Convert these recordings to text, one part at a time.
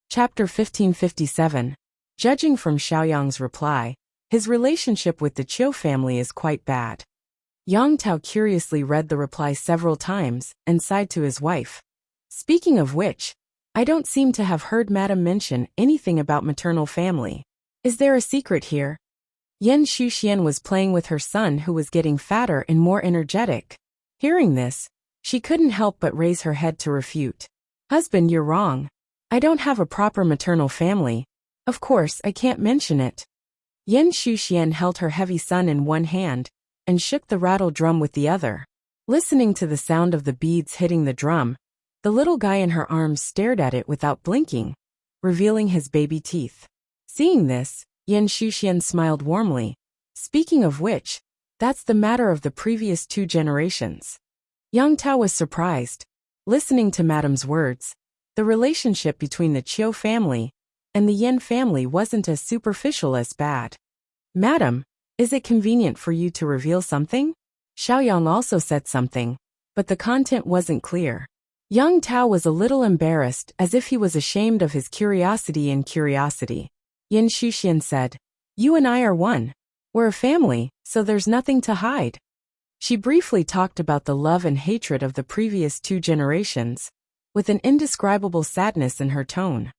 Chapter 1557. Judging from Xiaoyang's reply, his relationship with the Qiu family is quite bad. Yang Tao curiously read the reply several times and sighed to his wife. Speaking of which, I don't seem to have heard Madam mention anything about maternal family. Is there a secret here? Yan Shuxian was playing with her son, who was getting fatter and more energetic. Hearing this, she couldn't help but raise her head to refute. Husband, you're wrong. I don't have a proper maternal family. Of course, I can't mention it. Yan Shuxian held her heavy son in one hand and shook the rattle drum with the other. Listening to the sound of the beads hitting the drum, the little guy in her arms stared at it without blinking, revealing his baby teeth. Seeing this, Yan Shuxian smiled warmly. Speaking of which, that's the matter of the previous 2 generations. Yang Tao was surprised. Listening to Madam's words, the relationship between the Qiu family and the Yan family wasn't as superficial as bad. Madam, is it convenient for you to reveal something? Xiaoyang also said something, but the content wasn't clear. Yang Tao was a little embarrassed, as if he was ashamed of his curiosity. Yan Shuxian said, "You and I are one. We're a family, so there's nothing to hide." She briefly talked about the love and hatred of the previous 2 generations, with an indescribable sadness in her tone.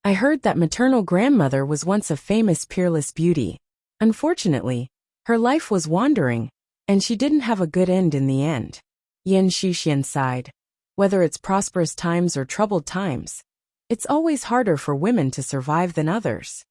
I heard that maternal grandmother was once a famous peerless beauty. Unfortunately, her life was wandering, and she didn't have a good end in the end. Yan Shuxian sighed. Whether it's prosperous times or troubled times, it's always harder for women to survive than others.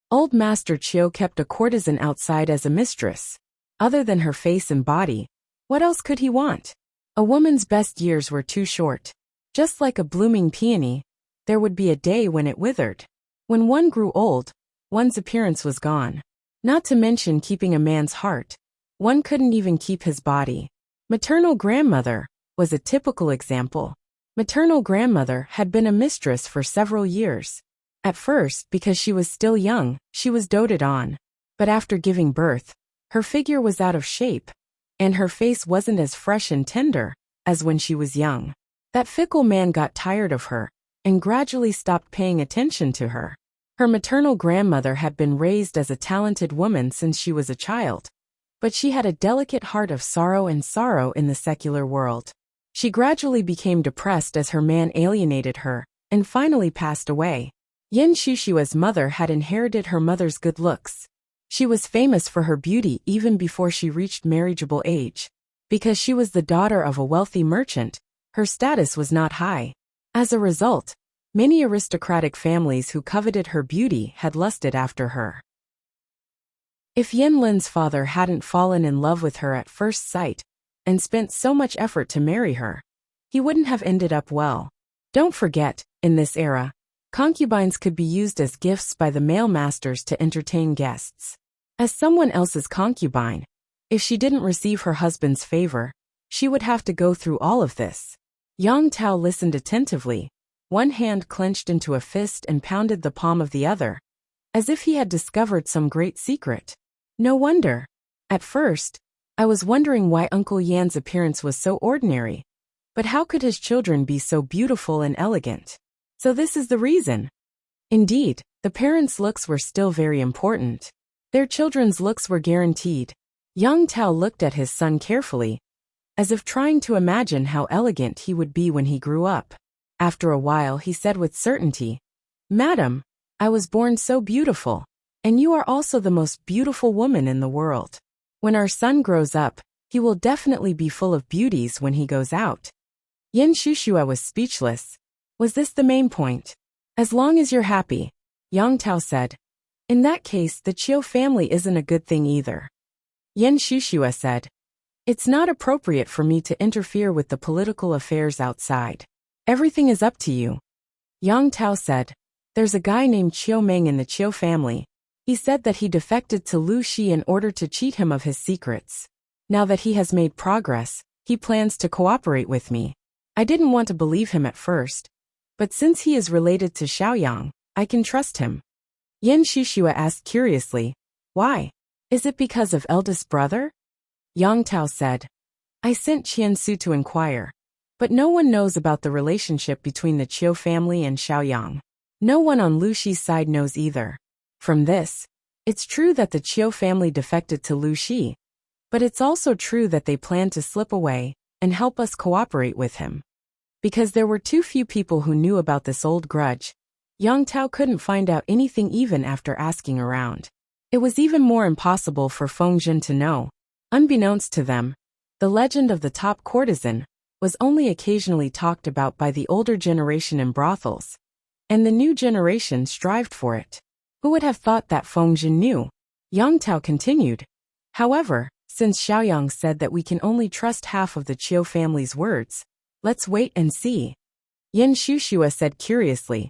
Old Master Qiu kept a courtesan outside as a mistress. Other than her face and body, what else could he want? A woman's best years were too short. Just like a blooming peony, there would be a day when it withered. When one grew old, one's appearance was gone. Not to mention keeping a man's heart. One couldn't even keep his body. Maternal grandmother was a typical example. Maternal grandmother had been a mistress for several years. At first, because she was still young, she was doted on. But after giving birth, her figure was out of shape, and her face wasn't as fresh and tender as when she was young. That fickle man got tired of her and gradually stopped paying attention to her. Her maternal grandmother had been raised as a talented woman since she was a child, but she had a delicate heart of sorrow in the secular world. She gradually became depressed as her man alienated her and finally passed away. Yan Shuxia's mother had inherited her mother's good looks. She was famous for her beauty even before she reached marriageable age. Because she was the daughter of a wealthy merchant, her status was not high. As a result, many aristocratic families who coveted her beauty had lusted after her. If Yan Lin's father hadn't fallen in love with her at first sight and spent so much effort to marry her, he wouldn't have ended up well. Don't forget, in this era, concubines could be used as gifts by the male masters to entertain guests. As someone else's concubine, if she didn't receive her husband's favor, she would have to go through all of this. Yang Tao listened attentively. One hand clenched into a fist and pounded the palm of the other, as if he had discovered some great secret. No wonder. At first, I was wondering why Uncle Yan's appearance was so ordinary. But how could his children be so beautiful and elegant? So this is the reason. Indeed, the parents' looks were still very important. Their children's looks were guaranteed. Yang Tao looked at his son carefully, as if trying to imagine how elegant he would be when he grew up. After a while he said with certainty, "Madam, I was born so beautiful, and you are also the most beautiful woman in the world. When our son grows up, he will definitely be full of beauties when he goes out." Yan Shuxia was speechless. Was this the main point? As long as you're happy, Yang Tao said. In that case, the Qiu family isn't a good thing either. Yan Shuxia said, "It's not appropriate for me to interfere with the political affairs outside. Everything is up to you." Yang Tao said, "There's a guy named Qiu Meng in the Qiu family. He said that he defected to Lu Shi in order to cheat him of his secrets. Now that he has made progress, he plans to cooperate with me. I didn't want to believe him at first, but since he is related to Xiaoyang, I can trust him." Yan Shuxia asked curiously, "Why? Is it because of eldest brother?" Yang Tao said, "I sent Qian Su to inquire, but no one knows about the relationship between the Qiu family and Xiaoyang. No one on Lu Shi's side knows either. From this, it's true that the Qiu family defected to Lu Shi, but it's also true that they planned to slip away and help us cooperate with him. Because there were too few people who knew about this old grudge, Yang Tao couldn't find out anything even after asking around. It was even more impossible for Feng Jin to know. Unbeknownst to them, the legend of the top courtesan was only occasionally talked about by the older generation in brothels, and the new generation strived for it. Who would have thought that Feng Jin knew? Yang Tao continued. However, since Xiaoyang said that we can only trust half of the Qiu family's words, let's wait and see. Yin Shushua said curiously.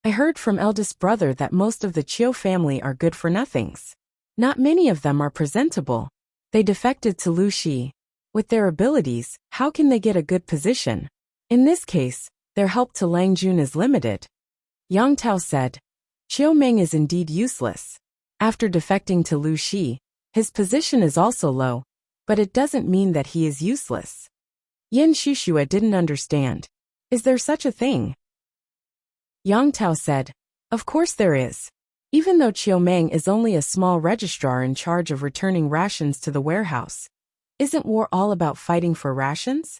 I heard from eldest brother that most of the Qiu family are good for nothings. Not many of them are presentable. They defected to Lu Shi. With their abilities, how can they get a good position? In this case, their help to Lang Jun is limited. Yang Tao said. Qiu Meng is indeed useless. After defecting to Lu Shi, his position is also low, but it doesn't mean that he is useless. Yin Shushua didn't understand. Is there such a thing? Yang Tao said. Of course there is. Even though Qiu Meng is only a small registrar in charge of returning rations to the warehouse, isn't war all about fighting for rations?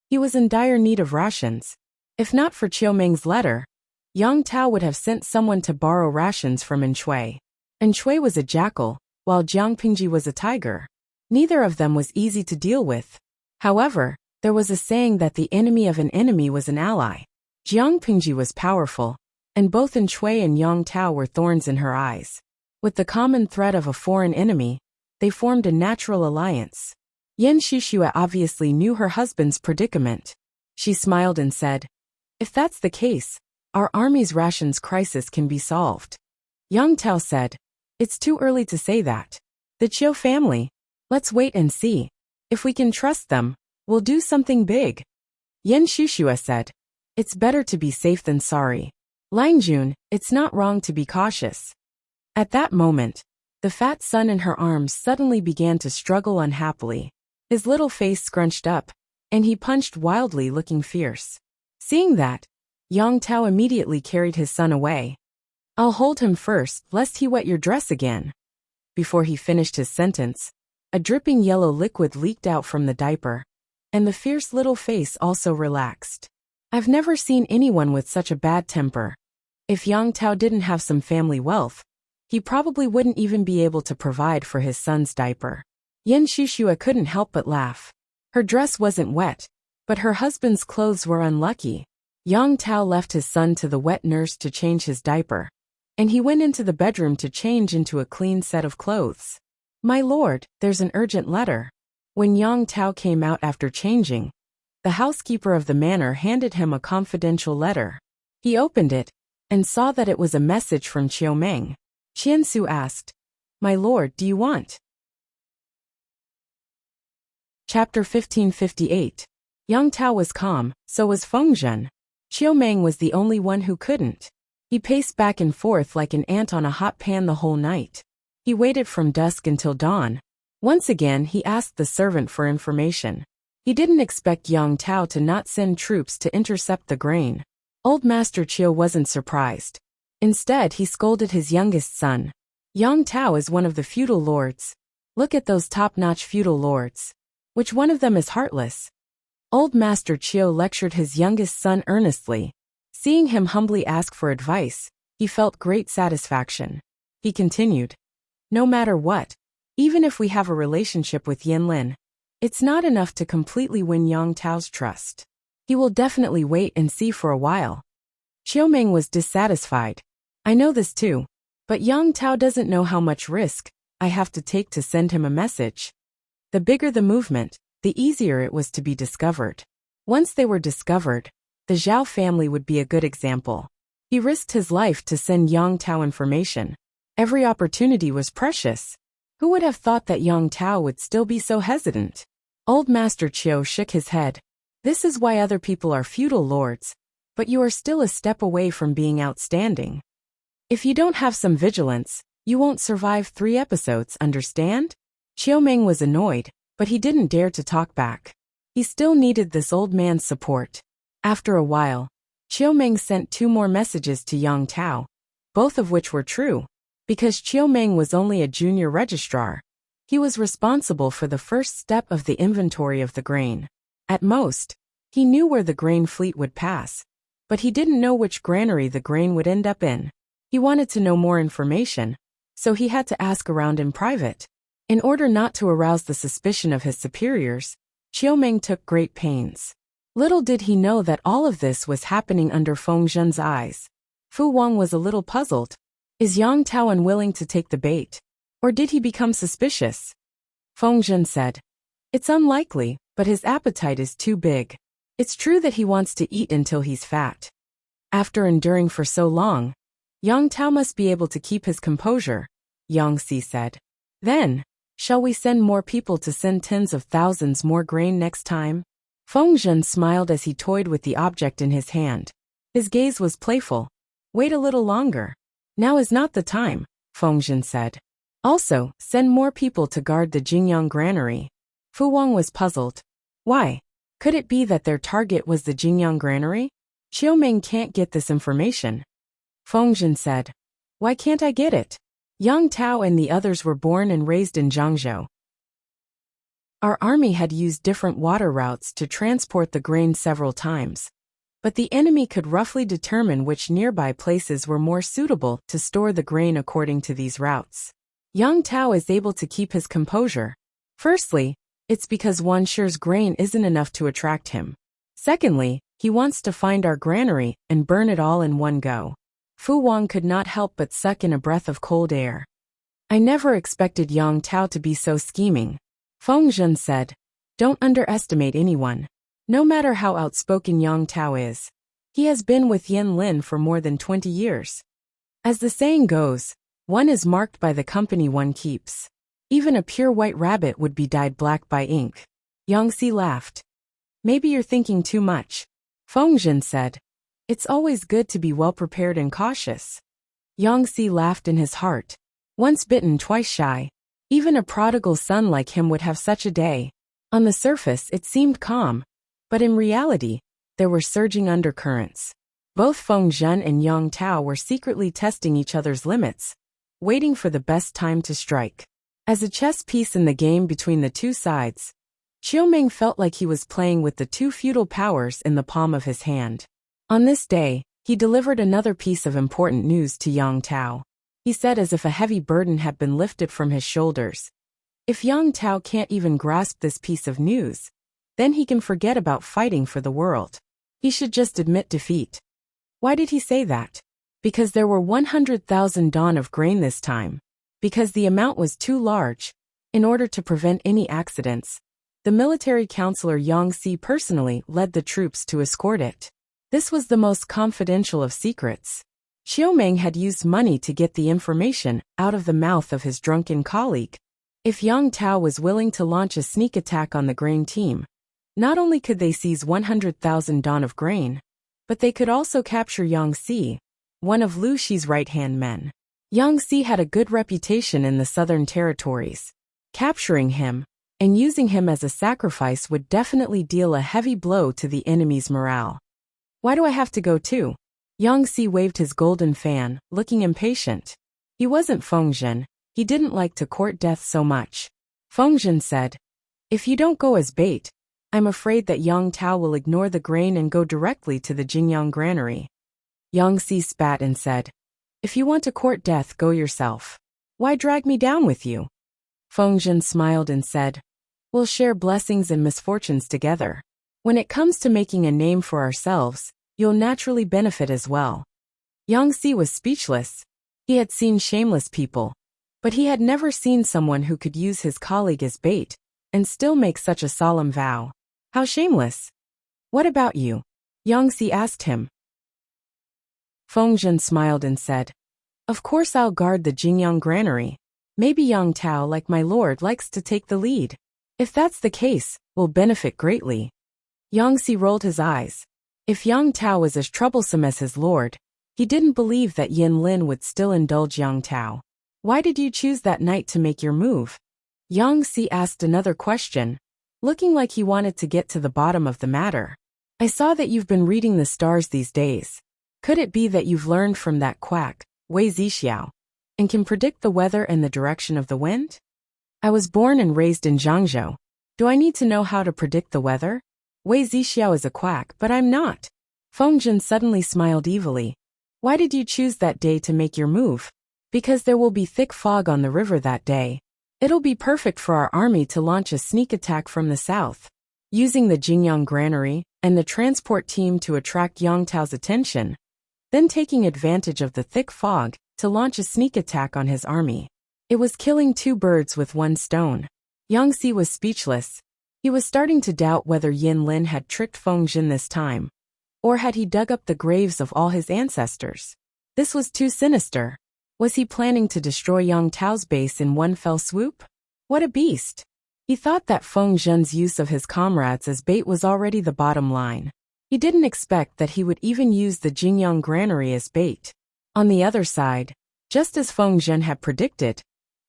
He was in dire need of rations. If not for Qiu Meng's letter, Yang Tao would have sent someone to borrow rations from Enchui. Enchui was a jackal, while Jiang Pingji was a tiger. Neither of them was easy to deal with. However, there was a saying that the enemy of an enemy was an ally. Jiang Pingji was powerful, and both Enchui and Yang Tao were thorns in her eyes. With the common threat of a foreign enemy, they formed a natural alliance. Yin Shushua obviously knew her husband's predicament. She smiled and said, if that's the case, our army's rations crisis can be solved. Yang Tao said, it's too early to say that. The Qiu family, let's wait and see. If we can trust them, we'll do something big. Yin Shushua said, it's better to be safe than sorry. Lang Jun, it's not wrong to be cautious. At that moment, the fat son in her arms suddenly began to struggle unhappily. His little face scrunched up, and he punched wildly, looking fierce. Seeing that, Yang Tao immediately carried his son away. I'll hold him first, lest he wet your dress again. Before he finished his sentence, a dripping yellow liquid leaked out from the diaper, and the fierce little face also relaxed. I've never seen anyone with such a bad temper. If Yang Tao didn't have some family wealth, he probably wouldn't even be able to provide for his son's diaper. Yin Shushua couldn't help but laugh. Her dress wasn't wet, but her husband's clothes were unlucky. Yang Tao left his son to the wet nurse to change his diaper, and he went into the bedroom to change into a clean set of clothes. My lord, there's an urgent letter. When Yang Tao came out after changing, the housekeeper of the manor handed him a confidential letter. He opened it, and saw that it was a message from Qiu Meng. Qian Su asked, my lord, do you want? Chapter 1558. Yang Tao was calm, so was Feng Zhen. Qiu Meng was the only one who couldn't. He paced back and forth like an ant on a hot pan the whole night. He waited from dusk until dawn. Once again he asked the servant for information. He didn't expect Yang Tao to not send troops to intercept the grain. Old Master Qiu wasn't surprised. Instead he scolded his youngest son. Yang Tao is one of the feudal lords. Look at those top-notch feudal lords. Which one of them is heartless? Old Master Qiu lectured his youngest son earnestly. Seeing him humbly ask for advice, he felt great satisfaction. He continued, no matter what, even if we have a relationship with Yanlin, it's not enough to completely win Yang Tao's trust. He will definitely wait and see for a while. Qiu Meng was dissatisfied. I know this too, but Yang Tao doesn't know how much risk I have to take to send him a message. The bigger the movement, the easier it was to be discovered. Once they were discovered, the Zhao family would be a good example. He risked his life to send Yang Tao information. Every opportunity was precious. Who would have thought that Yang Tao would still be so hesitant? Old Master Qiu shook his head. This is why other people are feudal lords, but you are still a step away from being outstanding. If you don't have some vigilance, you won't survive 3 episodes, understand? Qiu Meng was annoyed, but he didn't dare to talk back. He still needed this old man's support. After a while, Chiu Meng sent 2 more messages to Yang Tao, both of which were true. Because Chiu Meng was only a junior registrar, he was responsible for the first step of the inventory of the grain. At most, he knew where the grain fleet would pass, but he didn't know which granary the grain would end up in. He wanted to know more information, so he had to ask around in private. In order not to arouse the suspicion of his superiors, Chiu Meng took great pains. Little did he know that all of this was happening under Feng Zhen's eyes. Fu Wang was a little puzzled. Is Yang Tao unwilling to take the bait? Or did he become suspicious? Feng Zhen said, "It's unlikely, but his appetite is too big. It's true that he wants to eat until he's fat." After enduring for so long, Yang Tao must be able to keep his composure, Yang Si said. Then, shall we send more people to send tens of thousands more grain next time? Feng Zhen smiled as he toyed with the object in his hand. His gaze was playful. Wait a little longer. Now is not the time, Feng Zhen said. Also, send more people to guard the Jingyang granary. Fu Wang was puzzled. Why? Could it be that their target was the Jingyang granary? Chiu Meng can't get this information. Feng Zhen said. Why can't I get it? Yang Tao and the others were born and raised in Zhangzhou. Our army had used different water routes to transport the grain several times, but the enemy could roughly determine which nearby places were more suitable to store the grain according to these routes. Yang Tao is able to keep his composure. Firstly, it's because Wan Shi's grain isn't enough to attract him. Secondly, he wants to find our granary and burn it all in one go. Fu Wang could not help but suck in a breath of cold air. I never expected Yang Tao to be so scheming. Feng Zhen said, don't underestimate anyone. No matter how outspoken Yang Tao is, he has been with Yin Lin for more than 20 years. As the saying goes, one is marked by the company one keeps. Even a pure white rabbit would be dyed black by ink. Yang Si laughed. Maybe you're thinking too much. Feng Zhen said, it's always good to be well prepared and cautious. Yang Si laughed in his heart. Once bitten, twice shy. Even a prodigal son like him would have such a day. On the surface it seemed calm, but in reality, there were surging undercurrents. Both Feng Zhen and Yang Tao were secretly testing each other's limits, waiting for the best time to strike. As a chess piece in the game between the two sides, Chiu Meng felt like he was playing with the 2 feudal powers in the palm of his hand. On this day, he delivered another piece of important news to Yang Tao. He said as if a heavy burden had been lifted from his shoulders. If Yang Tao can't even grasp this piece of news, then he can forget about fighting for the world. He should just admit defeat. Why did he say that? Because there were 100,000 dawn of grain this time. Because the amount was too large. In order to prevent any accidents, the military counselor Yang Si personally led the troops to escort it. This was the most confidential of secrets. Chiu Meng had used money to get the information out of the mouth of his drunken colleague. If Yang Tao was willing to launch a sneak attack on the grain team, not only could they seize 100,000 dawn of grain, but they could also capture Yang Si, one of Lu Shi's right-hand men. Yang Si had a good reputation in the southern territories. Capturing him and using him as a sacrifice would definitely deal a heavy blow to the enemy's morale. Why do I have to go too? Yang Si waved his golden fan, looking impatient. He wasn't Feng Zhen. He didn't like to court death so much. Feng Zhen said, if you don't go as bait, I'm afraid that Yang Tao will ignore the grain and go directly to the Jingyang granary. Yang Si spat and said, if you want to court death, go yourself. Why drag me down with you? Feng Zhen smiled and said, we'll share blessings and misfortunes together. When it comes to making a name for ourselves, you'll naturally benefit as well. Yang Si was speechless. He had seen shameless people, but he had never seen someone who could use his colleague as bait and still make such a solemn vow. How shameless. What about you? Yang Si asked him. Feng Zhen smiled and said, of course I'll guard the Jingyang granary. Maybe Yang Tao, like my lord, likes to take the lead. If that's the case, we'll benefit greatly. Yang Si rolled his eyes. If Yang Tao was as troublesome as his lord, he didn't believe that Yin Lin would still indulge Yang Tao. Why did you choose that night to make your move? Yang Si asked another question, looking like he wanted to get to the bottom of the matter. I saw that you've been reading the stars these days. Could it be that you've learned from that quack, Wei Zixiao, and can predict the weather and the direction of the wind? I was born and raised in Zhangzhou. Do I need to know how to predict the weather? Wei Zixiao is a quack, but I'm not. Feng Zhen suddenly smiled evilly. Why did you choose that day to make your move? Because there will be thick fog on the river that day. It'll be perfect for our army to launch a sneak attack from the south, using the Jingyang granary and the transport team to attract Yang Tao's attention, then taking advantage of the thick fog to launch a sneak attack on his army. It was killing two birds with one stone. Yang Xi was speechless. He was starting to doubt whether Yin Lin had tricked Feng Zhen this time, or had he dug up the graves of all his ancestors. This was too sinister. Was he planning to destroy Yang Tao's base in one fell swoop? What a beast! He thought that Feng Zhen's use of his comrades as bait was already the bottom line. He didn't expect that he would even use the Jingyang granary as bait. On the other side, just as Feng Zhen had predicted,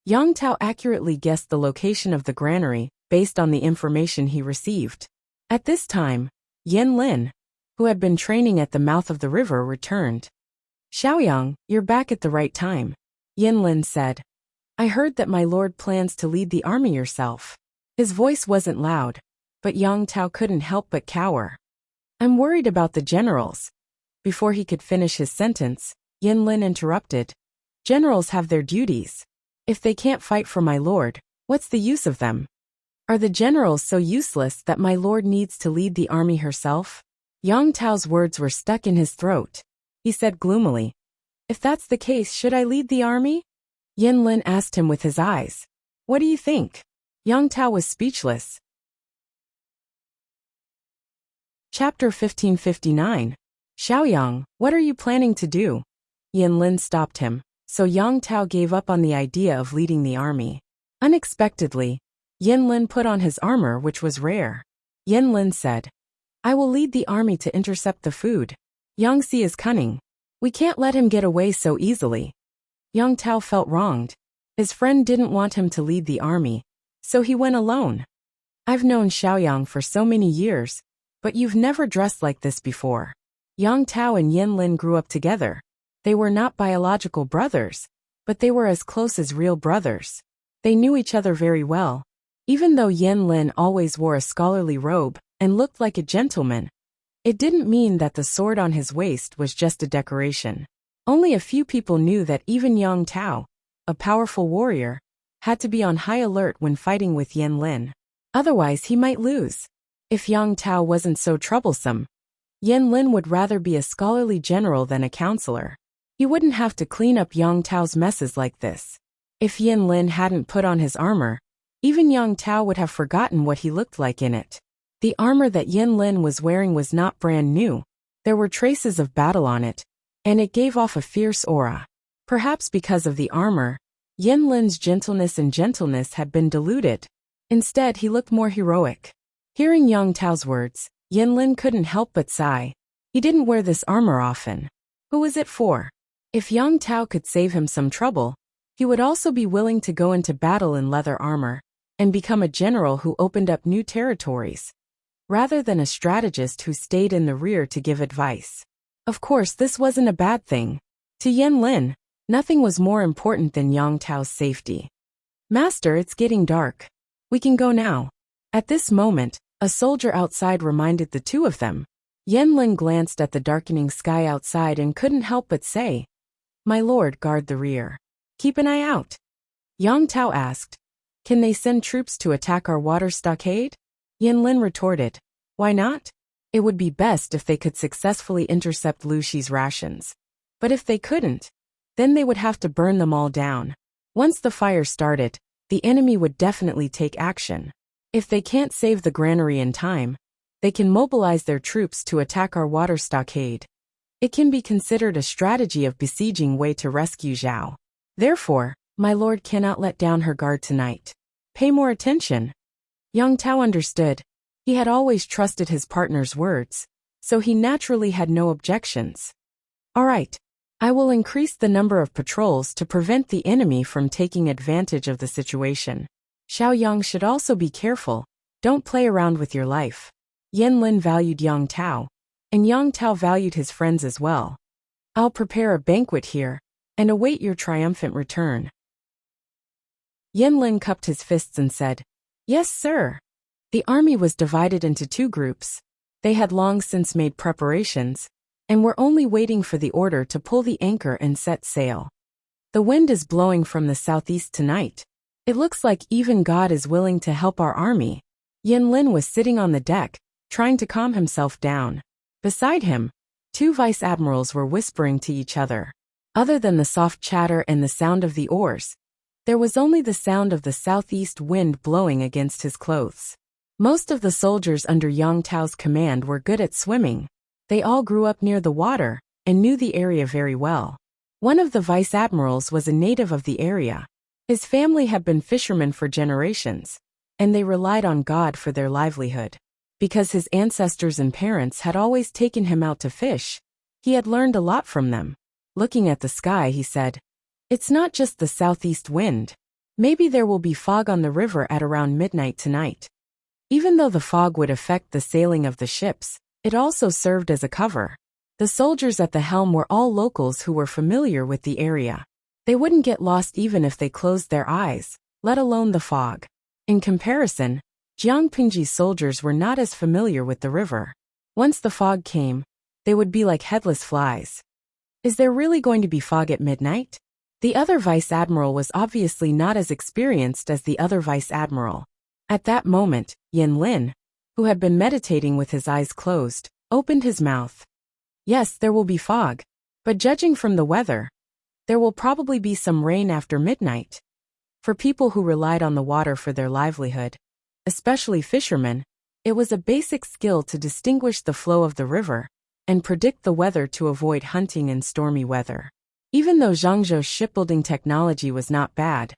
Yang Tao accurately guessed the location of the granary based on the information he received. At this time, Yin Lin, who had been training at the mouth of the river, returned. Xiaoyang, you're back at the right time, Yin Lin said. I heard that my lord plans to lead the army yourself. His voice wasn't loud, but Yang Tao couldn't help but cower. I'm worried about the generals. Before he could finish his sentence, Yin Lin interrupted. Generals have their duties. If they can't fight for my lord, what's the use of them? Are the generals so useless that my lord needs to lead the army herself? Yang Tao's words were stuck in his throat. He said gloomily, if that's the case, should I lead the army? Yin Lin asked him with his eyes. What do you think? Yang Tao was speechless. Chapter 1559. Xiaoyang, what are you planning to do? Yin Lin stopped him, so Yang Tao gave up on the idea of leading the army. Unexpectedly, Yin Lin put on his armor, which was rare. Yin Lin said, I will lead the army to intercept the food. Yang Xi is cunning. We can't let him get away so easily. Yang Tao felt wronged. His friend didn't want him to lead the army, so he went alone. I've known Xiaoyang for so many years, but you've never dressed like this before. Yang Tao and Yin Lin grew up together. They were not biological brothers, but they were as close as real brothers. They knew each other very well. Even though Yin Lin always wore a scholarly robe and looked like a gentleman, it didn't mean that the sword on his waist was just a decoration. Only a few people knew that even Yang Tao, a powerful warrior, had to be on high alert when fighting with Yin Lin. Otherwise he might lose. If Yang Tao wasn't so troublesome, Yin Lin would rather be a scholarly general than a counselor. He wouldn't have to clean up Yang Tao's messes like this. If Yin Lin hadn't put on his armor, even Yang Tao would have forgotten what he looked like in it. The armor that Yin Lin was wearing was not brand new. There were traces of battle on it, and it gave off a fierce aura. Perhaps because of the armor, Yin Lin's gentleness had been diluted. Instead, he looked more heroic. Hearing Yang Tao's words, Yin Lin couldn't help but sigh. He didn't wear this armor often. Who was it for? If Yang Tao could save him some trouble, he would also be willing to go into battle in leather armor and become a general who opened up new territories, rather than a strategist who stayed in the rear to give advice. Of course, this wasn't a bad thing. To Yin Lin, nothing was more important than Yang Tao's safety. Master, it's getting dark. We can go now. At this moment, a soldier outside reminded the two of them. Yin Lin glanced at the darkening sky outside and couldn't help but say, My lord, guard the rear. Keep an eye out. Yang Tao asked, Can they send troops to attack our water stockade? Yin Lin retorted, Why not? It would be best if they could successfully intercept Lu Shi's rations. But if they couldn't, then they would have to burn them all down. Once the fire started, the enemy would definitely take action. If they can't save the granary in time, they can mobilize their troops to attack our water stockade. It can be considered a strategy of besieging Wei to rescue Zhao. Therefore, my lord cannot let down her guard tonight. Pay more attention. Yang Tao understood. He had always trusted his partner's words, so he naturally had no objections. All right. I will increase the number of patrols to prevent the enemy from taking advantage of the situation. Xiaoyang should also be careful. Don't play around with your life. Yan Lin valued Yang Tao, and Yang Tao valued his friends as well. I'll prepare a banquet here and await your triumphant return. Yan Lin cupped his fists and said, Yes, sir. The army was divided into two groups. They had long since made preparations, and were only waiting for the order to pull the anchor and set sail. The wind is blowing from the southeast tonight. It looks like even God is willing to help our army. Yan Lin was sitting on the deck, trying to calm himself down. Beside him, two vice admirals were whispering to each other. Other than the soft chatter and the sound of the oars, there was only the sound of the southeast wind blowing against his clothes. Most of the soldiers under Yang Tao's command were good at swimming. They all grew up near the water and knew the area very well. One of the vice admirals was a native of the area. His family had been fishermen for generations, and they relied on God for their livelihood. Because his ancestors and parents had always taken him out to fish, he had learned a lot from them. Looking at the sky, he said, It's not just the southeast wind. Maybe there will be fog on the river at around midnight tonight. Even though the fog would affect the sailing of the ships, it also served as a cover. The soldiers at the helm were all locals who were familiar with the area. They wouldn't get lost even if they closed their eyes, let alone the fog. In comparison, Jiangpingji's soldiers were not as familiar with the river. Once the fog came, they would be like headless flies. Is there really going to be fog at midnight? The other vice admiral was obviously not as experienced as the other vice admiral. At that moment, Yan Lin, who had been meditating with his eyes closed, opened his mouth. Yes, there will be fog, but judging from the weather, there will probably be some rain after midnight. For people who relied on the water for their livelihood, especially fishermen, it was a basic skill to distinguish the flow of the river and predict the weather to avoid hunting in stormy weather. Even though Zhangzhou's shipbuilding technology was not bad,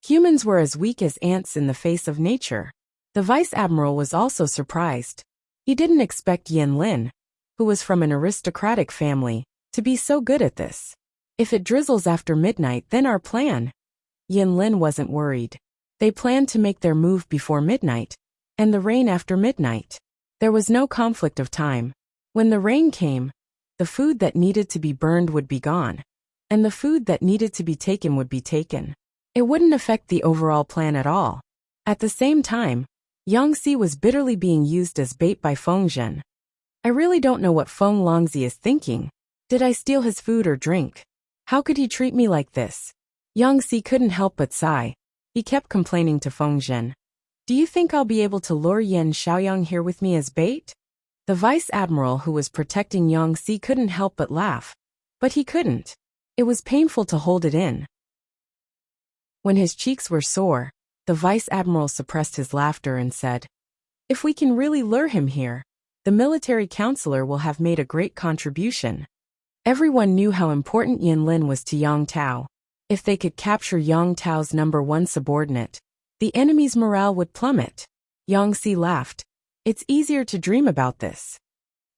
humans were as weak as ants in the face of nature. The vice admiral was also surprised. He didn't expect Yan Lin, who was from an aristocratic family, to be so good at this. If it drizzles after midnight, then our plan. Yan Lin wasn't worried. They planned to make their move before midnight, and the rain after midnight. There was no conflict of time. When the rain came, the food that needed to be burned would be gone, and the food that needed to be taken would be taken. It wouldn't affect the overall plan at all. At the same time, Yangxi was bitterly being used as bait by Feng Zhen. I really don't know what Feng Longzi is thinking. Did I steal his food or drink? How could he treat me like this? Yangxi couldn't help but sigh. He kept complaining to Feng Zhen. Do you think I'll be able to lure Yan Xiaoyang here with me as bait? The vice admiral who was protecting Yangxi couldn't help but laugh. But he couldn't. It was painful to hold it in. When his cheeks were sore, the vice admiral suppressed his laughter and said, If we can really lure him here, the military counselor will have made a great contribution. Everyone knew how important Yan Lin was to Yang Tao. If they could capture Yang Tao's #1 subordinate, the enemy's morale would plummet. Yangxi laughed. It's easier to dream about this.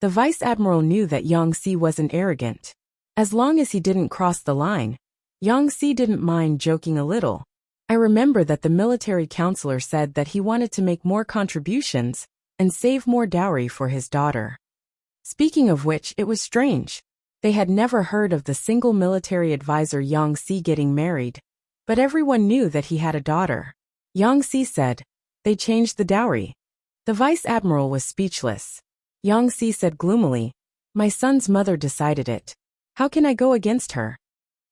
The vice admiral knew that Yangxi wasn't arrogant. As long as he didn't cross the line, Yangxi didn't mind joking a little. I remember that the military counselor said that he wanted to make more contributions and save more dowry for his daughter. Speaking of which, it was strange. They had never heard of the single military advisor Yangxi getting married, but everyone knew that he had a daughter. Yangxi said, They changed the dowry. The vice admiral was speechless. Yangxi said gloomily, My son's mother decided it. How can I go against her?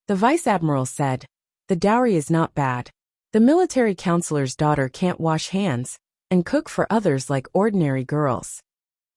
The vice admiral said, The dowry is not bad. The military counselor's daughter can't wash hands and cook for others like ordinary girls.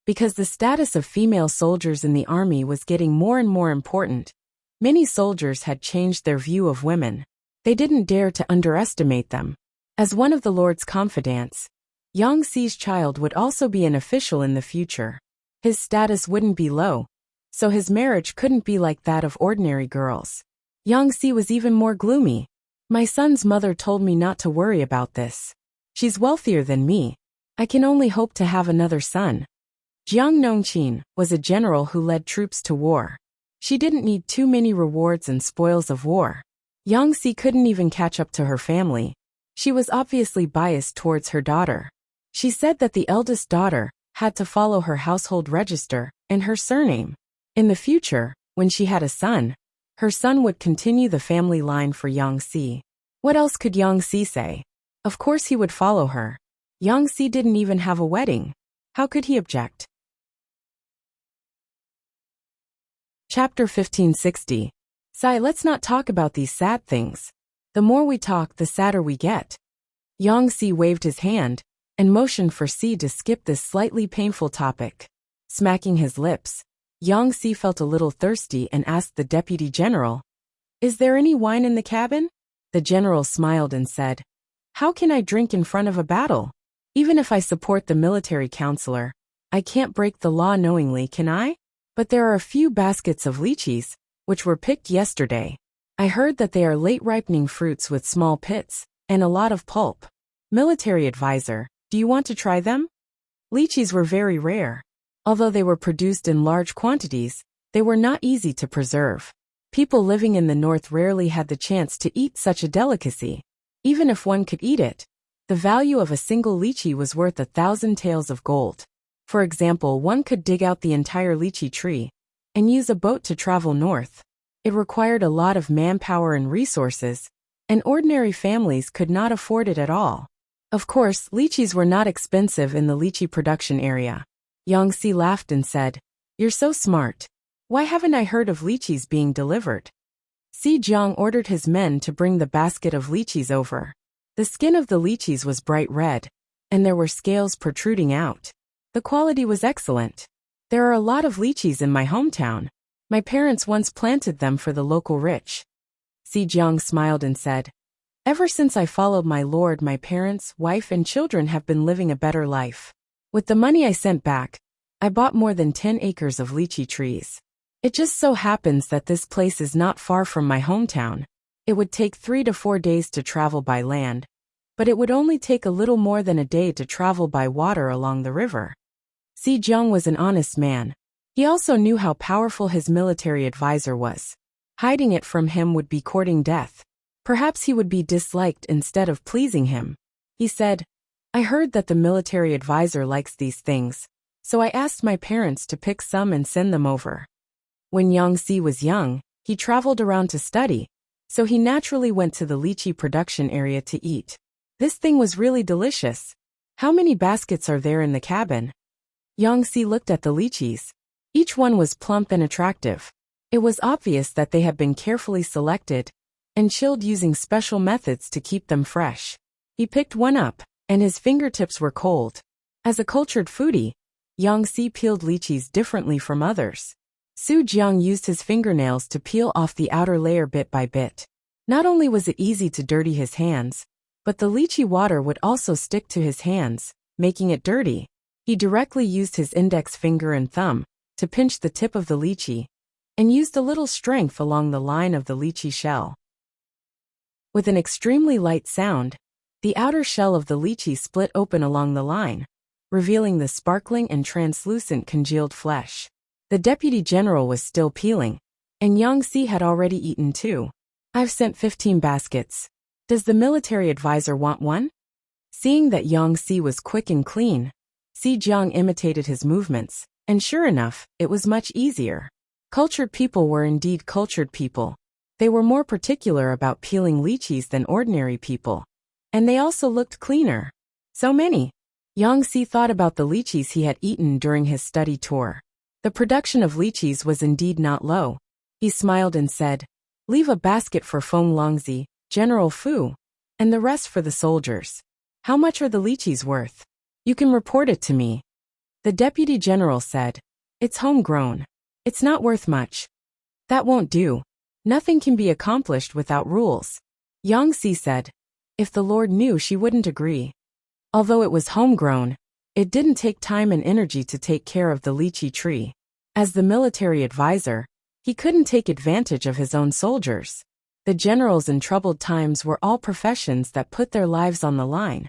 Because the status of female soldiers in the army was getting more and more important, many soldiers had changed their view of women. They didn't dare to underestimate them. As one of the Lord's confidants, Yangxi's child would also be an official in the future. His status wouldn't be low, so his marriage couldn't be like that of ordinary girls. Yangxi was even more gloomy. My son's mother told me not to worry about this. She's wealthier than me. I can only hope to have another son. Jiang Nongqin was a general who led troops to war. She didn't need too many rewards and spoils of war. Yangxi couldn't even catch up to her family. She was obviously biased towards her daughter. She said that the eldest daughter had to follow her household register and her surname. In the future, when she had a son, her son would continue the family line for Yangxi. What else could Yangxi say? Of course he would follow her. Yangxi didn't even have a wedding. How could he object? Chapter 1560. Sai, let's not talk about these sad things. The more we talk, the sadder we get. Yangxi waved his hand and motioned for Si to skip this slightly painful topic. Smacking his lips, Yangxi felt a little thirsty and asked the deputy general, "Is there any wine in the cabin?" The general smiled and said, "How can I drink in front of a battle? Even if I support the military counselor, I can't break the law knowingly, can I? But there are a few baskets of lychees, which were picked yesterday. I heard that they are late-ripening fruits with small pits and a lot of pulp. Military advisor, do you want to try them?" Lychees were very rare. Although they were produced in large quantities, they were not easy to preserve. People living in the north rarely had the chance to eat such a delicacy. Even if one could eat it, the value of a single lychee was worth 1,000 taels of gold. For example, one could dig out the entire lychee tree and use a boat to travel north. It required a lot of manpower and resources, and ordinary families could not afford it at all. Of course, lychees were not expensive in the lychee production area. Yangxi laughed and said, "You're so smart. Why haven't I heard of lychees being delivered?" Si Jiang ordered his men to bring the basket of lychees over. The skin of the lychees was bright red, and there were scales protruding out. The quality was excellent. There are a lot of lychees in my hometown. My parents once planted them for the local rich. Si Jiang smiled and said, "Ever since I followed my lord, my parents, wife, and children have been living a better life. With the money I sent back, I bought more than 10 acres of lychee trees. It just so happens that this place is not far from my hometown. It would take 3 to 4 days to travel by land, but it would only take a little more than a day to travel by water along the river." Si Jiang was an honest man. He also knew how powerful his military advisor was. Hiding it from him would be courting death. Perhaps he would be disliked instead of pleasing him. He said, "I heard that the military advisor likes these things, so I asked my parents to pick some and send them over." When Yangxi was young, he traveled around to study, so he naturally went to the lychee production area to eat. This thing was really delicious. "How many baskets are there in the cabin?" Yangxi looked at the lychees. Each one was plump and attractive. It was obvious that they had been carefully selected and chilled using special methods to keep them fresh. He picked one up, and his fingertips were cold. As a cultured foodie, Yangxi peeled lychees differently from others. Su Jiang used his fingernails to peel off the outer layer bit by bit. Not only was it easy to dirty his hands, but the lychee water would also stick to his hands, making it dirty. He directly used his index finger and thumb to pinch the tip of the lychee, and used a little strength along the line of the lychee shell. With an extremely light sound, the outer shell of the lychee split open along the line, revealing the sparkling and translucent congealed flesh. The deputy general was still peeling, and Yangxi had already eaten 2. "I've sent 15 baskets. Does the military advisor want one?" Seeing that Yangxi was quick and clean, Si Jiang imitated his movements, and sure enough, it was much easier. Cultured people were indeed cultured people. They were more particular about peeling lychees than ordinary people. And they also looked cleaner. So many. Yangxi thought about the lychees he had eaten during his study tour. The production of lychees was indeed not low. He smiled and said, "Leave a basket for Feng Longzi, General Fu, and the rest for the soldiers. How much are the lychees worth? You can report it to me." The deputy general said, "It's homegrown. It's not worth much." "That won't do. Nothing can be accomplished without rules." Yangxi said, "If the Lord knew, she wouldn't agree." Although it was homegrown, it didn't take time and energy to take care of the lychee tree. As the military advisor, he couldn't take advantage of his own soldiers. The generals in troubled times were all professions that put their lives on the line,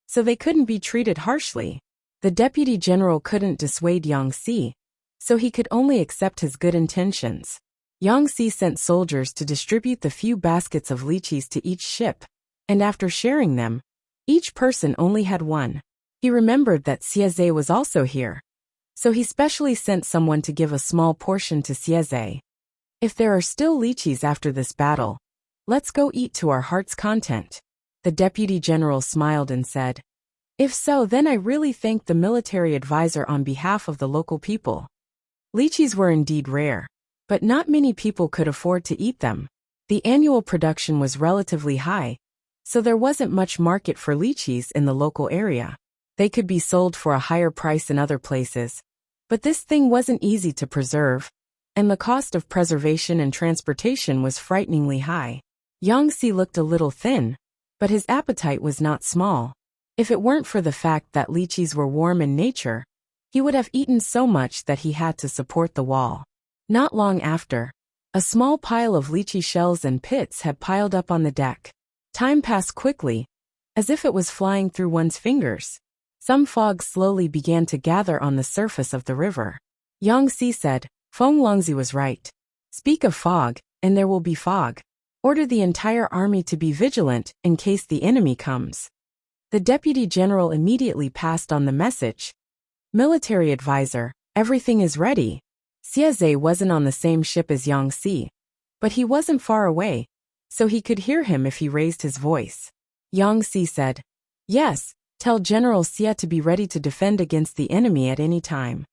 so they couldn't be treated harshly. The deputy general couldn't dissuade Yangxi, so he could only accept his good intentions. Yangxi sent soldiers to distribute the few baskets of lychees to each ship, and after sharing them, each person only had one. He remembered that Xieze was also here, so he specially sent someone to give a small portion to Xieze. If there are still lychees after this battle, let's go eat to our heart's content. The deputy general smiled and said, if so, then I really thank the military advisor on behalf of the local people. Lychees were indeed rare, but not many people could afford to eat them. The annual production was relatively high, so there wasn't much market for lychees in the local area. They could be sold for a higher price in other places, but this thing wasn't easy to preserve, and the cost of preservation and transportation was frighteningly high. Yangtze looked a little thin, but his appetite was not small. If it weren't for the fact that lychees were warm in nature, he would have eaten so much that he had to support the wall. Not long after, a small pile of lychee shells and pits had piled up on the deck. Time passed quickly, as if it was flying through one's fingers. Some fog slowly began to gather on the surface of the river. Yangtze said, Feng Longzi was right. Speak of fog, and there will be fog. Order the entire army to be vigilant in case the enemy comes. The deputy general immediately passed on the message. Military advisor, everything is ready. Xieze wasn't on the same ship as Yangtze, but he wasn't far away, so he could hear him if he raised his voice. Yangtze said, yes, tell General Xie to be ready to defend against the enemy at any time.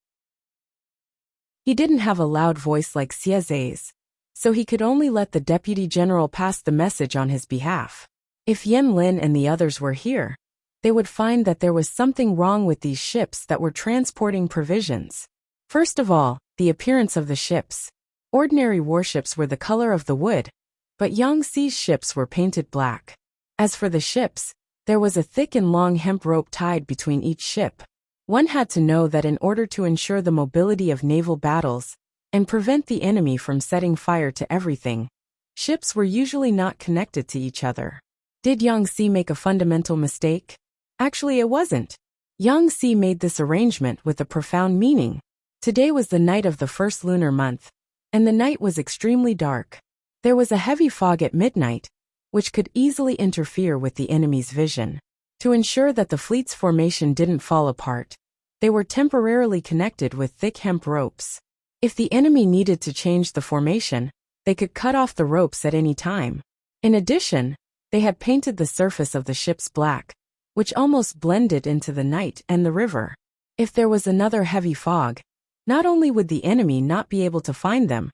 He didn't have a loud voice like Xieze's, so he could only let the deputy general pass the message on his behalf. If Yan Lin and the others were here, they would find that there was something wrong with these ships that were transporting provisions. First of all, the appearance of the ships. Ordinary warships were the color of the wood, but Yangtze's ships were painted black. As for the ships, there was a thick and long hemp rope tied between each ship. One had to know that in order to ensure the mobility of naval battles and prevent the enemy from setting fire to everything, ships were usually not connected to each other. Did Yangtze make a fundamental mistake? Actually, it wasn't. Yangtze made this arrangement with a profound meaning. Today was the night of the first lunar month, and the night was extremely dark. There was a heavy fog at midnight, which could easily interfere with the enemy's vision. To ensure that the fleet's formation didn't fall apart, they were temporarily connected with thick hemp ropes. If the enemy needed to change the formation, they could cut off the ropes at any time. In addition, they had painted the surface of the ships black, which almost blended into the night and the river. If there was another heavy fog, not only would the enemy not be able to find them,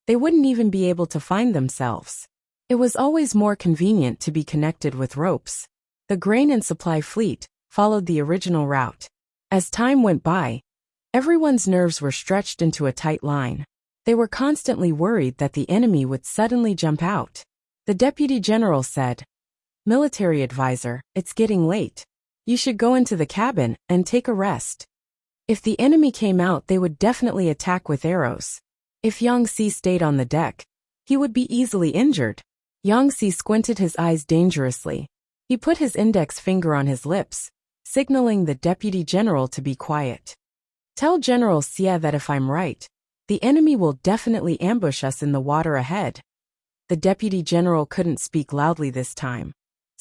they wouldn't even be able to find themselves. It was always more convenient to be connected with ropes. The grain and supply fleet followed the original route. As time went by, everyone's nerves were stretched into a tight line. They were constantly worried that the enemy would suddenly jump out. The deputy general said, Military advisor, it's getting late. You should go into the cabin and take a rest. If the enemy came out, they would definitely attack with arrows. If Yangtze stayed on the deck, he would be easily injured. Yangtze squinted his eyes dangerously. He put his index finger on his lips, signaling the deputy general to be quiet. Tell General Xie that if I'm right, the enemy will definitely ambush us in the water ahead. The deputy general couldn't speak loudly this time,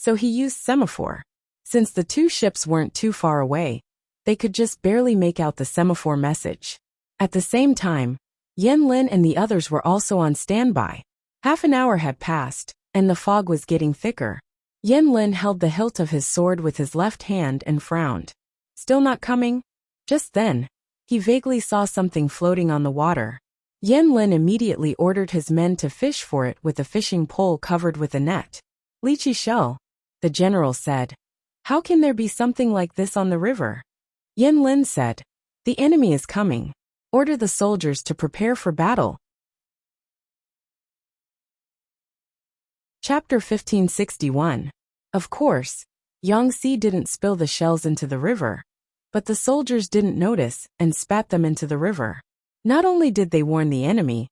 so he used semaphore. Since the two ships weren't too far away, they could just barely make out the semaphore message. At the same time, Yan Lin and the others were also on standby. Half an hour had passed, and the fog was getting thicker. Yan Lin held the hilt of his sword with his left hand and frowned. Still not coming? Just then, he vaguely saw something floating on the water. Yan Lin immediately ordered his men to fish for it with a fishing pole covered with a net. Lychee shell, the general said. How can there be something like this on the river? Yan Lin said, the enemy is coming. Order the soldiers to prepare for battle. Chapter 1561. Of course, Yangtze didn't spill the shells into the river, but the soldiers didn't notice and spat them into the river. Not only did they warn the enemy,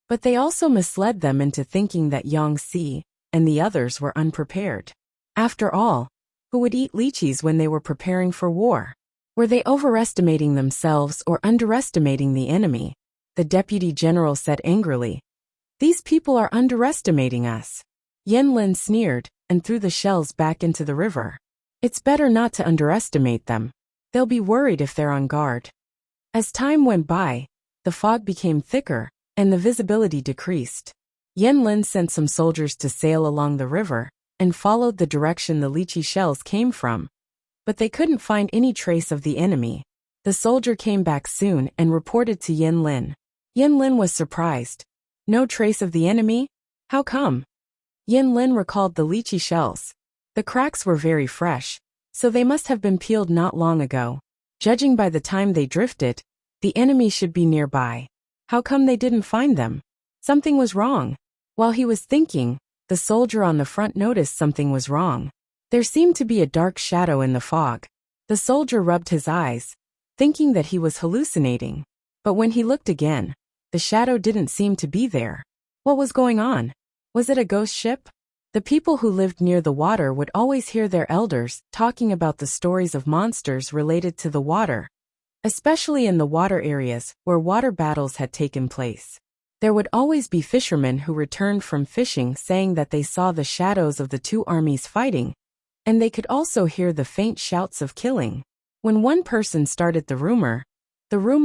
but they also misled them into thinking that Yangtze and the others were unprepared. After all, who would eat lychees when they were preparing for war? Were they overestimating themselves or underestimating the enemy? The deputy general said angrily, These people are underestimating us. Yan Lin sneered and threw the shells back into the river. It's better not to underestimate them. They'll be worried if they're on guard. As time went by, the fog became thicker, and the visibility decreased. Yanlin sent some soldiers to sail along the river, and followed the direction the lychee shells came from. But they couldn't find any trace of the enemy. The soldier came back soon and reported to Yanlin. Yanlin was surprised. No trace of the enemy? How come? Yanlin recalled the lychee shells. The cracks were very fresh, so they must have been peeled not long ago. Judging by the time they drifted, the enemy should be nearby. How come they didn't find them? Something was wrong. While he was thinking, the soldier on the front noticed something was wrong. There seemed to be a dark shadow in the fog. The soldier rubbed his eyes, thinking that he was hallucinating. But when he looked again, the shadow didn't seem to be there. What was going on? Was it a ghost ship? The people who lived near the water would always hear their elders talking about the stories of monsters related to the water, especially in the water areas where water battles had taken place. There would always be fishermen who returned from fishing saying that they saw the shadows of the two armies fighting, and they could also hear the faint shouts of killing. When one person started the rumor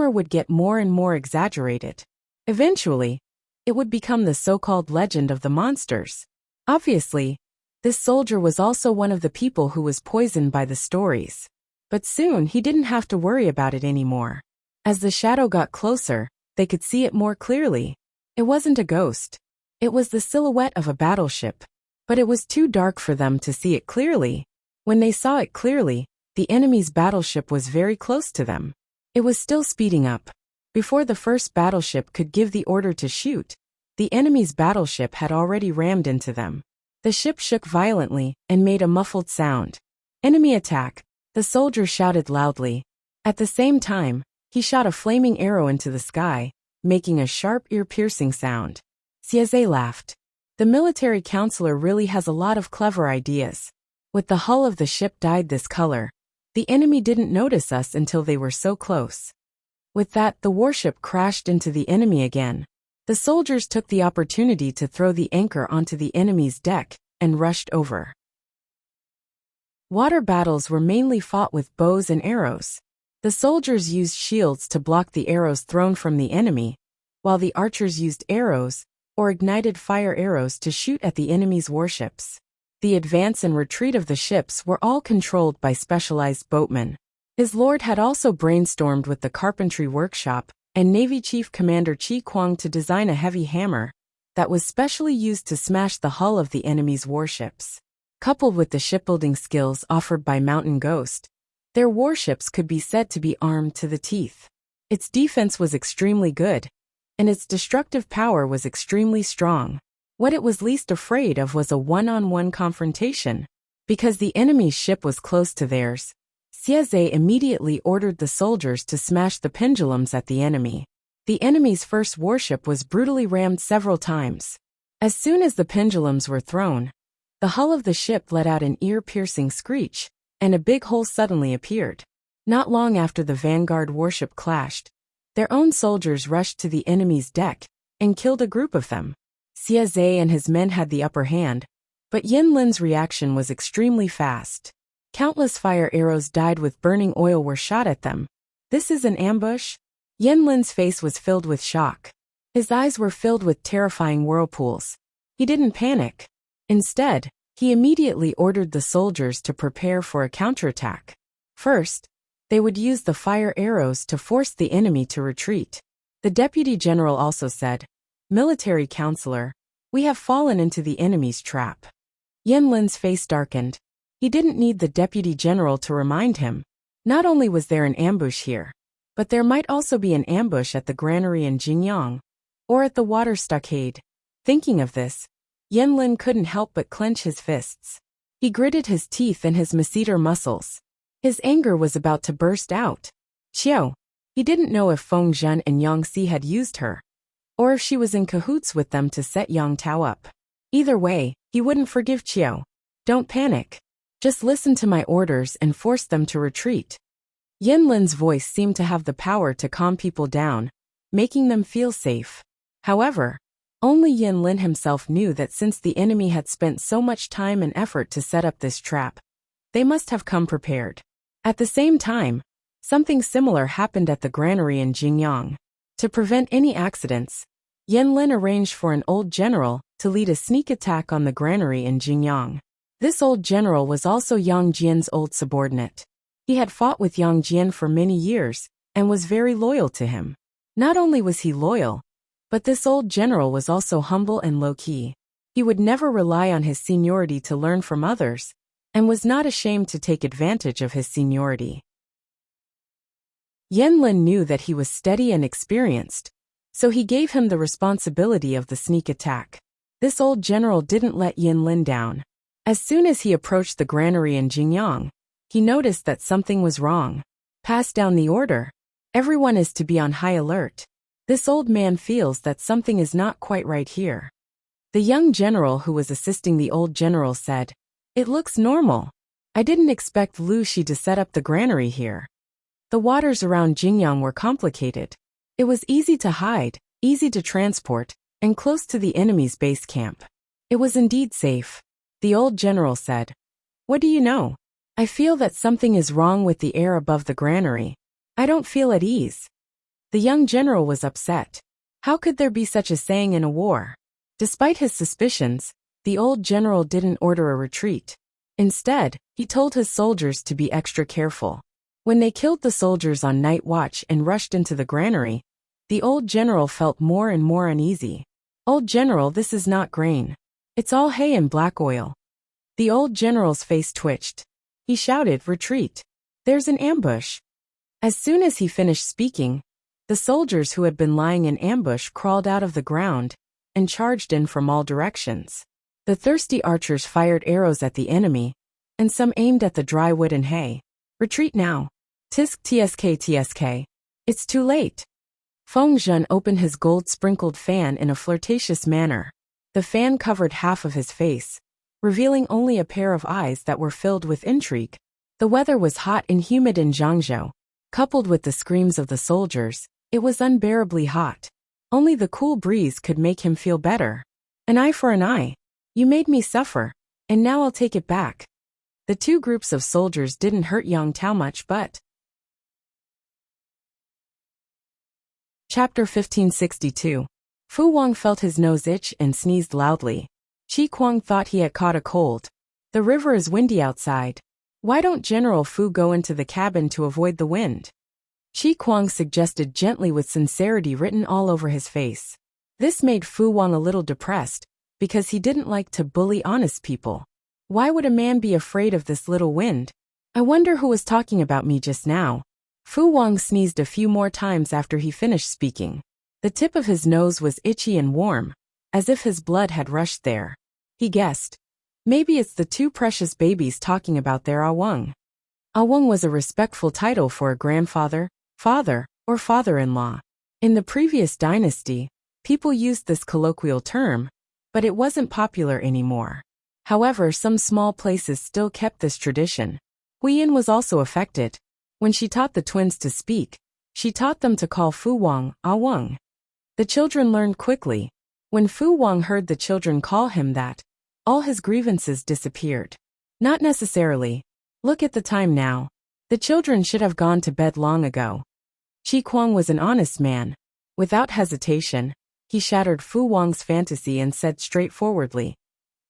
would get more and more exaggerated. Eventually, it would become the so-called legend of the monsters. Obviously, this soldier was also one of the people who was poisoned by the stories. But soon he didn't have to worry about it anymore. As the shadow got closer, they could see it more clearly. It wasn't a ghost. It was the silhouette of a battleship. But it was too dark for them to see it clearly. When they saw it clearly, the enemy's battleship was very close to them. It was still speeding up. Before the first battleship could give the order to shoot, the enemy's battleship had already rammed into them. The ship shook violently and made a muffled sound. Enemy attack! The soldier shouted loudly. At the same time, he shot a flaming arrow into the sky, making a sharp ear-piercing sound. Xieze laughed. The military counselor really has a lot of clever ideas. With the hull of the ship dyed this color, the enemy didn't notice us until they were so close. With that, the warship crashed into the enemy again. The soldiers took the opportunity to throw the anchor onto the enemy's deck and rushed over. Water battles were mainly fought with bows and arrows. The soldiers used shields to block the arrows thrown from the enemy, while the archers used arrows, or ignited fire arrows to shoot at the enemy's warships. The advance and retreat of the ships were all controlled by specialized boatmen. His lord had also brainstormed with the carpentry workshop and Navy Chief Commander Chi Kwang to design a heavy hammer that was specially used to smash the hull of the enemy's warships. Coupled with the shipbuilding skills offered by Mountain Ghost, their warships could be said to be armed to the teeth. Its defense was extremely good, and its destructive power was extremely strong. What it was least afraid of was a one-on-one confrontation. Because the enemy's ship was close to theirs, Xieze immediately ordered the soldiers to smash the pendulums at the enemy. The enemy's first warship was brutally rammed several times. As soon as the pendulums were thrown, the hull of the ship let out an ear-piercing screech, and a big hole suddenly appeared. Not long after the vanguard warship clashed, their own soldiers rushed to the enemy's deck and killed a group of them. Xieze and his men had the upper hand, but Yanlin's reaction was extremely fast. Countless fire arrows dyed with burning oil were shot at them. This is an ambush? Yanlin's face was filled with shock. His eyes were filled with terrifying whirlpools. He didn't panic. Instead, he immediately ordered the soldiers to prepare for a counterattack. First, they would use the fire arrows to force the enemy to retreat. The deputy general also said, "Military counselor, we have fallen into the enemy's trap." Yanlin's face darkened. He didn't need the deputy general to remind him. Not only was there an ambush here, but there might also be an ambush at the granary in Jingyang, or at the water stockade. Thinking of this, Yanlin couldn't help but clench his fists. He gritted his teeth and his masseter muscles. His anger was about to burst out. Qiao. He didn't know if Feng Zhen and Yang Si had used her, or if she was in cahoots with them to set Yang Tao up. Either way, he wouldn't forgive Qiao. Don't panic. Just listen to my orders and force them to retreat. Yanlin's voice seemed to have the power to calm people down, making them feel safe. However, only Yanlin himself knew that since the enemy had spent so much time and effort to set up this trap, they must have come prepared. At the same time, Something similar happened at the granary in Jingyang. To prevent any accidents, Yanlin arranged for an old general to lead a sneak attack on the granary in Jingyang. This old general was also Yang Jian's old subordinate. He had fought with Yang Jian for many years and was very loyal to him. Not only was he loyal, but this old general was also humble and low-key. He would never rely on his seniority to learn from others, and was not ashamed to take advantage of his seniority. Yanlin knew that he was steady and experienced, so he gave him the responsibility of the sneak attack. This old general didn't let Yanlin down. As soon as he approached the granary in Jingyang, he noticed that something was wrong. Pass down the order. Everyone is to be on high alert. This old man feels that something is not quite right here. The young general who was assisting the old general said, "It looks normal. I didn't expect Lu Shi to set up the granary here." The waters around Jingyang were complicated. It was easy to hide, easy to transport, and close to the enemy's base camp. It was indeed safe. The old general said, "What do you know? I feel that something is wrong with the air above the granary. I don't feel at ease." The young general was upset. How could there be such a saying in a war? Despite his suspicions, the old general didn't order a retreat. Instead, he told his soldiers to be extra careful. When they killed the soldiers on night watch and rushed into the granary, the old general felt more and more uneasy. "Old general, this is not grain. It's all hay and black oil." The old general's face twitched. He shouted, "Retreat! There's an ambush!" As soon as he finished speaking, the soldiers who had been lying in ambush crawled out of the ground and charged in from all directions. The thirsty archers fired arrows at the enemy, and some aimed at the dry wood and hay. "Retreat now! Tisk tsk. It's too late." Feng Zhen opened his gold-sprinkled fan in a flirtatious manner. The fan covered half of his face, revealing only a pair of eyes that were filled with intrigue. The weather was hot and humid in Zhangzhou. Coupled with the screams of the soldiers, it was unbearably hot. Only the cool breeze could make him feel better. "An eye for an eye. You made me suffer, and now I'll take it back." The two groups of soldiers didn't hurt Yang Tao much, but... Chapter 1562. Fu Wang felt his nose itch and sneezed loudly. Qi Kuang thought he had caught a cold. "The river is windy outside. Why don't General Fu go into the cabin to avoid the wind?" Qi Kuang suggested gently with sincerity written all over his face. This made Fu Wang a little depressed, because he didn't like to bully honest people. Why would a man be afraid of this little wind? I wonder who was talking about me just now. Fu Wang sneezed a few more times after he finished speaking. The tip of his nose was itchy and warm, as if his blood had rushed there. He guessed, maybe it's the two precious babies talking about their Awang. Awang was a respectful title for a grandfather, father, or father-in-law. In the previous dynasty, people used this colloquial term, but it wasn't popular anymore. However, some small places still kept this tradition. Huiyin was also affected. When she taught the twins to speak, she taught them to call Fu Wang Awang. The children learned quickly. When Fu Wang heard the children call him that, all his grievances disappeared. Not necessarily. Look at the time now. The children should have gone to bed long ago. Qi Kuang was an honest man. Without hesitation, he shattered Fu Wang's fantasy and said straightforwardly,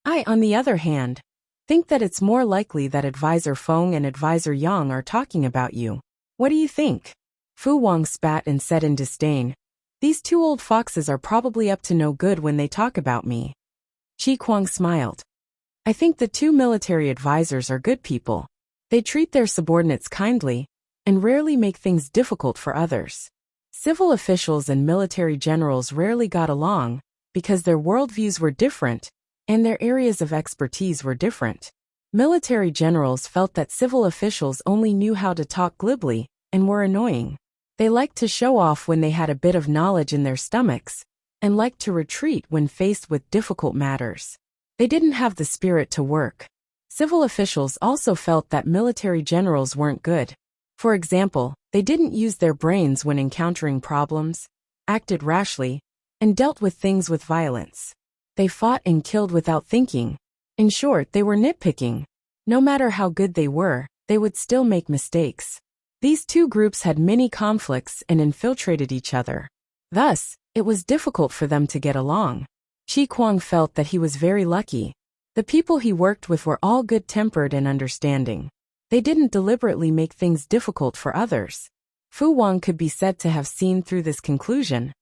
"I, on the other hand, think that it's more likely that Advisor Feng and Advisor Yang are talking about you. What do you think?" Fu Wang spat and said in disdain, "These two old foxes are probably up to no good when they talk about me." Qi Kuang smiled. "I think the two military advisors are good people. They treat their subordinates kindly, and rarely make things difficult for others. Civil officials and military generals rarely got along, because their worldviews were different, and their areas of expertise were different. Military generals felt that civil officials only knew how to talk glibly, and were annoying. They liked to show off when they had a bit of knowledge in their stomachs, and liked to retreat when faced with difficult matters. They didn't have the spirit to work. Civil officials also felt that military generals weren't good. For example, they didn't use their brains when encountering problems, acted rashly, and dealt with things with violence. They fought and killed without thinking. In short, they were nitpicking. No matter how good they were, they would still make mistakes. These two groups had many conflicts and infiltrated each other. Thus, it was difficult for them to get along. Qi Kuang felt that he was very lucky. The people he worked with were all good-tempered and understanding. They didn't deliberately make things difficult for others. Fu Wang could be said to have seen through this conclusion.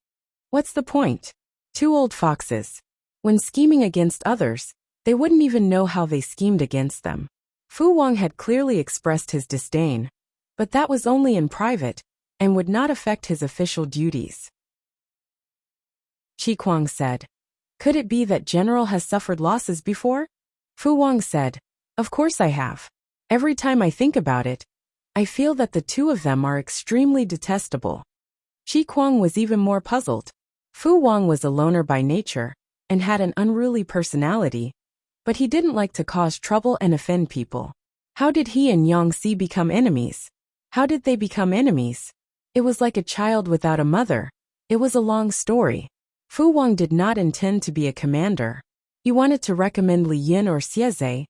What's the point? Two old foxes. When scheming against others, they wouldn't even know how they schemed against them. Fu Wang had clearly expressed his disdain, but that was only in private, and would not affect his official duties. Qi Kuang said, "Could it be that General has suffered losses before?" Fu Wang said, "Of course I have. Every time I think about it, I feel that the two of them are extremely detestable." Qi Kuang was even more puzzled. Fu Wang was a loner by nature, and had an unruly personality, but he didn't like to cause trouble and offend people. How did he and Yang Si become enemies? How did they become enemies? It was like a child without a mother. It was a long story. Fu Wang did not intend to be a commander. He wanted to recommend Li Yin or Xieze,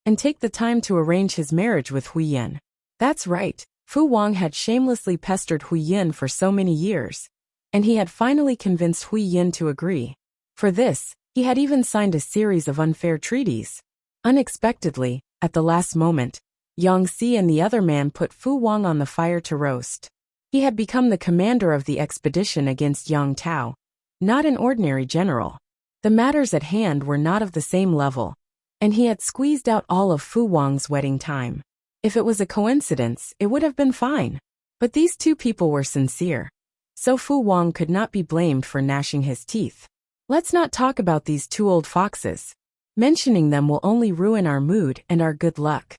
and take the time to arrange his marriage with Hui Yin. That's right, Fu Wang had shamelessly pestered Hui Yin for so many years, and he had finally convinced Hui Yin to agree. For this, he had even signed a series of unfair treaties. Unexpectedly, at the last moment, Yang Si and the other man put Fu Wang on the fire to roast. He had become the commander of the expedition against Yang Tao, not an ordinary general. The matters at hand were not of the same level, and he had squeezed out all of Fu Wang's wedding time. If it was a coincidence, it would have been fine. But these two people were sincere, so Fu Wang could not be blamed for gnashing his teeth. Let's not talk about these two old foxes. Mentioning them will only ruin our mood and our good luck.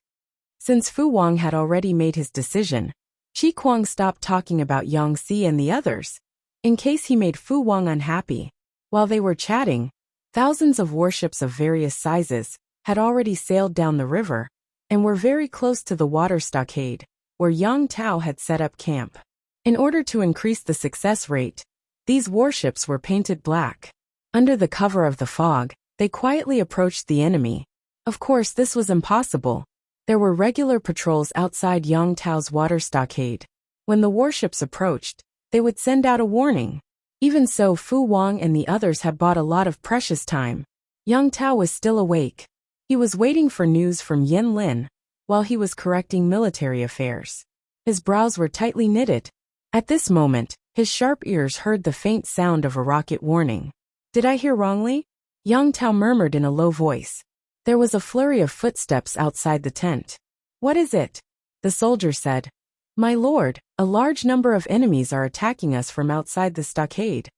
Since Fu Wang had already made his decision, Qi Kuang stopped talking about Yang Si and the others, in case he made Fu Wang unhappy. While they were chatting, thousands of warships of various sizes had already sailed down the river, and were very close to the water stockade, where Yang Tao had set up camp. In order to increase the success rate, these warships were painted black. Under the cover of the fog, they quietly approached the enemy. Of course, this was impossible. There were regular patrols outside Yang Tao's water stockade. When the warships approached, they would send out a warning. Even so, Fu Wang and the others had bought a lot of precious time. Yang Tao was still awake. He was waiting for news from Yin Lin, while he was correcting military affairs. His brows were tightly knitted. At this moment, his sharp ears heard the faint sound of a rocket warning. "Did I hear wrongly?" Yang Tao murmured in a low voice. There was a flurry of footsteps outside the tent. "What is it?" The soldier said. "My lord, a large number of enemies are attacking us from outside the stockade."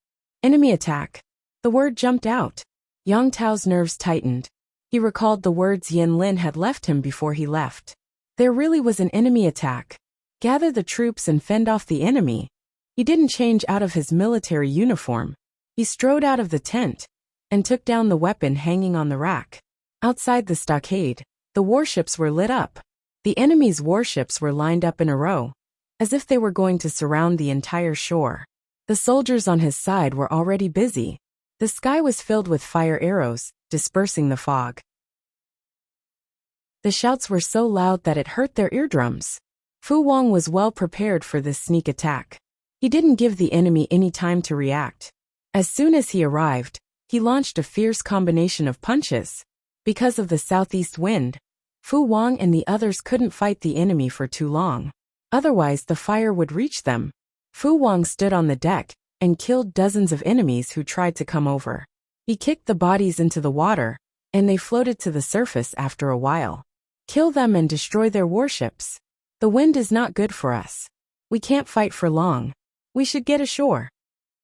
"Enemy attack." The word jumped out. Yang Tao's nerves tightened. He recalled the words Yin Lin had left him before he left. There really was an enemy attack. Gather the troops and fend off the enemy. He didn't change out of his military uniform. He strode out of the tent and took down the weapon hanging on the rack. Outside the stockade, the warships were lit up. The enemy's warships were lined up in a row, as if they were going to surround the entire shore. The soldiers on his side were already busy. The sky was filled with fire arrows, dispersing the fog. The shouts were so loud that it hurt their eardrums. Fu Wang was well prepared for this sneak attack. He didn't give the enemy any time to react. As soon as he arrived, he launched a fierce combination of punches. Because of the southeast wind, Fu Wang and the others couldn't fight the enemy for too long. Otherwise, the fire would reach them. Fu Wang stood on the deck and killed dozens of enemies who tried to come over. He kicked the bodies into the water, and they floated to the surface after a while. Kill them and destroy their warships. The wind is not good for us. We can't fight for long. We should get ashore.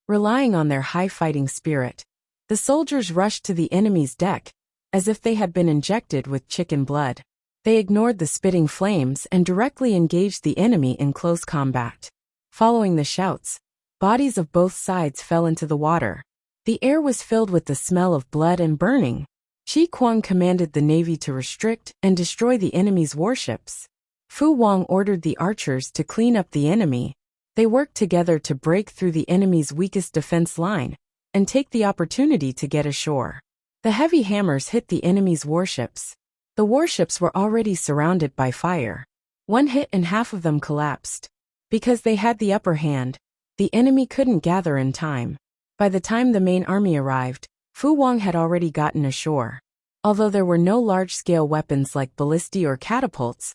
Relying on their high fighting spirit, the soldiers rushed to the enemy's deck, as if they had been injected with chicken blood. They ignored the spitting flames and directly engaged the enemy in close combat. Following the shouts, bodies of both sides fell into the water. The air was filled with the smell of blood and burning. Qi Kuang commanded the navy to restrict and destroy the enemy's warships. Fu Wang ordered the archers to clean up the enemy. They worked together to break through the enemy's weakest defense line and take the opportunity to get ashore. The heavy hammers hit the enemy's warships. The warships were already surrounded by fire. One hit and half of them collapsed. Because they had the upper hand, the enemy couldn't gather in time. By the time the main army arrived, Fu Wang had already gotten ashore. Although there were no large-scale weapons like ballistae or catapults,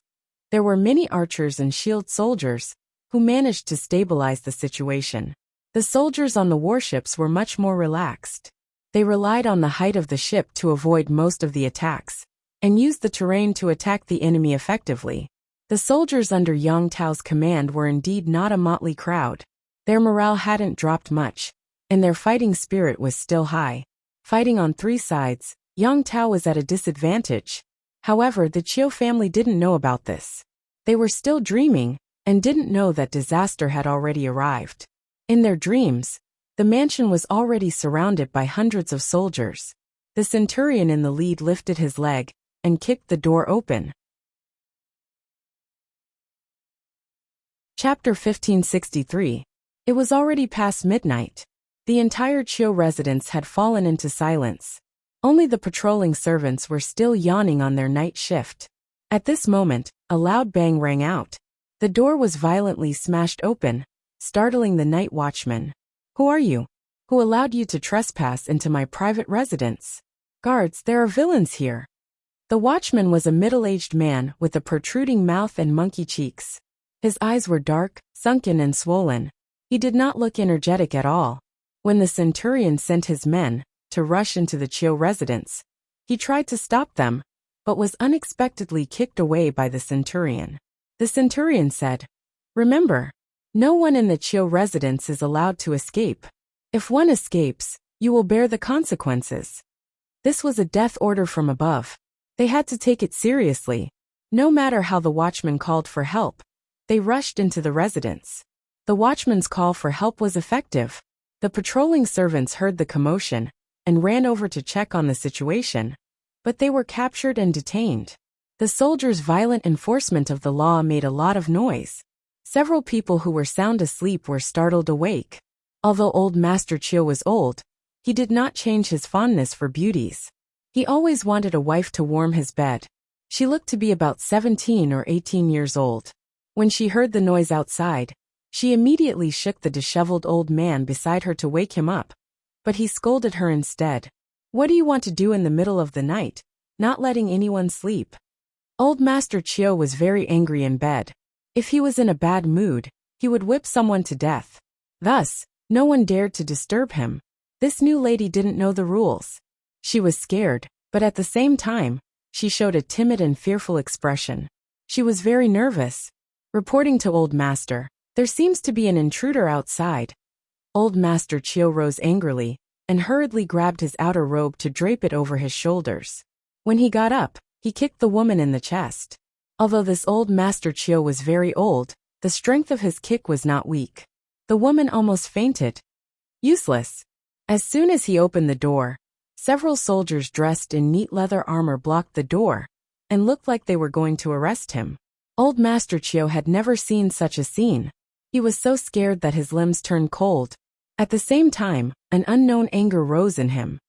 there were many archers and shield soldiers who managed to stabilize the situation. The soldiers on the warships were much more relaxed. They relied on the height of the ship to avoid most of the attacks, and used the terrain to attack the enemy effectively. The soldiers under Yang Tao's command were indeed not a motley crowd. Their morale hadn't dropped much, and their fighting spirit was still high. Fighting on three sides, Yang Tao was at a disadvantage. However, the Chiu family didn't know about this. They were still dreaming, and didn't know that disaster had already arrived. In their dreams, the mansion was already surrounded by hundreds of soldiers. The centurion in the lead lifted his leg and kicked the door open. Chapter 1563. It was already past midnight. The entire Chiu residence had fallen into silence. Only the patrolling servants were still yawning on their night shift. At this moment, a loud bang rang out. The door was violently smashed open, startling the night watchman. "Who are you? Who allowed you to trespass into my private residence?" "Guards, there are villains here." The watchman was a middle-aged man with a protruding mouth and monkey cheeks. His eyes were dark, sunken and swollen. He did not look energetic at all. When the centurion sent his men to rush into the Chiu residence, he tried to stop them, but was unexpectedly kicked away by the centurion. The centurion said, "Remember, no one in the Chiu residence is allowed to escape. If one escapes, you will bear the consequences." This was a death order from above. They had to take it seriously. No matter how the watchman called for help, they rushed into the residence. The watchman's call for help was effective. The patrolling servants heard the commotion and ran over to check on the situation, but they were captured and detained. The soldiers' violent enforcement of the law made a lot of noise. Several people who were sound asleep were startled awake. Although old Master Chiu was old, he did not change his fondness for beauties. He always wanted a wife to warm his bed. She looked to be about 17 or 18 years old. When she heard the noise outside, she immediately shook the disheveled old man beside her to wake him up. But he scolded her instead. "What do you want to do in the middle of the night, not letting anyone sleep?" Old Master Chiu was very angry in bed. If he was in a bad mood, he would whip someone to death. Thus, no one dared to disturb him. This new lady didn't know the rules. She was scared, but at the same time, she showed a timid and fearful expression. She was very nervous. Reporting to Old Master, "There seems to be an intruder outside." Old Master Chiu rose angrily and hurriedly grabbed his outer robe to drape it over his shoulders. When he got up, he kicked the woman in the chest. Although this old Master Chiu was very old, the strength of his kick was not weak. The woman almost fainted. Useless. As soon as he opened the door, several soldiers dressed in neat leather armor blocked the door and looked like they were going to arrest him. Old Master Chiu had never seen such a scene. He was so scared that his limbs turned cold. At the same time, an unknown anger rose in him.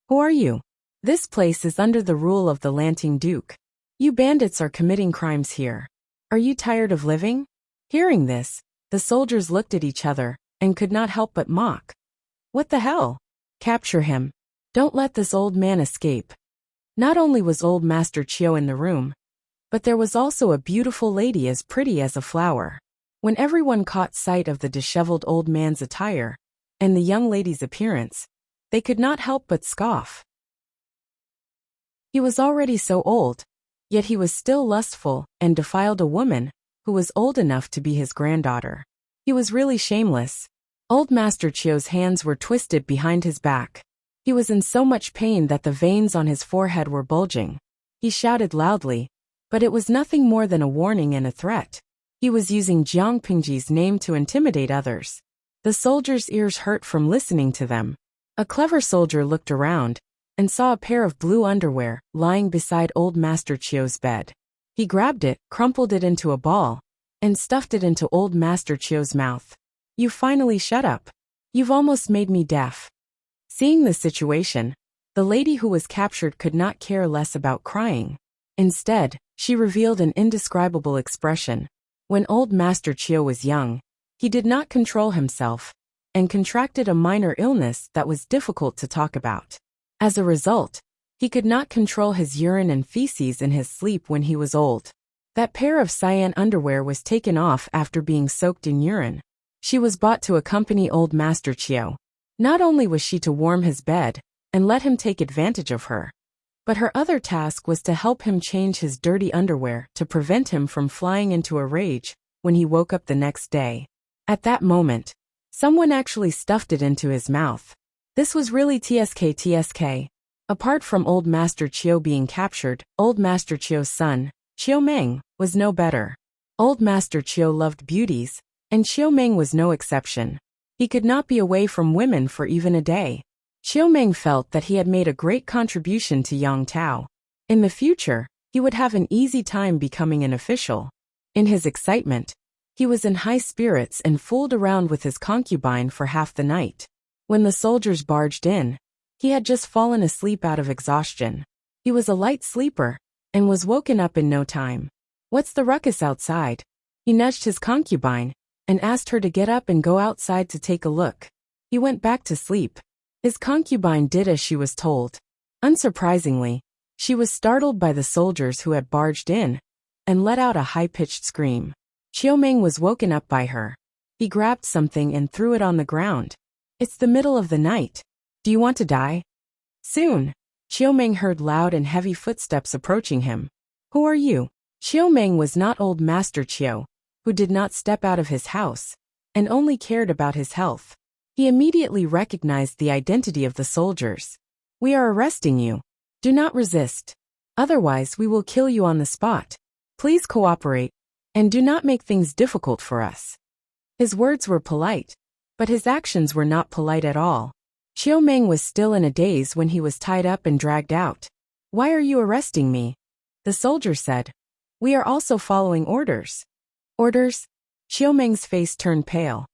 "Who are you? This place is under the rule of the Lanting Duke. You bandits are committing crimes here. Are you tired of living?" Hearing this, the soldiers looked at each other and could not help but mock. "What the hell? Capture him. Don't let this old man escape." Not only was old Master Chiu in the room, but there was also a beautiful lady as pretty as a flower. When everyone caught sight of the disheveled old man's attire and the young lady's appearance, they could not help but scoff. He was already so old, yet he was still lustful and defiled a woman who was old enough to be his granddaughter. He was really shameless. Old Master Chiu's hands were twisted behind his back. He was in so much pain that the veins on his forehead were bulging. He shouted loudly, but it was nothing more than a warning and a threat. He was using Jiang Pingji's name to intimidate others. The soldiers' ears hurt from listening to them. A clever soldier looked around and saw a pair of blue underwear lying beside old Master Chiu's bed. He grabbed it, crumpled it into a ball, and stuffed it into old Master Chiu's mouth. "You finally shut up. You've almost made me deaf." Seeing the situation, the lady who was captured could not care less about crying. Instead, she revealed an indescribable expression. When old Master Chiu was young, he did not control himself and contracted a minor illness that was difficult to talk about. As a result, he could not control his urine and feces in his sleep when he was old. That pair of cyan underwear was taken off after being soaked in urine. She was bought to accompany old Master Chiu. Not only was she to warm his bed and let him take advantage of her, but her other task was to help him change his dirty underwear to prevent him from flying into a rage when he woke up the next day. At that moment, someone actually stuffed it into his mouth. This was really TSK. Apart from old Master Chiu being captured, old Master Chiu's son, Chiu Meng, was no better. Old Master Chiu loved beauties, and Chiu Meng was no exception. He could not be away from women for even a day. Chiu Meng felt that he had made a great contribution to Yang Tao. In the future, he would have an easy time becoming an official. In his excitement, he was in high spirits and fooled around with his concubine for half the night. When the soldiers barged in, he had just fallen asleep out of exhaustion. He was a light sleeper and was woken up in no time. "What's the ruckus outside?" He nudged his concubine and asked her to get up and go outside to take a look. He went back to sleep. His concubine did as she was told. Unsurprisingly, she was startled by the soldiers who had barged in and let out a high-pitched scream. Chiu Meng was woken up by her. He grabbed something and threw it on the ground. "It's the middle of the night. Do you want to die?" Soon, Chiu Meng heard loud and heavy footsteps approaching him. "Who are you?" Chiu Meng was not old Master Chiu, who did not step out of his house and only cared about his health. He immediately recognized the identity of the soldiers. "We are arresting you. Do not resist. Otherwise we will kill you on the spot. Please cooperate, and do not make things difficult for us." His words were polite, but his actions were not polite at all. Chiu Meng was still in a daze when he was tied up and dragged out. "Why are you arresting me?" The soldier said. "We are also following orders." "Orders?" Chiu Meng's face turned pale.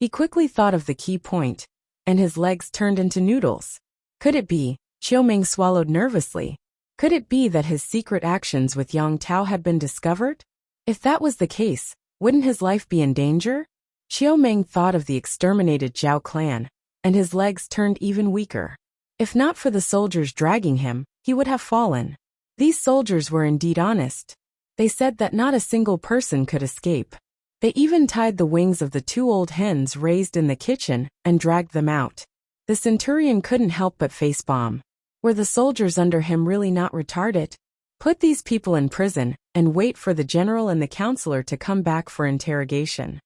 He quickly thought of the key point, and his legs turned into noodles. Could it be? Chiu Meng swallowed nervously. Could it be that his secret actions with Yang Tao had been discovered? If that was the case, wouldn't his life be in danger? Chiu Meng thought of the exterminated Zhao clan, and his legs turned even weaker. If not for the soldiers dragging him, he would have fallen. These soldiers were indeed honest. They said that not a single person could escape. They even tied the wings of the two old hens raised in the kitchen and dragged them out. The centurion couldn't help but facepalm. Were the soldiers under him really not retarded? Put these people in prison and wait for the general and the counselor to come back for interrogation.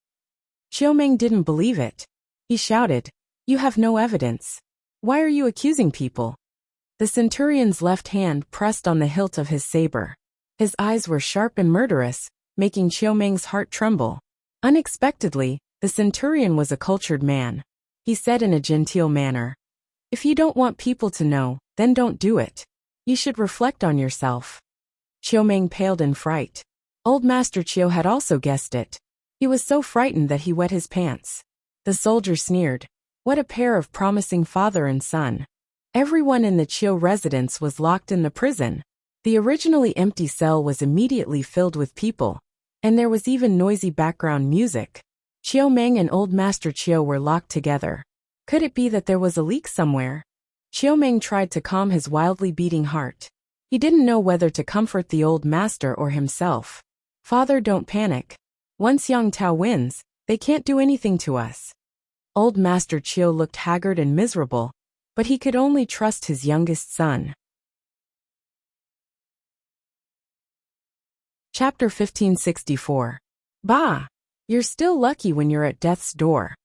Chiu Meng didn't believe it. He shouted, "You have no evidence. Why are you accusing people?" The centurion's left hand pressed on the hilt of his saber. His eyes were sharp and murderous, making Chiu Meng's heart tremble. Unexpectedly, the centurion was a cultured man. He said in a genteel manner, "If you don't want people to know, then don't do it. You should reflect on yourself." Chiu Meng paled in fright. Old Master Chiu had also guessed it. He was so frightened that he wet his pants. The soldier sneered. What a pair of promising father and son. Everyone in the Chiu residence was locked in the prison. The originally empty cell was immediately filled with people, and there was even noisy background music. Chiu Meng and Old Master Chiu were locked together. Could it be that there was a leak somewhere? Chiu Meng tried to calm his wildly beating heart. He didn't know whether to comfort the old master or himself. "Father, don't panic. Once Yang Tao wins, they can't do anything to us." Old Master Chiu looked haggard and miserable, but he could only trust his youngest son. Chapter 1564. Bah! You're still lucky when you're at death's door.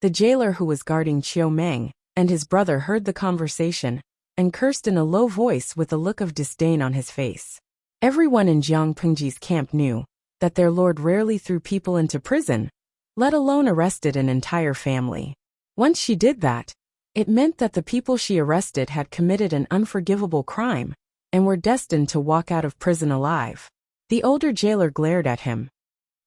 The jailer who was guarding Chiu Meng and his brother heard the conversation and cursed in a low voice with a look of disdain on his face. Everyone in Jiang Pengji's camp knew that their lord rarely threw people into prison, let alone arrested an entire family. Once she did that, it meant that the people she arrested had committed an unforgivable crime and were destined to walk out of prison alive. The older jailer glared at him.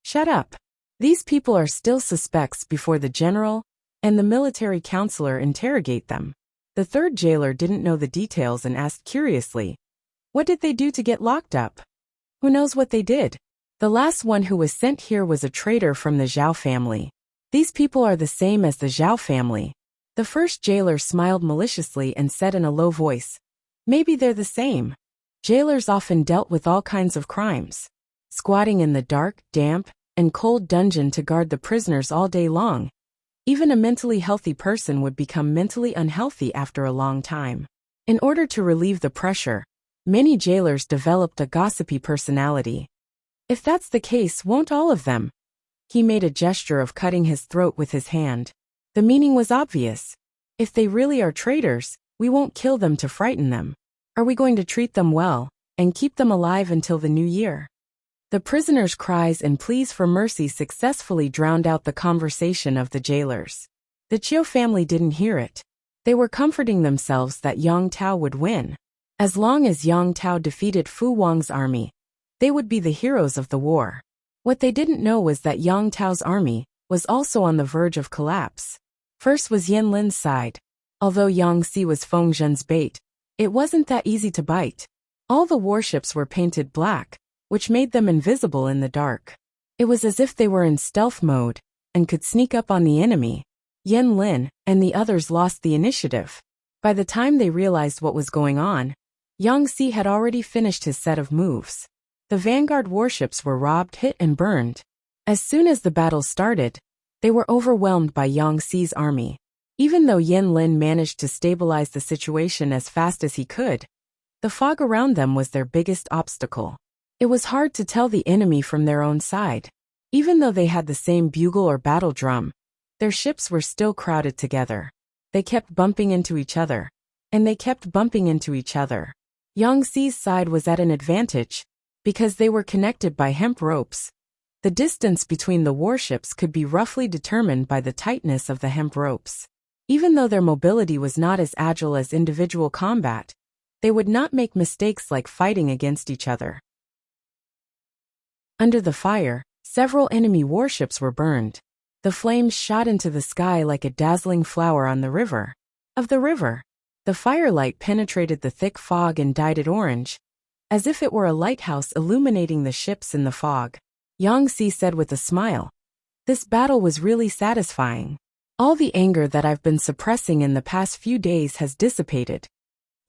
"Shut up. These people are still suspects before the general and the military counselor interrogate them." The third jailer didn't know the details and asked curiously, "What did they do to get locked up?" "Who knows what they did? The last one who was sent here was a traitor from the Zhao family. These people are the same as the Zhao family. The first jailer smiled maliciously and said in a low voice, "Maybe they're the same." Jailers often dealt with all kinds of crimes, squatting in the dark, damp, and cold dungeon to guard the prisoners all day long. Even a mentally healthy person would become mentally unhealthy after a long time. In order to relieve the pressure, many jailers developed a gossipy personality. If that's the case, won't all of them? He made a gesture of cutting his throat with his hand. The meaning was obvious. If they really are traitors, we won't kill them to frighten them. Are we going to treat them well, and keep them alive until the new year? The prisoners' cries and pleas for mercy successfully drowned out the conversation of the jailers. The Chiu family didn't hear it. They were comforting themselves that Yang Tao would win. As long as Yang Tao defeated Fu Wang's army, they would be the heroes of the war. What they didn't know was that Yang Tao's army was also on the verge of collapse. First was Yan Lin's side. Although Yang Si was Feng Zhen's bait, it wasn't that easy to bite. All the warships were painted black, which made them invisible in the dark. It was as if they were in stealth mode and could sneak up on the enemy. Yan Lin and the others lost the initiative. By the time they realized what was going on, Yang Si had already finished his set of moves. The vanguard warships were robbed, hit, and burned. As soon as the battle started, they were overwhelmed by Yang Si's army. Even though Yan Lin managed to stabilize the situation as fast as he could, the fog around them was their biggest obstacle. It was hard to tell the enemy from their own side. Even though they had the same bugle or battle drum, their ships were still crowded together. They kept bumping into each other, and they kept bumping into each other. Yang Si's side was at an advantage, because they were connected by hemp ropes. The distance between the warships could be roughly determined by the tightness of the hemp ropes. Even though their mobility was not as agile as individual combat, they would not make mistakes like fighting against each other. Under the fire, several enemy warships were burned. The flames shot into the sky like a dazzling flower on the river. The firelight penetrated the thick fog and dyed it orange, as if it were a lighthouse illuminating the ships in the fog. Yang Si said with a smile, "This battle was really satisfying. All the anger that I've been suppressing in the past few days has dissipated."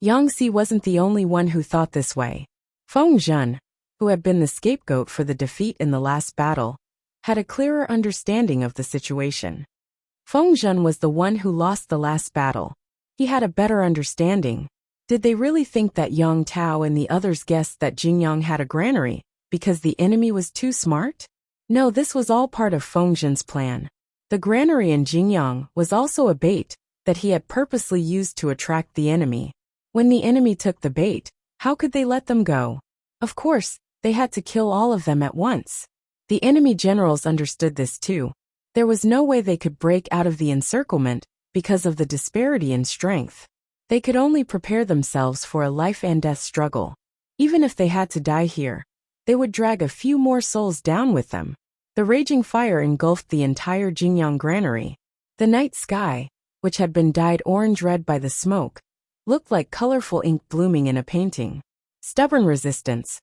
Yang Si wasn't the only one who thought this way. Feng Zhen, who had been the scapegoat for the defeat in the last battle, had a clearer understanding of the situation. Feng Zhen was the one who lost the last battle. He had a better understanding. Did they really think that Yang Tao and the others guessed that Jingyang had a granary because the enemy was too smart? No, this was all part of Feng Zhen's plan. The granary in Jingyang was also a bait that he had purposely used to attract the enemy. When the enemy took the bait, how could they let them go? Of course, they had to kill all of them at once. The enemy generals understood this too. There was no way they could break out of the encirclement because of the disparity in strength. They could only prepare themselves for a life and death struggle. Even if they had to die here, they would drag a few more souls down with them. The raging fire engulfed the entire Jingyang granary. The night sky, which had been dyed orange-red by the smoke, looked like colorful ink blooming in a painting. Stubborn resistance.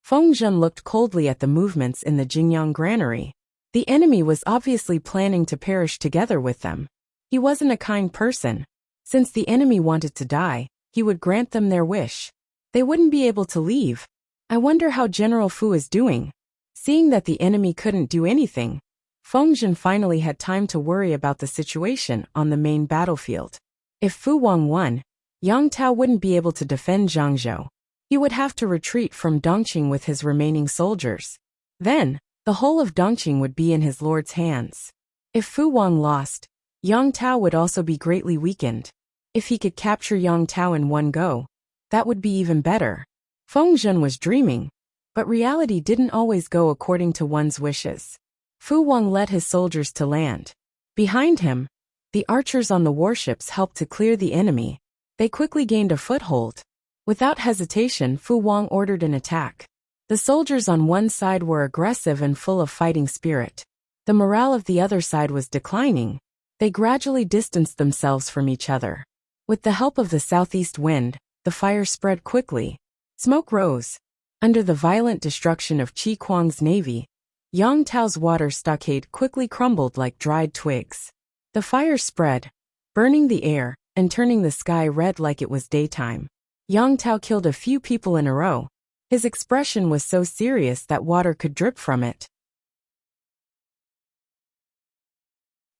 Feng Zhen looked coldly at the movements in the Jingyang granary. The enemy was obviously planning to perish together with them. He wasn't a kind person. Since the enemy wanted to die, he would grant them their wish. They wouldn't be able to leave. I wonder how General Fu is doing. Seeing that the enemy couldn't do anything, Feng Zhen finally had time to worry about the situation on the main battlefield. If Fu Wang won, Yang Tao wouldn't be able to defend Zhangzhou. He would have to retreat from Dongqing with his remaining soldiers. Then, the whole of Dongqing would be in his lord's hands. If Fu Wang lost, Yang Tao would also be greatly weakened. If he could capture Yang Tao in one go, that would be even better. Feng Zhen was dreaming, but reality didn't always go according to one's wishes. Fu Wang led his soldiers to land. Behind him, the archers on the warships helped to clear the enemy. They quickly gained a foothold. Without hesitation, Fu Wang ordered an attack. The soldiers on one side were aggressive and full of fighting spirit. The morale of the other side was declining. They gradually distanced themselves from each other. With the help of the southeast wind, the fire spread quickly. Smoke rose. Under the violent destruction of Qi Kuang's navy, Yang Tao's water stockade quickly crumbled like dried twigs. The fire spread, burning the air and turning the sky red like it was daytime. Yang Tao killed a few people in a row. His expression was so serious that water could drip from it.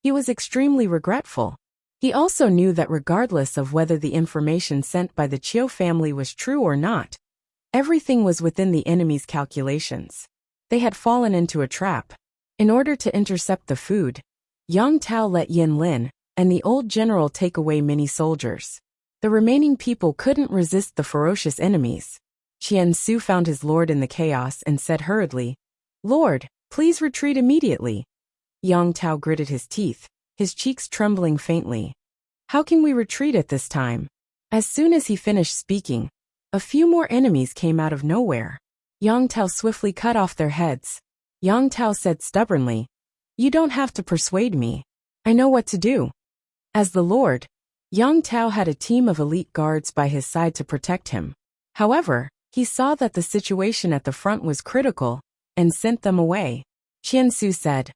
He was extremely regretful. He also knew that regardless of whether the information sent by the Qiu family was true or not, everything was within the enemy's calculations. They had fallen into a trap. In order to intercept the food, Yang Tao let Yin Lin and the old general take away many soldiers. The remaining people couldn't resist the ferocious enemies. Qian Su found his lord in the chaos and said hurriedly, "Lord, please retreat immediately." Yang Tao gritted his teeth, his cheeks trembling faintly. "How can we retreat at this time?" As soon as he finished speaking, a few more enemies came out of nowhere. Yang Tao swiftly cut off their heads. Yang Tao said stubbornly, "You don't have to persuade me. I know what to do." As the Lord, Yang Tao had a team of elite guards by his side to protect him. However, he saw that the situation at the front was critical and sent them away. Qian Su said,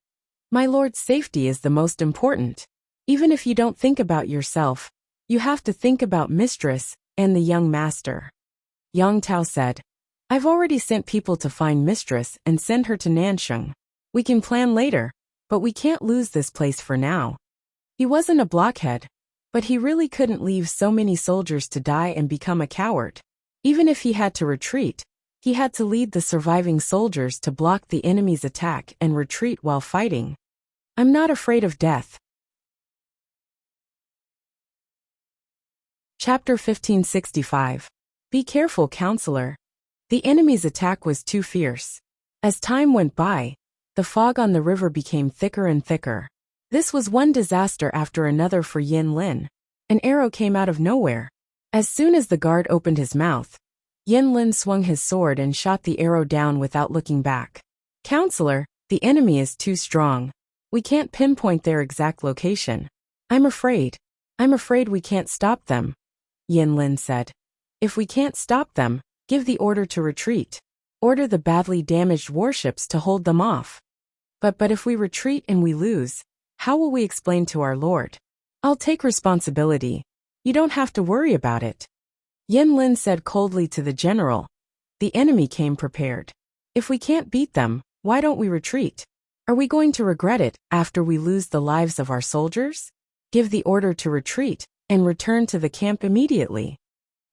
"My lord's safety is the most important. Even if you don't think about yourself, you have to think about Mistress and the young master." Yang Tao said, "I've already sent people to find Mistress and send her to Nansheng. We can plan later, but we can't lose this place for now." He wasn't a blockhead, but he really couldn't leave so many soldiers to die and become a coward. Even if he had to retreat, he had to lead the surviving soldiers to block the enemy's attack and retreat while fighting. "I'm not afraid of death." Chapter 1565. Be careful, counselor. The enemy's attack was too fierce. As time went by, the fog on the river became thicker and thicker. This was one disaster after another for Yin Lin. An arrow came out of nowhere. As soon as the guard opened his mouth, Yin Lin swung his sword and shot the arrow down without looking back. "Counselor, the enemy is too strong. We can't pinpoint their exact location. I'm afraid we can't stop them," Yin Lin said. "If we can't stop them, give the order to retreat. Order the badly damaged warships to hold them off." But if we retreat and we lose, how will we explain to our lord?" "I'll take responsibility. You don't have to worry about it," Yin Lin said coldly to the general. "The enemy came prepared. If we can't beat them, why don't we retreat? Are we going to regret it after we lose the lives of our soldiers? Give the order to retreat and return to the camp immediately."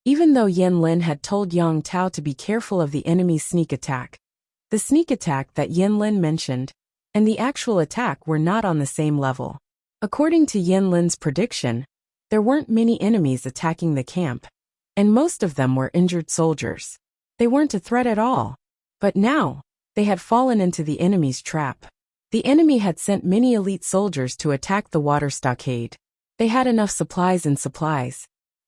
Even though Yin Lin had told Yang Tao to be careful of the enemy's sneak attack, the sneak attack that Yin Lin mentioned and the actual attack were not on the same level. According to Yin Lin's prediction, there weren't many enemies attacking the camp, and most of them were injured soldiers. They weren't a threat at all. But now, they had fallen into the enemy's trap. The enemy had sent many elite soldiers to attack the water stockade. They had enough supplies.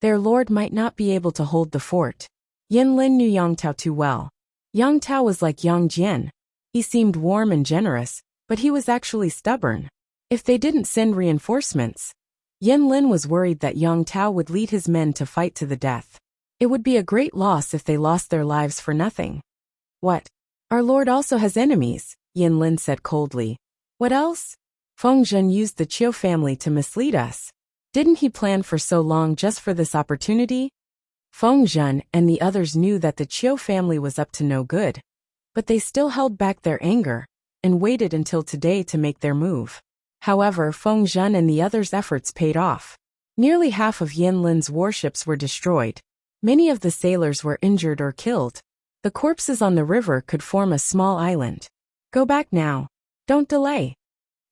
Their lord might not be able to hold the fort. Yin Lin knew Yang Tao too well. Yang Tao was like Yang Jian. He seemed warm and generous, but he was actually stubborn. If they didn't send reinforcements, Yin Lin was worried that Yang Tao would lead his men to fight to the death. It would be a great loss if they lost their lives for nothing. "What? Our lord also has enemies," Yin Lin said coldly. "What else? Feng Zhen used the Qiu family to mislead us. Didn't he plan for so long just for this opportunity?" Feng Zhen and the others knew that the Qiu family was up to no good, but they still held back their anger and waited until today to make their move. However, Feng Zhen and the others' efforts paid off. Nearly half of Yin Lin's warships were destroyed. Many of the sailors were injured or killed. The corpses on the river could form a small island. "Go back now. Don't delay,"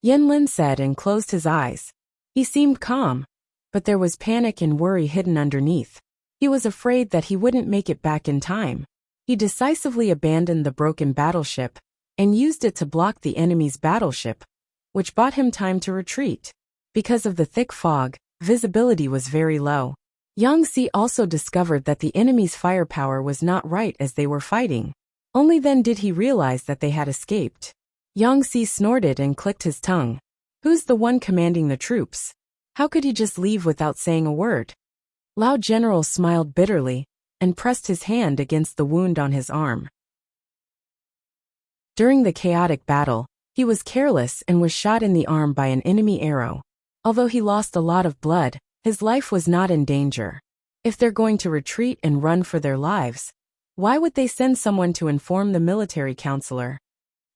Yin Lin said and closed his eyes. He seemed calm, but there was panic and worry hidden underneath. He was afraid that he wouldn't make it back in time. He decisively abandoned the broken battleship and used it to block the enemy's battleship, which bought him time to retreat. Because of the thick fog, visibility was very low. Yang Si also discovered that the enemy's firepower was not right as they were fighting. Only then did he realize that they had escaped. Yang Si snorted and clicked his tongue. Who's the one commanding the troops? How could he just leave without saying a word? Lao General smiled bitterly and pressed his hand against the wound on his arm. During the chaotic battle, he was careless and was shot in the arm by an enemy arrow. Although he lost a lot of blood, his life was not in danger. If they're going to retreat and run for their lives, why would they send someone to inform the military counselor?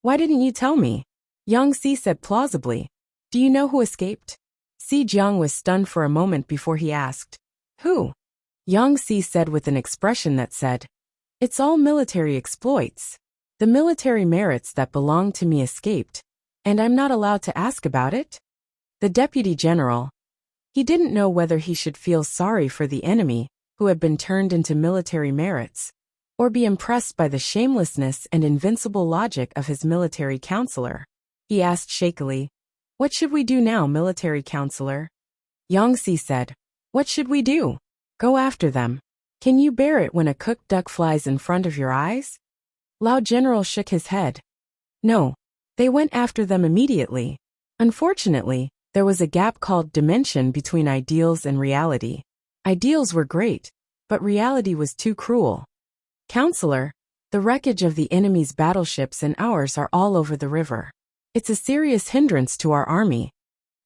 Why didn't you tell me? Yang Si said plausibly. Do you know who escaped? Si Jiang was stunned for a moment before he asked. Who? Yang Si said with an expression that said, it's all military exploits. The military merits that belong to me escaped, and I'm not allowed to ask about it? The deputy general. He didn't know whether he should feel sorry for the enemy, who had been turned into military merits, or be impressed by the shamelessness and invincible logic of his military counselor. He asked shakily, what should we do now, military counselor? Yang Si said, what should we do? Go after them. Can you bear it when a cooked duck flies in front of your eyes? Lao General shook his head. No. They went after them immediately. Unfortunately, there was a gap called dimension between ideals and reality. Ideals were great, but reality was too cruel. Counselor, the wreckage of the enemy's battleships and ours are all over the river. It's a serious hindrance to our army.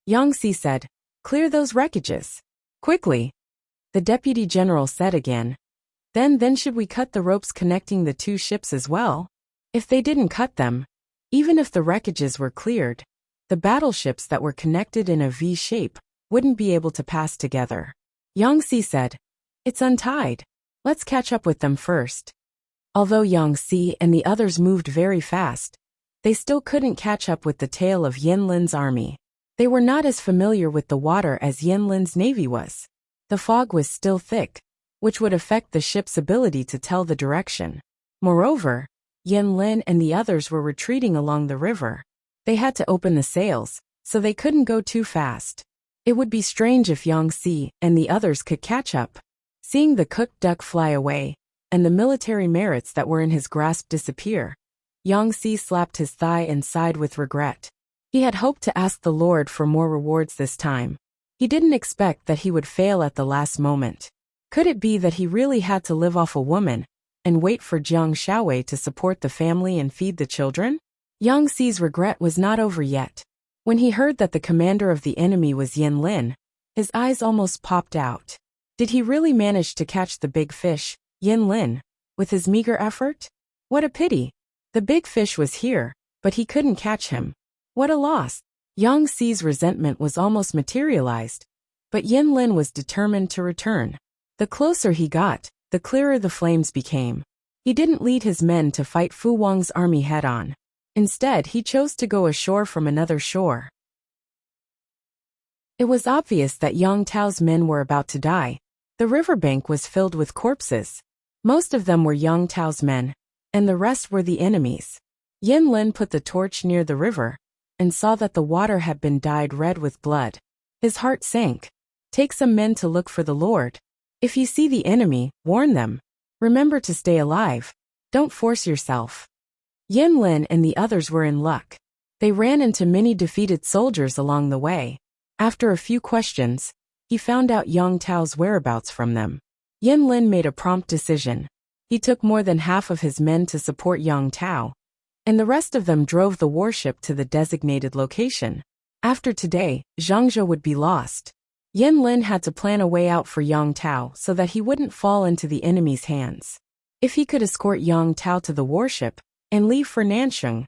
Yang Si said, clear those wreckages. Quickly. The deputy general said again. Then should we cut the ropes connecting the two ships as well? If they didn't cut them, even if the wreckages were cleared, the battleships that were connected in a V shape wouldn't be able to pass together. Yang Si said, it's untied. Let's catch up with them first. Although Yang Si and the others moved very fast, they still couldn't catch up with the tail of Yin Lin's army. They were not as familiar with the water as Yin Lin's navy was. The fog was still thick, which would affect the ship's ability to tell the direction. Moreover, Yin Lin and the others were retreating along the river. They had to open the sails, so they couldn't go too fast. It would be strange if Yang Si and the others could catch up. Seeing the cooked duck fly away, and the military merits that were in his grasp disappear, Yang Si slapped his thigh and sighed with regret. He had hoped to ask the Lord for more rewards this time. He didn't expect that he would fail at the last moment. Could it be that he really had to live off a woman, and wait for Jiang Shaowei to support the family and feed the children? Yang Si's regret was not over yet. When he heard that the commander of the enemy was Yin Lin, his eyes almost popped out. Did he really manage to catch the big fish, Yin Lin, with his meager effort? What a pity. The big fish was here, but he couldn't catch him. What a loss. Yang Si's resentment was almost materialized, but Yin Lin was determined to return. The closer he got, the clearer the flames became. He didn't lead his men to fight Fu Wang's army head-on. Instead, he chose to go ashore from another shore. It was obvious that Yang Tao's men were about to die. The riverbank was filled with corpses. Most of them were Yang Tao's men, and the rest were the enemies. Yin Lin put the torch near the river, and saw that the water had been dyed red with blood. His heart sank. Take some men to look for the Lord. If you see the enemy, warn them. Remember to stay alive. Don't force yourself. Yin Lin and the others were in luck. They ran into many defeated soldiers along the way. After a few questions, he found out Yang Tao's whereabouts from them. Yin Lin made a prompt decision. He took more than half of his men to support Yang Tao, and the rest of them drove the warship to the designated location. After today, Zhangzhou would be lost. Yin Lin had to plan a way out for Yang Tao so that he wouldn't fall into the enemy's hands. If he could escort Yang Tao to the warship and leave for Nansheng,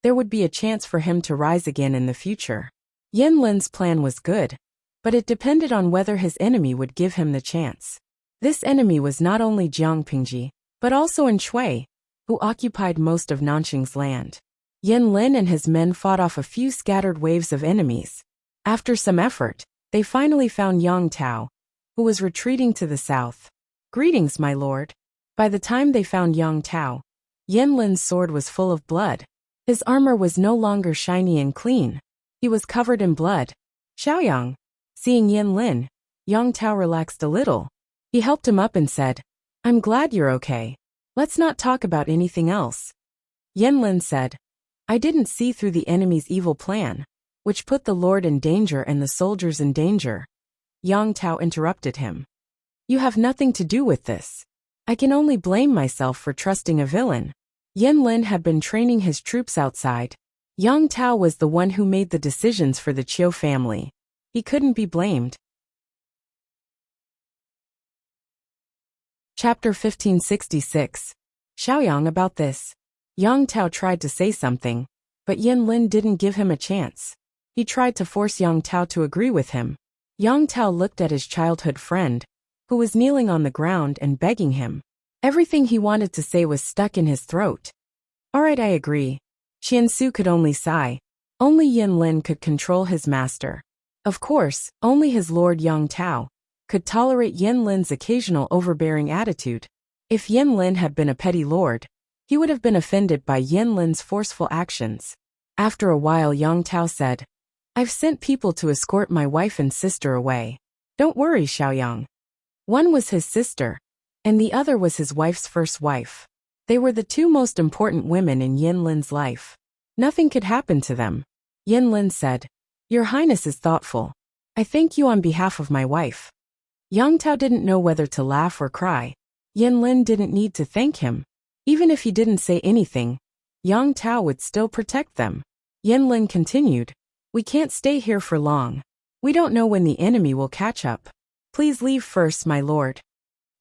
there would be a chance for him to rise again in the future. Yin Lin's plan was good, but it depended on whether his enemy would give him the chance. This enemy was not only Jiang Pingji, but also Shui, who occupied most of Nansheng's land. Yin Lin and his men fought off a few scattered waves of enemies. After some effort, they finally found Yang Tao, who was retreating to the south. Greetings, my lord. By the time they found Yang Tao, Yin Lin's sword was full of blood. His armor was no longer shiny and clean. He was covered in blood. Xiaoyang. Seeing Yin Lin, Yang Tao relaxed a little. He helped him up and said, I'm glad you're okay. Let's not talk about anything else. Yin Lin said, I didn't see through the enemy's evil plan, which put the Lord in danger and the soldiers in danger. Yang Tao interrupted him. You have nothing to do with this. I can only blame myself for trusting a villain. Yin Lin had been training his troops outside. Yang Tao was the one who made the decisions for the Chiu family. He couldn't be blamed. Chapter 1566. Xiaoyang about this. Yang Tao tried to say something, but Yin Lin didn't give him a chance. He tried to force Yang Tao to agree with him. Yang Tao looked at his childhood friend, who was kneeling on the ground and begging him. Everything he wanted to say was stuck in his throat. Alright, I agree. Qiansu could only sigh. Only Yin Lin could control his master. Of course, only his lord Yang Tao could tolerate Yin Lin's occasional overbearing attitude. If Yin Lin had been a petty lord, he would have been offended by Yin Lin's forceful actions. After a while, Yang Tao said, I've sent people to escort my wife and sister away. Don't worry, Xiaoyang. One was his sister, and the other was his wife's first wife. They were the two most important women in Yin Lin's life. Nothing could happen to them. Yin Lin said, Your Highness is thoughtful. I thank you on behalf of my wife. Yang Tao didn't know whether to laugh or cry. Yin Lin didn't need to thank him. Even if he didn't say anything, Yang Tao would still protect them. Yin Lin continued, We can't stay here for long. We don't know when the enemy will catch up. Please leave first, my lord.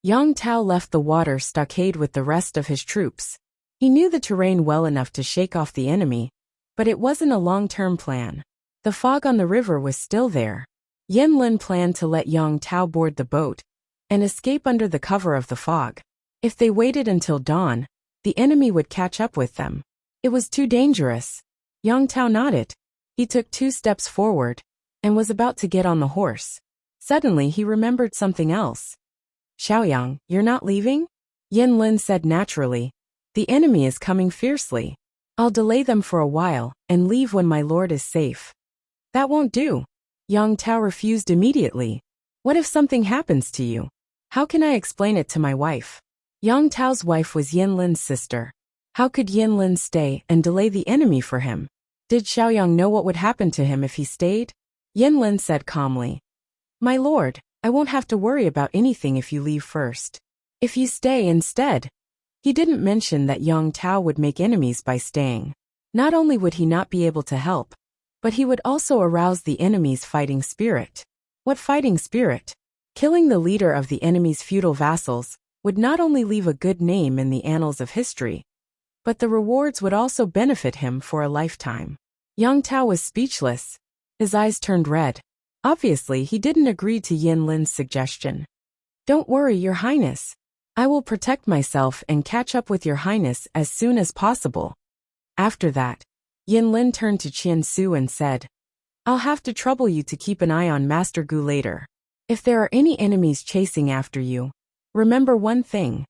Yang Tao left the water stockade with the rest of his troops. He knew the terrain well enough to shake off the enemy, but it wasn't a long-term plan. The fog on the river was still there. Yin Lin planned to let Yang Tao board the boat and escape under the cover of the fog. If they waited until dawn, the enemy would catch up with them. It was too dangerous. Yang Tao nodded. He took 2 steps forward and was about to get on the horse. Suddenly he remembered something else. Xiaoyang, you're not leaving? Yin Lin said naturally. The enemy is coming fiercely. I'll delay them for a while and leave when my lord is safe. That won't do. Yang Tao refused immediately. What if something happens to you? How can I explain it to my wife? Yang Tao's wife was Yin Lin's sister. How could Yin Lin stay and delay the enemy for him? Did Xiaoyang know what would happen to him if he stayed? Yin Lin said calmly, My lord, I won't have to worry about anything if you leave first. If you stay instead. He didn't mention that Yang Tao would make enemies by staying. Not only would he not be able to help, but he would also arouse the enemy's fighting spirit. What fighting spirit? Killing the leader of the enemy's feudal vassals would not only leave a good name in the annals of history, but the rewards would also benefit him for a lifetime. Yang Tao was speechless. His eyes turned red. Obviously, he didn't agree to Yin Lin's suggestion. Don't worry, Your Highness. I will protect myself and catch up with Your Highness as soon as possible. After that, Yin Lin turned to Qiansu and said, I'll have to trouble you to keep an eye on Master Gu later. If there are any enemies chasing after you, remember one thing.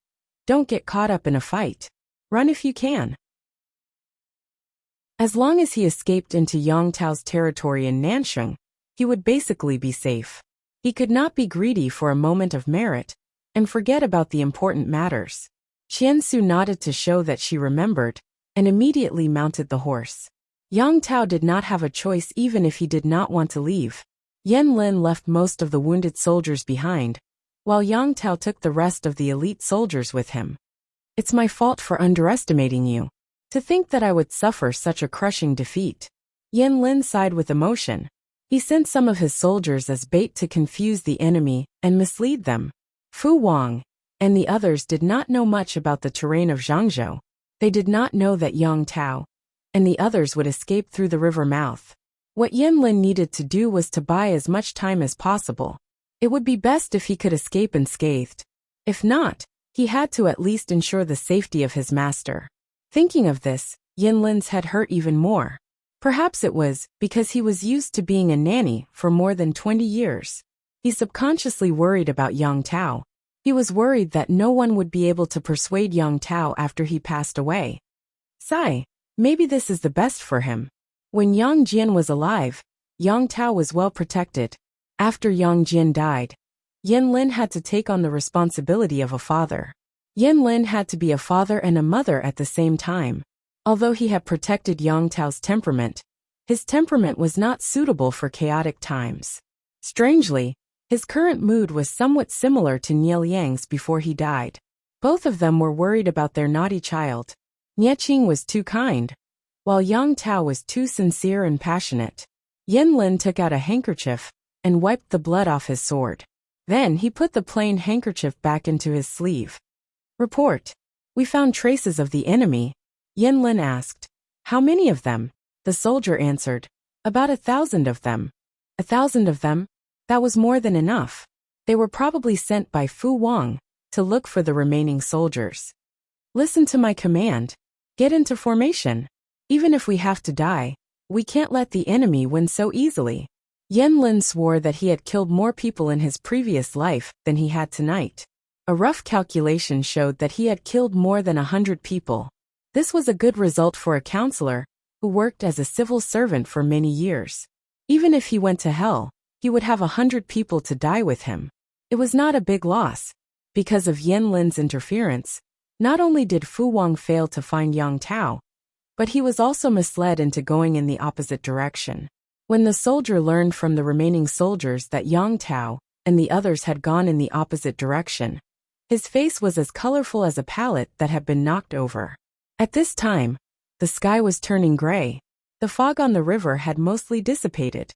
Don't get caught up in a fight. Run if you can. As long as he escaped into Yang Tao's territory in Nansheng, he would basically be safe. He could not be greedy for a moment of merit and forget about the important matters. Qiansu nodded to show that she remembered and immediately mounted the horse. Yang Tao did not have a choice even if he did not want to leave. Yin Lin left most of the wounded soldiers behind, while Yang Tao took the rest of the elite soldiers with him. It's my fault for underestimating you. To think that I would suffer such a crushing defeat. Yin Lin sighed with emotion. He sent some of his soldiers as bait to confuse the enemy and mislead them. Fu Wang and the others did not know much about the terrain of Zhangzhou. They did not know that Yang Tao and the others would escape through the river mouth. What Yin Lin needed to do was to buy as much time as possible. It would be best if he could escape unscathed. If not, he had to at least ensure the safety of his master. Thinking of this, Yin Lin's head hurt even more. Perhaps it was because he was used to being a nanny for more than 20 years. He subconsciously worried about Yang Tao. He was worried that no one would be able to persuade Yang Tao after he passed away. Sigh, maybe this is the best for him. When Yang Jian was alive, Yang Tao was well protected. After Yang Jian died, Yin Lin had to take on the responsibility of a father. Yin Lin had to be a father and a mother at the same time. Although he had protected Yang Tao's temperament, his temperament was not suitable for chaotic times. Strangely, his current mood was somewhat similar to Niel Yang's before he died. Both of them were worried about their naughty child. Nieching was too kind, while Yang Tao was too sincere and passionate. Yin Lin took out a handkerchief and wiped the blood off his sword. Then he put the plain handkerchief back into his sleeve. Report. We found traces of the enemy. Yin Lin asked. How many of them? The soldier answered. About 1,000 of them. 1,000 of them? That was more than enough. They were probably sent by Fu Wang to look for the remaining soldiers. Listen to my command. Get into formation. Even if we have to die, we can't let the enemy win so easily. Yin Lin swore that he had killed more people in his previous life than he had tonight. A rough calculation showed that he had killed more than 100 people. This was a good result for a counselor who worked as a civil servant for many years. Even if he went to hell, he would have 100 people to die with him. It was not a big loss. Because of Yin Lin's interference, not only did Fu Wang fail to find Yang Tao, but he was also misled into going in the opposite direction. When the soldier learned from the remaining soldiers that Yang Tao and the others had gone in the opposite direction, his face was as colorful as a palette that had been knocked over. At this time, the sky was turning gray. The fog on the river had mostly dissipated.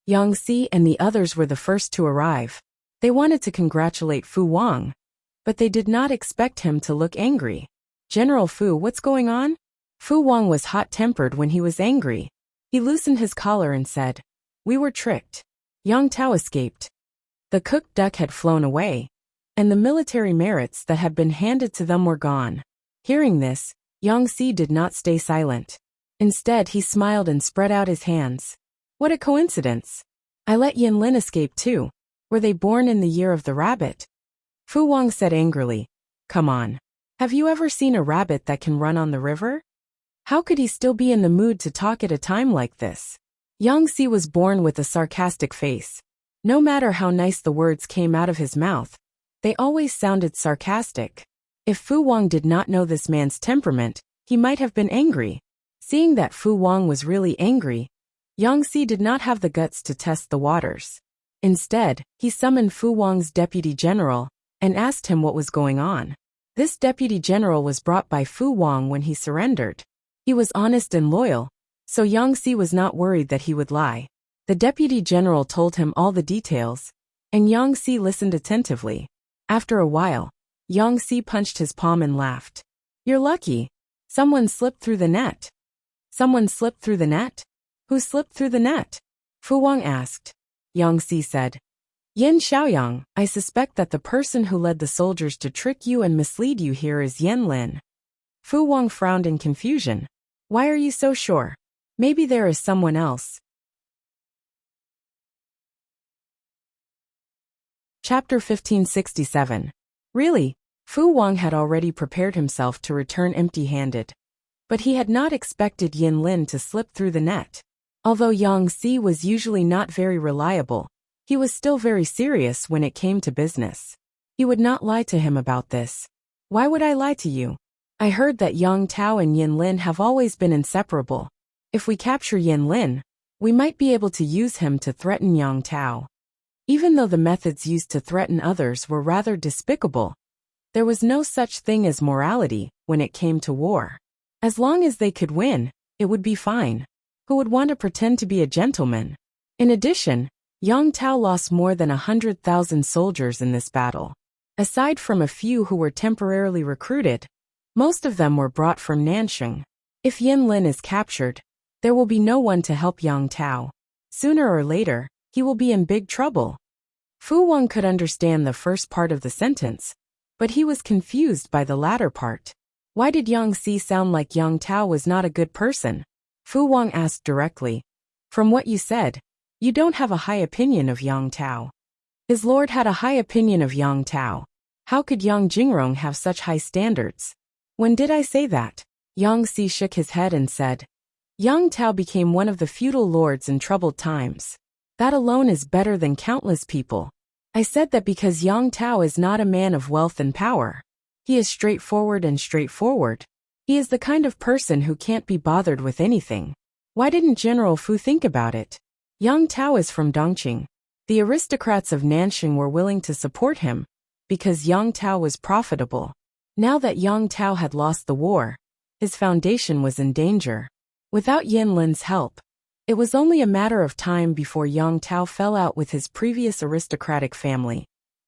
Yang Si and the others were the first to arrive. They wanted to congratulate Fu Wang, but they did not expect him to look angry. General Fu, what's going on? Fu Wang was hot-tempered when he was angry. He loosened his collar and said, We were tricked. Yang Tao escaped. The cooked duck had flown away, and the military merits that had been handed to them were gone. Hearing this, Yang Si did not stay silent. Instead, he smiled and spread out his hands. What a coincidence. I let Yin Lin escape too. Were they born in the year of the rabbit? Fu Wang said angrily, Come on. Have you ever seen a rabbit that can run on the river? How could he still be in the mood to talk at a time like this? Yang Si was born with a sarcastic face. No matter how nice the words came out of his mouth, they always sounded sarcastic. If Fu Wang did not know this man's temperament, he might have been angry. Seeing that Fu Wang was really angry, Yang Si did not have the guts to test the waters. Instead, he summoned Fu Wang's deputy general and asked him what was going on. This deputy general was brought by Fu Wang when he surrendered. He was honest and loyal, so Yang Si was not worried that he would lie. The deputy general told him all the details, and Yang Si listened attentively. After a while, Yang Si punched his palm and laughed. You're lucky. Someone slipped through the net. Someone slipped through the net? Who slipped through the net? Fu Wang asked. Yang Si said, Yin Xiaoyang, I suspect that the person who led the soldiers to trick you and mislead you here is Yin Lin. Fu Wang frowned in confusion. Why are you so sure? Maybe there is someone else. Chapter 1567. Really, Fu Wang had already prepared himself to return empty-handed. But he had not expected Yin Lin to slip through the net. Although Yang Si was usually not very reliable, he was still very serious when it came to business. He would not lie to him about this. Why would I lie to you? I heard that Yang Tao and Yin Lin have always been inseparable. If we capture Yin Lin, we might be able to use him to threaten Yang Tao. Even though the methods used to threaten others were rather despicable, there was no such thing as morality when it came to war. As long as they could win, it would be fine. Who would want to pretend to be a gentleman? In addition, Yang Tao lost more than 100,000 soldiers in this battle. Aside from a few who were temporarily recruited, most of them were brought from Nansheng. If Yin Lin is captured, there will be no one to help Yang Tao. Sooner or later, he will be in big trouble. Fu Wang could understand the first part of the sentence, but he was confused by the latter part. Why did Yang Si sound like Yang Tao was not a good person? Fu Wang asked directly. From what you said, you don't have a high opinion of Yang Tao. His lord had a high opinion of Yang Tao. How could Yang Jingrong have such high standards? When did I say that? Yang Si shook his head and said, Yang Tao became one of the feudal lords in troubled times. That alone is better than countless people. I said that because Yang Tao is not a man of wealth and power. He is straightforward and straightforward. He is the kind of person who can't be bothered with anything. Why didn't General Fu think about it? Yang Tao is from Dongqing. The aristocrats of Nansheng were willing to support him because Yang Tao was profitable. Now that Yang Tao had lost the war, his foundation was in danger. Without Yin Lin's help, it was only a matter of time before Yang Tao fell out with his previous aristocratic family.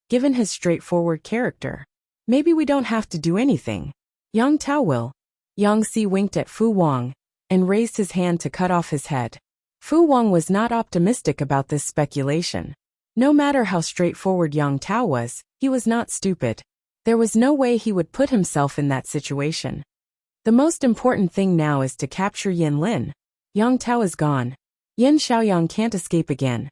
Given his straightforward character, maybe we don't have to do anything. Yang Tao will. Yang Si winked at Fu Wang and raised his hand to cut off his head. Fu Wang was not optimistic about this speculation. No matter how straightforward Yang Tao was, he was not stupid. There was no way he would put himself in that situation. The most important thing now is to capture Yin Lin. Yang Tao is gone. Yin Xiaoyang can't escape again.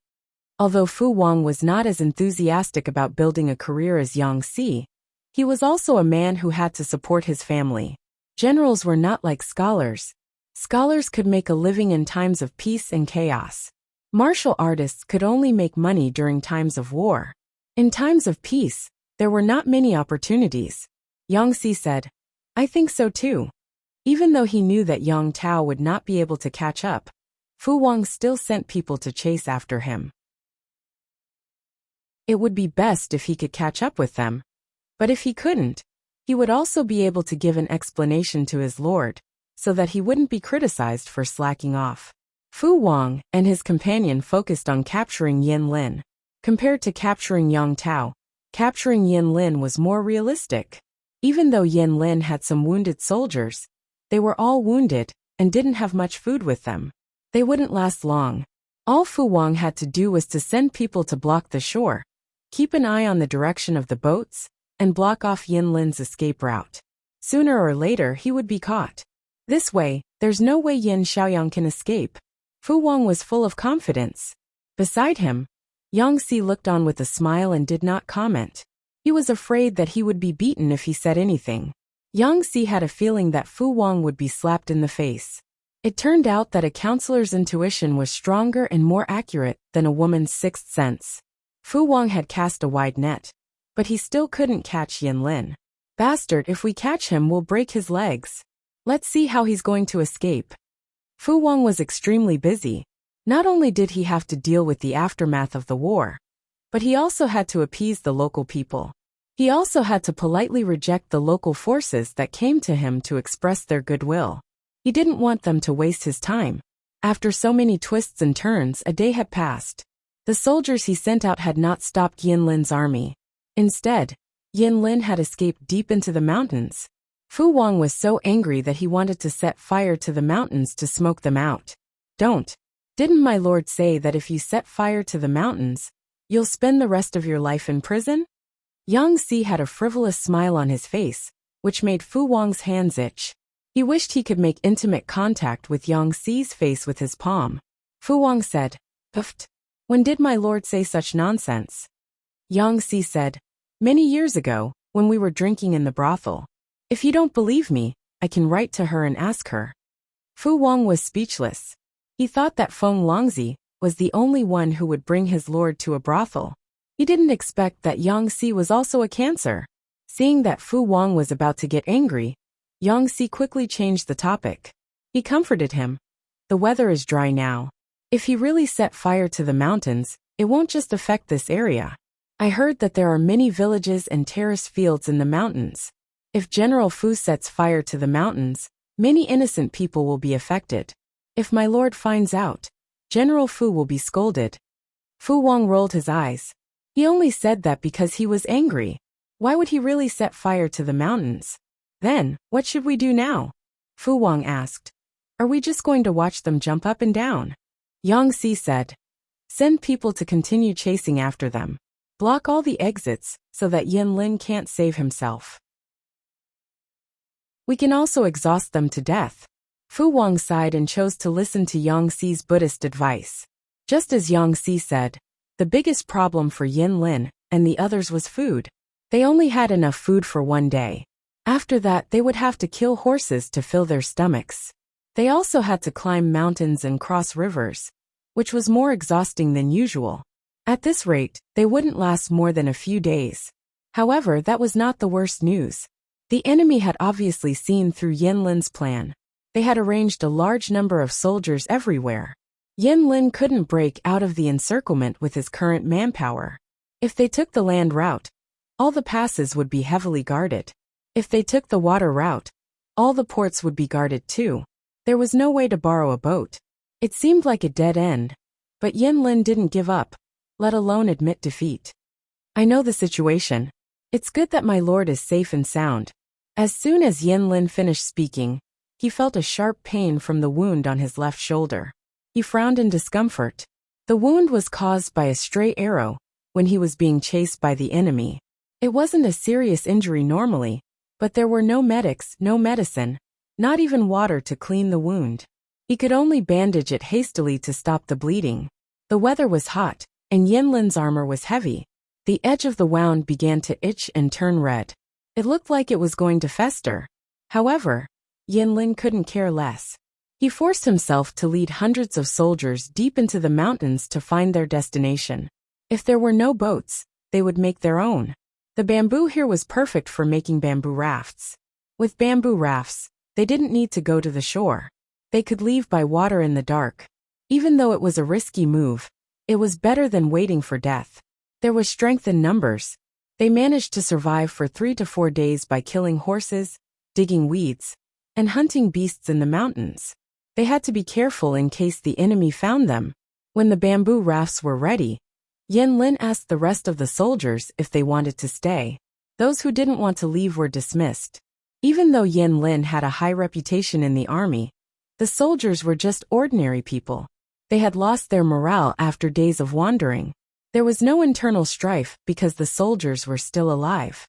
Although Fu Wang was not as enthusiastic about building a career as Yang Si, he was also a man who had to support his family. Generals were not like scholars. Scholars could make a living in times of peace and chaos. Martial artists could only make money during times of war. In times of peace, there were not many opportunities. Yang Si said, "I think so too." Even though he knew that Yang Tao would not be able to catch up, Fu Wang still sent people to chase after him. It would be best if he could catch up with them. But if he couldn't, he would also be able to give an explanation to his lord, so that he wouldn't be criticized for slacking off. Fu Wang and his companion focused on capturing Yin Lin. Compared to capturing Yang Tao, capturing Yin Lin was more realistic. Even though Yin Lin had some wounded soldiers, they were all wounded and didn't have much food with them. They wouldn't last long. All Fu Wang had to do was to send people to block the shore, keep an eye on the direction of the boats, and block off Yin Lin's escape route. Sooner or later he would be caught. This way, there's no way Yin Xiaoyang can escape. Fu Wang was full of confidence. Beside him, Yang Si looked on with a smile and did not comment. He was afraid that he would be beaten if he said anything. Yang Si had a feeling that Fu Wang would be slapped in the face. It turned out that a counselor's intuition was stronger and more accurate than a woman's sixth sense. Fu Wang had cast a wide net, but he still couldn't catch Yin Lin. "Bastard, if we catch him, we'll break his legs. Let's see how he's going to escape." Fu Wang was extremely busy. Not only did he have to deal with the aftermath of the war, but he also had to appease the local people. He also had to politely reject the local forces that came to him to express their goodwill. He didn't want them to waste his time. After so many twists and turns, a day had passed. The soldiers he sent out had not stopped Yin Lin's army. Instead, Yin Lin had escaped deep into the mountains. Fu Wang was so angry that he wanted to set fire to the mountains to smoke them out. Didn't my lord say that if you set fire to the mountains, you'll spend the rest of your life in prison?" Yang Si had a frivolous smile on his face, which made Fu Wang's hands itch. He wished he could make intimate contact with Yang Si's face with his palm. Fu Wang said, "Pft, when did my lord say such nonsense?" Yang Si said, "Many years ago, when we were drinking in the brothel. If you don't believe me, I can write to her and ask her." Fu Wang was speechless. He thought that Feng Longzi was the only one who would bring his lord to a brothel. He didn't expect that Yang Si was also a Cancer. Seeing that Fu Wang was about to get angry, Yang Si quickly changed the topic. He comforted him. "The weather is dry now. If he really set fire to the mountains, it won't just affect this area. I heard that there are many villages and terrace fields in the mountains. If General Fu sets fire to the mountains, many innocent people will be affected. If my lord finds out, General Fu will be scolded." Fu Wang rolled his eyes. He only said that because he was angry. Why would he really set fire to the mountains? "Then, what should we do now?" Fu Wang asked. "Are we just going to watch them jump up and down?" Yang Si said, "Send people to continue chasing after them. Block all the exits so that Yin Lin can't save himself. We can also exhaust them to death." Fu Wang sighed and chose to listen to Yang Si's Buddhist advice. Just as Yang Si said, the biggest problem for Yin Lin and the others was food. They only had enough food for one day. After that, they would have to kill horses to fill their stomachs. They also had to climb mountains and cross rivers, which was more exhausting than usual. At this rate, they wouldn't last more than a few days. However, that was not the worst news. The enemy had obviously seen through Yin Lin's plan. They had arranged a large number of soldiers everywhere. Yin Lin couldn't break out of the encirclement with his current manpower. If they took the land route, all the passes would be heavily guarded. If they took the water route, all the ports would be guarded too. There was no way to borrow a boat. It seemed like a dead end. But Yin Lin didn't give up, let alone admit defeat. I know the situation. It's good that my lord is safe and sound. As soon as Yin Lin finished speaking, he felt a sharp pain from the wound on his left shoulder. He frowned in discomfort. The wound was caused by a stray arrow when he was being chased by the enemy. It wasn't a serious injury normally, but there were no medics, no medicine, not even water to clean the wound. He could only bandage it hastily to stop the bleeding. The weather was hot, and Yin Lin's armor was heavy. The edge of the wound began to itch and turn red. It looked like it was going to fester. However, Yin Lin couldn't care less. He forced himself to lead hundreds of soldiers deep into the mountains to find their destination. If there were no boats, they would make their own. The bamboo here was perfect for making bamboo rafts. With bamboo rafts, they didn't need to go to the shore. They could leave by water in the dark. Even though it was a risky move, it was better than waiting for death. There was strength in numbers. They managed to survive for 3 to 4 days by killing horses, digging weeds, and hunting beasts in the mountains. They had to be careful in case the enemy found them. When the bamboo rafts were ready, Yin Lin asked the rest of the soldiers if they wanted to stay. Those who didn't want to leave were dismissed. Even though Yin Lin had a high reputation in the army, the soldiers were just ordinary people. They had lost their morale after days of wandering. There was no internal strife because the soldiers were still alive.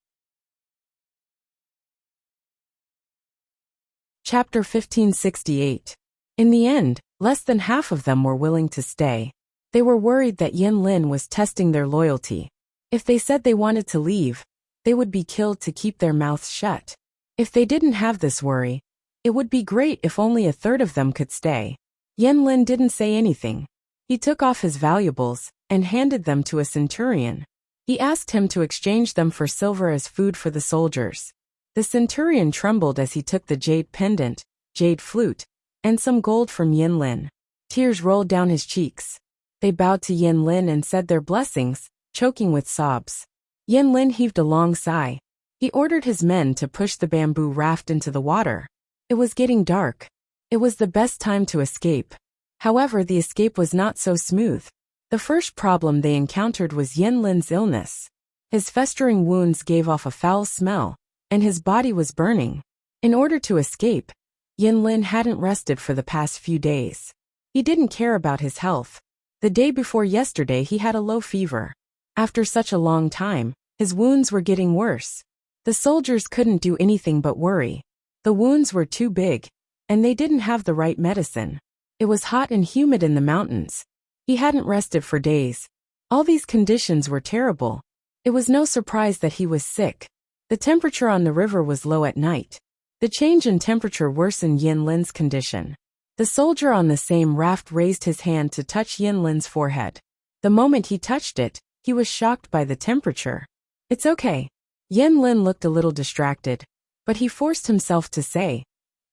Chapter 1568. In the end, less than half of them were willing to stay. They were worried that Yin Lin was testing their loyalty. If they said they wanted to leave, they would be killed to keep their mouths shut. If they didn't have this worry, it would be great if only a third of them could stay. Yin Lin didn't say anything. He took off his valuables and handed them to a centurion. He asked him to exchange them for silver as food for the soldiers. The centurion trembled as he took the jade pendant, jade flute, and some gold from Yin Lin. Tears rolled down his cheeks. They bowed to Yin Lin and said their blessings, choking with sobs. Yin Lin heaved a long sigh. He ordered his men to push the bamboo raft into the water. It was getting dark. It was the best time to escape. However, the escape was not so smooth. The first problem they encountered was Yin Lin's illness. His festering wounds gave off a foul smell, and his body was burning. In order to escape, Yin Lin hadn't rested for the past few days. He didn't care about his health. The day before yesterday he had a low fever. After such a long time, his wounds were getting worse. The soldiers couldn't do anything but worry. The wounds were too big, and they didn't have the right medicine. It was hot and humid in the mountains. He hadn't rested for days. All these conditions were terrible. It was no surprise that he was sick. The temperature on the river was low at night. The change in temperature worsened Yin Lin's condition. The soldier on the same raft raised his hand to touch Yin Lin's forehead. The moment he touched it, he was shocked by the temperature. "It's okay." Yin Lin looked a little distracted, but he forced himself to say,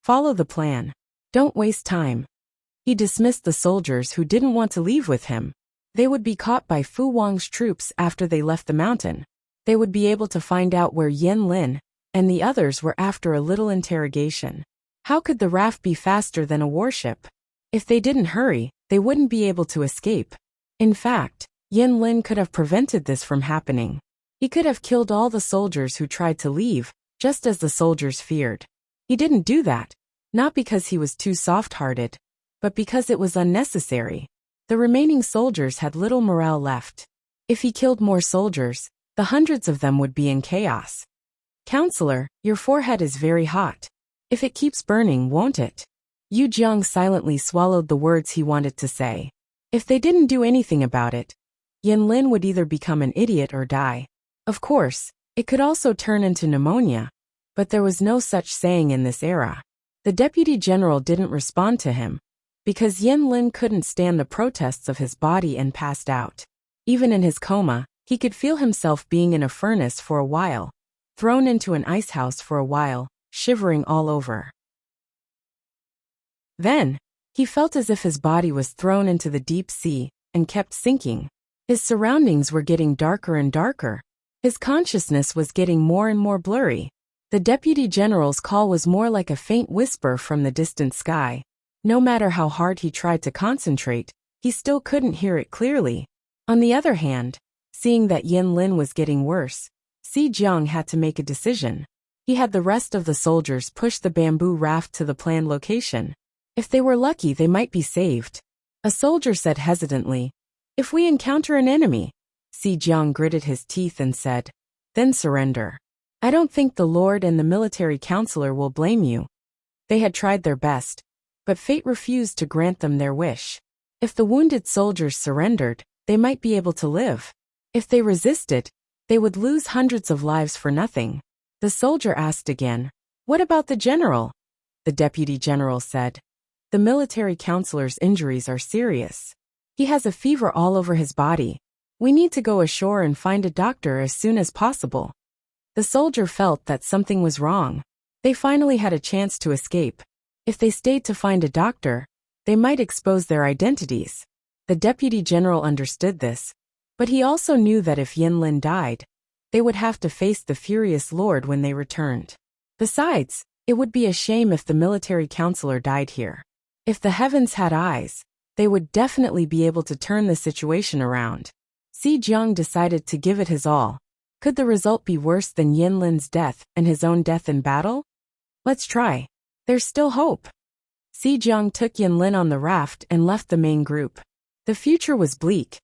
"Follow the plan. Don't waste time." He dismissed the soldiers who didn't want to leave with him. They would be caught by Fu Wang's troops after they left the mountain. They would be able to find out where Yin Lin and the others were after a little interrogation. How could the raft be faster than a warship? If they didn't hurry, they wouldn't be able to escape. In fact, Yin Lin could have prevented this from happening. He could have killed all the soldiers who tried to leave, just as the soldiers feared. He didn't do that, not because he was too soft-hearted, but because it was unnecessary. The remaining soldiers had little morale left. If he killed more soldiers, the hundreds of them would be in chaos. "Counselor, your forehead is very hot. If it keeps burning, won't it?" Yu Jiang silently swallowed the words he wanted to say. If they didn't do anything about it, Yin Lin would either become an idiot or die. Of course, it could also turn into pneumonia, but there was no such saying in this era. The deputy general didn't respond to him, because Yin Lin couldn't stand the protests of his body and passed out. Even in his coma, he could feel himself being in a furnace for a while, thrown into an ice house for a while, shivering all over. Then, he felt as if his body was thrown into the deep sea and kept sinking. His surroundings were getting darker and darker. His consciousness was getting more and more blurry. The deputy general's call was more like a faint whisper from the distant sky. No matter how hard he tried to concentrate, he still couldn't hear it clearly. On the other hand, seeing that Yin Lin was getting worse, Si Jiang had to make a decision. He had the rest of the soldiers push the bamboo raft to the planned location. If they were lucky, they might be saved. A soldier said hesitantly, "If we encounter an enemy," Si Jiang gritted his teeth and said, "Then surrender. I don't think the Lord and the military counselor will blame you." They had tried their best, but fate refused to grant them their wish. If the wounded soldiers surrendered, they might be able to live. If they resisted, they would lose hundreds of lives for nothing. The soldier asked again, "What about the general?" The deputy general said, "The military counselor's injuries are serious. He has a fever all over his body. We need to go ashore and find a doctor as soon as possible." The soldier felt that something was wrong. They finally had a chance to escape. If they stayed to find a doctor, they might expose their identities. The deputy general understood this, but he also knew that if Yin Lin died, they would have to face the furious lord when they returned. Besides, it would be a shame if the military counselor died here. If the heavens had eyes, they would definitely be able to turn the situation around. Si Jiang decided to give it his all. Could the result be worse than Yin Lin's death and his own death in battle? Let's try. There's still hope. Si Jiang took Yin Lin on the raft and left the main group. The future was bleak,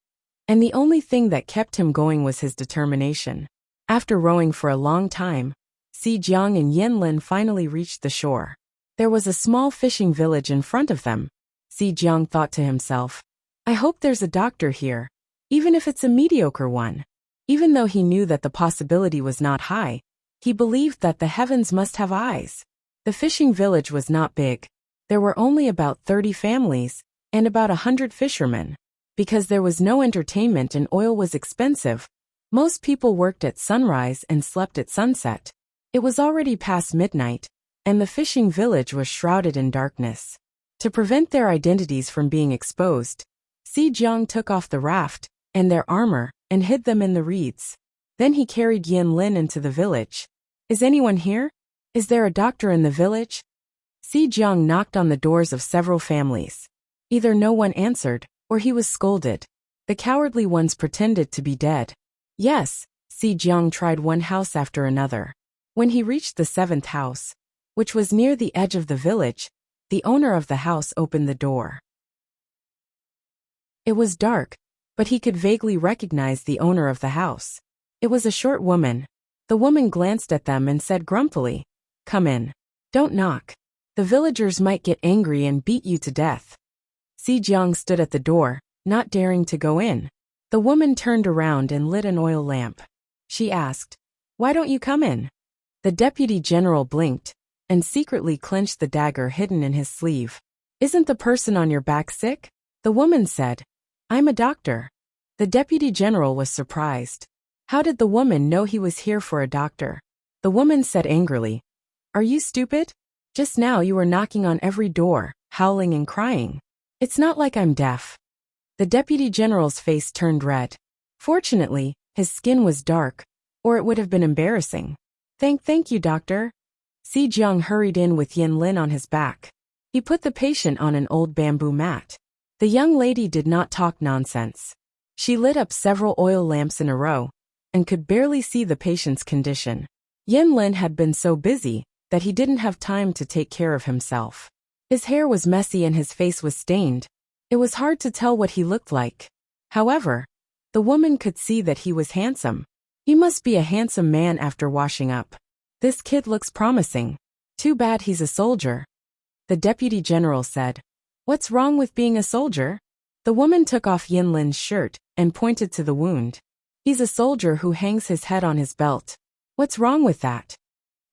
and the only thing that kept him going was his determination. After rowing for a long time, Si Jiang and Yin Lin finally reached the shore. There was a small fishing village in front of them. Si Jiang thought to himself, "I hope there's a doctor here, even if it's a mediocre one." Even though he knew that the possibility was not high, he believed that the heavens must have eyes. The fishing village was not big. There were only about 30 families, and about 100 fishermen. Because there was no entertainment and oil was expensive, most people worked at sunrise and slept at sunset. It was already past midnight, and the fishing village was shrouded in darkness. To prevent their identities from being exposed, Si Jiang took off the raft and their armor and hid them in the reeds. Then he carried Yin Lin into the village. "Is anyone here? Is there a doctor in the village?" Si Jiang knocked on the doors of several families. Either no one answered, or he was scolded. The cowardly ones pretended to be dead. Yes, Si Jiang tried one house after another. When he reached the 7th house, which was near the edge of the village, the owner of the house opened the door. It was dark, but he could vaguely recognize the owner of the house. It was a short woman. The woman glanced at them and said grumpily, "Come in. Don't knock. The villagers might get angry and beat you to death." Si Jiang stood at the door, not daring to go in. The woman turned around and lit an oil lamp. She asked, "Why don't you come in?" The deputy general blinked and secretly clenched the dagger hidden in his sleeve. "Isn't the person on your back sick?" The woman said, "I'm a doctor." The deputy general was surprised. How did the woman know he was here for a doctor? The woman said angrily, "Are you stupid? Just now you were knocking on every door, howling and crying. It's not like I'm deaf." The deputy general's face turned red. Fortunately, his skin was dark, or it would have been embarrassing. Thank you, doctor." Si Jiang hurried in with Yin Lin on his back. He put the patient on an old bamboo mat. The young lady did not talk nonsense. She lit up several oil lamps in a row, and could barely see the patient's condition. Yin Lin had been so busy that he didn't have time to take care of himself. His hair was messy and his face was stained. It was hard to tell what he looked like. However, the woman could see that he was handsome. He must be a handsome man after washing up. "This kid looks promising. Too bad he's a soldier." The deputy general said, "What's wrong with being a soldier?" The woman took off Yin Lin's shirt and pointed to the wound. "He's a soldier who hangs his head on his belt. What's wrong with that?"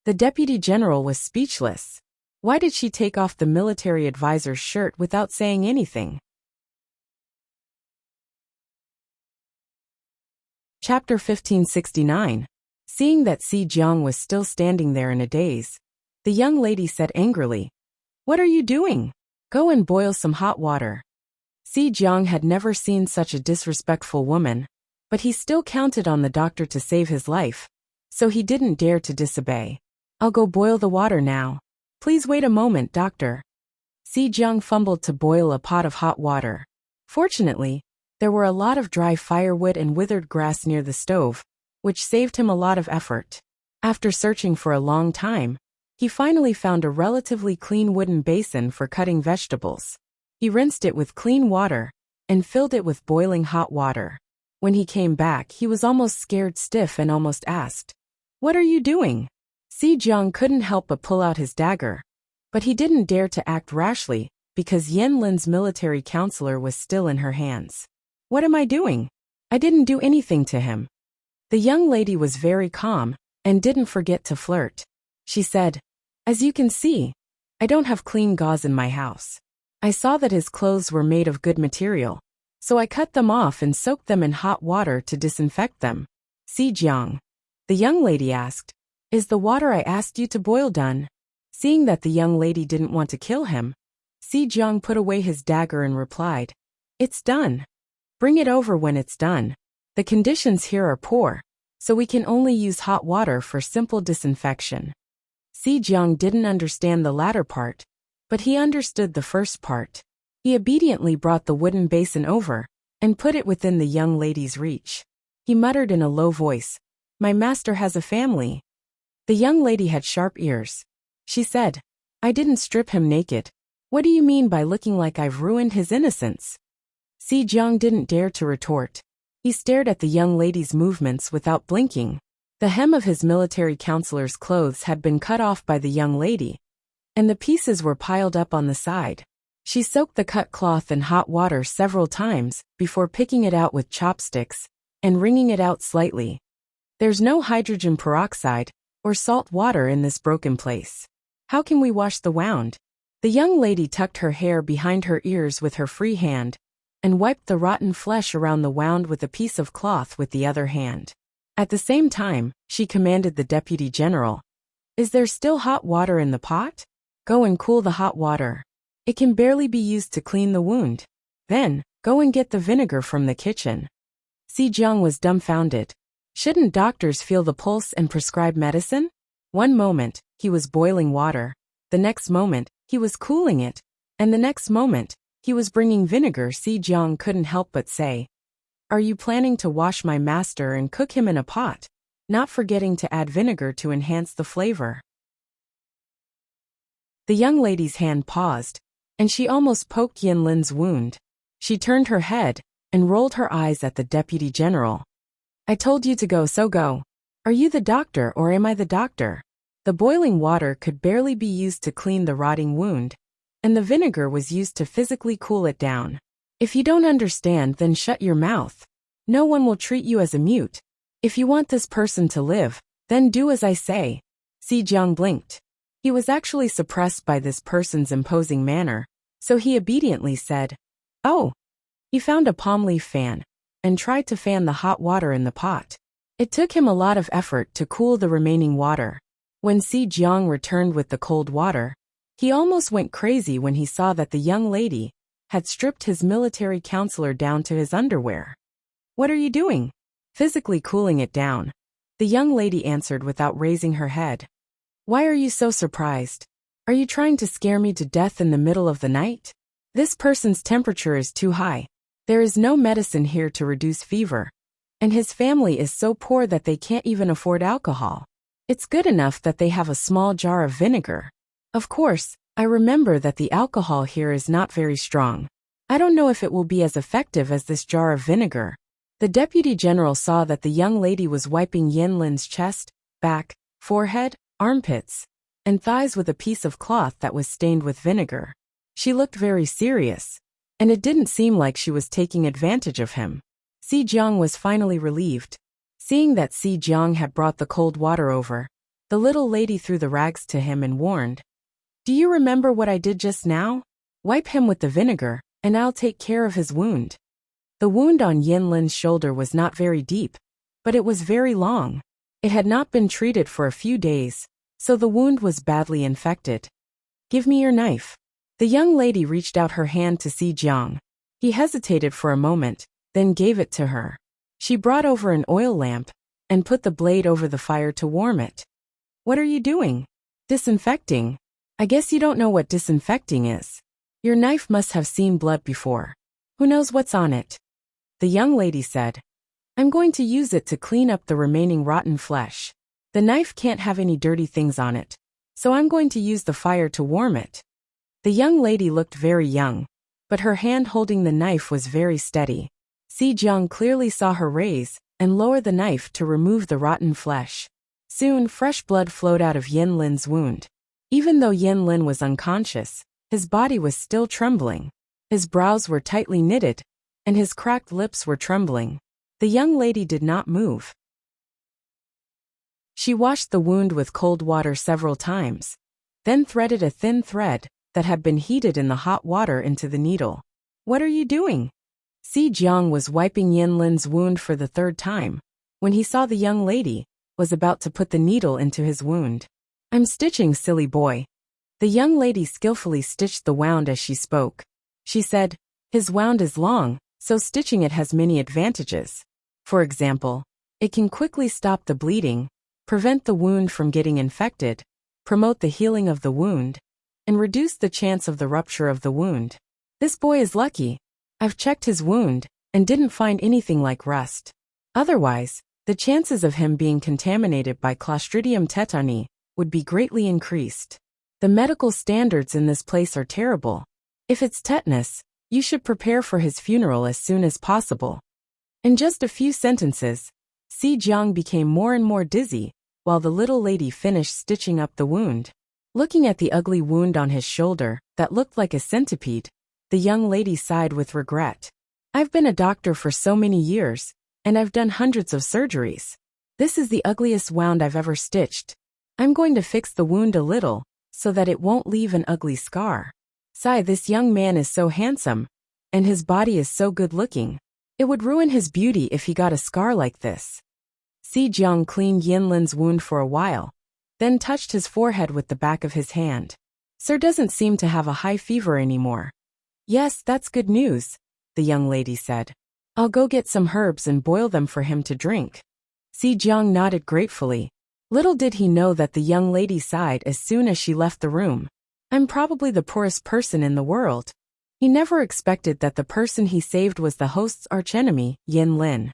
The deputy general was speechless. Why did she take off the military advisor's shirt without saying anything? Chapter 1569. Seeing that Si Jiang was still standing there in a daze, the young lady said angrily, "What are you doing? Go and boil some hot water." Si Jiang had never seen such a disrespectful woman, but he still counted on the doctor to save his life, so he didn't dare to disobey. I'll go boil the water now. Please wait a moment, doctor. Si Jiang fumbled to boil a pot of hot water. Fortunately, there were a lot of dry firewood and withered grass near the stove, which saved him a lot of effort. After searching for a long time, he finally found a relatively clean wooden basin for cutting vegetables. He rinsed it with clean water and filled it with boiling hot water. When he came back, he was almost scared stiff and almost asked, "What are you doing?" Si Jiang couldn't help but pull out his dagger, but he didn't dare to act rashly because Yan Lin's military counselor was still in her hands. "What am I doing? I didn't do anything to him." The young lady was very calm and didn't forget to flirt. She said, "As you can see, I don't have clean gauze in my house. I saw that his clothes were made of good material, so I cut them off and soaked them in hot water to disinfect them." Si Jiang, the young lady asked, "Is the water I asked you to boil done?" Seeing that the young lady didn't want to kill him, Si Jiang put away his dagger and replied, "It's done. Bring it over when it's done. The conditions here are poor, so we can only use hot water for simple disinfection." Si Jiang didn't understand the latter part, but he understood the first part. He obediently brought the wooden basin over and put it within the young lady's reach. He muttered in a low voice, "My master has a family." The young lady had sharp ears. She said, "I didn't strip him naked. What do you mean by looking like I've ruined his innocence?" Si Jiang didn't dare to retort. He stared at the young lady's movements without blinking. The hem of his military counselor's clothes had been cut off by the young lady, and the pieces were piled up on the side. She soaked the cut cloth in hot water several times before picking it out with chopsticks and wringing it out slightly. "There's no hydrogen peroxide or salt water in this broken place. How can we wash the wound?" The young lady tucked her hair behind her ears with her free hand and wiped the rotten flesh around the wound with a piece of cloth with the other hand. At the same time, she commanded the deputy general, "Is there still hot water in the pot? Go and cool the hot water. It can barely be used to clean the wound. Then, go and get the vinegar from the kitchen." Si Jiang was dumbfounded. Shouldn't doctors feel the pulse and prescribe medicine? One moment, he was boiling water. The next moment, he was cooling it. And the next moment, he was bringing vinegar. Si Jiang couldn't help but say, "Are you planning to wash my master and cook him in a pot, not forgetting to add vinegar to enhance the flavor?" The young lady's hand paused, and she almost poked Yan Lin's wound. She turned her head and rolled her eyes at the deputy general. "I told you to go, so go. Are you the doctor or am I the doctor?" The boiling water could barely be used to clean the rotting wound, and the vinegar was used to physically cool it down. "If you don't understand, then shut your mouth. No one will treat you as a mute. If you want this person to live, then do as I say." Si Jiang blinked. He was actually suppressed by this person's imposing manner, so he obediently said, "Oh." He found a palm leaf fan and tried to fan the hot water in the pot. It took him a lot of effort to cool the remaining water. When Si Jiang returned with the cold water, he almost went crazy when he saw that the young lady had stripped his military counselor down to his underwear. "What are you doing?" "Physically cooling it down," the young lady answered without raising her head. "Why are you so surprised? Are you trying to scare me to death in the middle of the night? This person's temperature is too high. There is no medicine here to reduce fever, and his family is so poor that they can't even afford alcohol. It's good enough that they have a small jar of vinegar. Of course, I remember that the alcohol here is not very strong. I don't know if it will be as effective as this jar of vinegar." The deputy general saw that the young lady was wiping Yan Lin's chest, back, forehead, armpits, and thighs with a piece of cloth that was stained with vinegar. She looked very serious, and it didn't seem like she was taking advantage of him. Si Jiang was finally relieved. Seeing that Si Jiang had brought the cold water over, the little lady threw the rags to him and warned, "Do you remember what I did just now? Wipe him with the vinegar, and I'll take care of his wound." The wound on Yan Lin's shoulder was not very deep, but it was very long. It had not been treated for a few days, so the wound was badly infected. "Give me your knife." The young lady reached out her hand to Si Jiang. He hesitated for a moment, then gave it to her. She brought over an oil lamp and put the blade over the fire to warm it. What are you doing? Disinfecting. I guess you don't know what disinfecting is. Your knife must have seen blood before. Who knows what's on it? The young lady said. I'm going to use it to clean up the remaining rotten flesh. The knife can't have any dirty things on it, so I'm going to use the fire to warm it. The young lady looked very young, but her hand holding the knife was very steady. Si Jiang clearly saw her raise and lower the knife to remove the rotten flesh. Soon, fresh blood flowed out of Yin Lin's wound. Even though Yin Lin was unconscious, his body was still trembling. His brows were tightly knitted, and his cracked lips were trembling. The young lady did not move. She washed the wound with cold water several times, then threaded a thin thread that had been heated in the hot water into the needle. What are you doing? Si Jiang was wiping Yin Lin's wound for the third time, when he saw the young lady was about to put the needle into his wound. I'm stitching, silly boy. The young lady skillfully stitched the wound as she spoke. She said, his wound is long, so stitching it has many advantages. For example, it can quickly stop the bleeding, prevent the wound from getting infected, promote the healing of the wound, and reduce the chance of the rupture of the wound. This boy is lucky. I've checked his wound and didn't find anything like rust. Otherwise, the chances of him being contaminated by Clostridium tetani would be greatly increased. The medical standards in this place are terrible. If it's tetanus, you should prepare for his funeral as soon as possible. In just a few sentences, Si Jiang became more and more dizzy, while the little lady finished stitching up the wound. Looking at the ugly wound on his shoulder that looked like a centipede, the young lady sighed with regret. I've been a doctor for so many years, and I've done hundreds of surgeries. This is the ugliest wound I've ever stitched. I'm going to fix the wound a little, so that it won't leave an ugly scar. Sigh, this young man is so handsome, and his body is so good-looking. It would ruin his beauty if he got a scar like this. Si Jiang cleaned Yin Lin's wound for a while, then touched his forehead with the back of his hand. Sir doesn't seem to have a high fever anymore. Yes, that's good news, the young lady said. I'll go get some herbs and boil them for him to drink. Si Jiang nodded gratefully. Little did he know that the young lady sighed as soon as she left the room. I'm probably the poorest person in the world. He never expected that the person he saved was the host's archenemy, Yin Lin.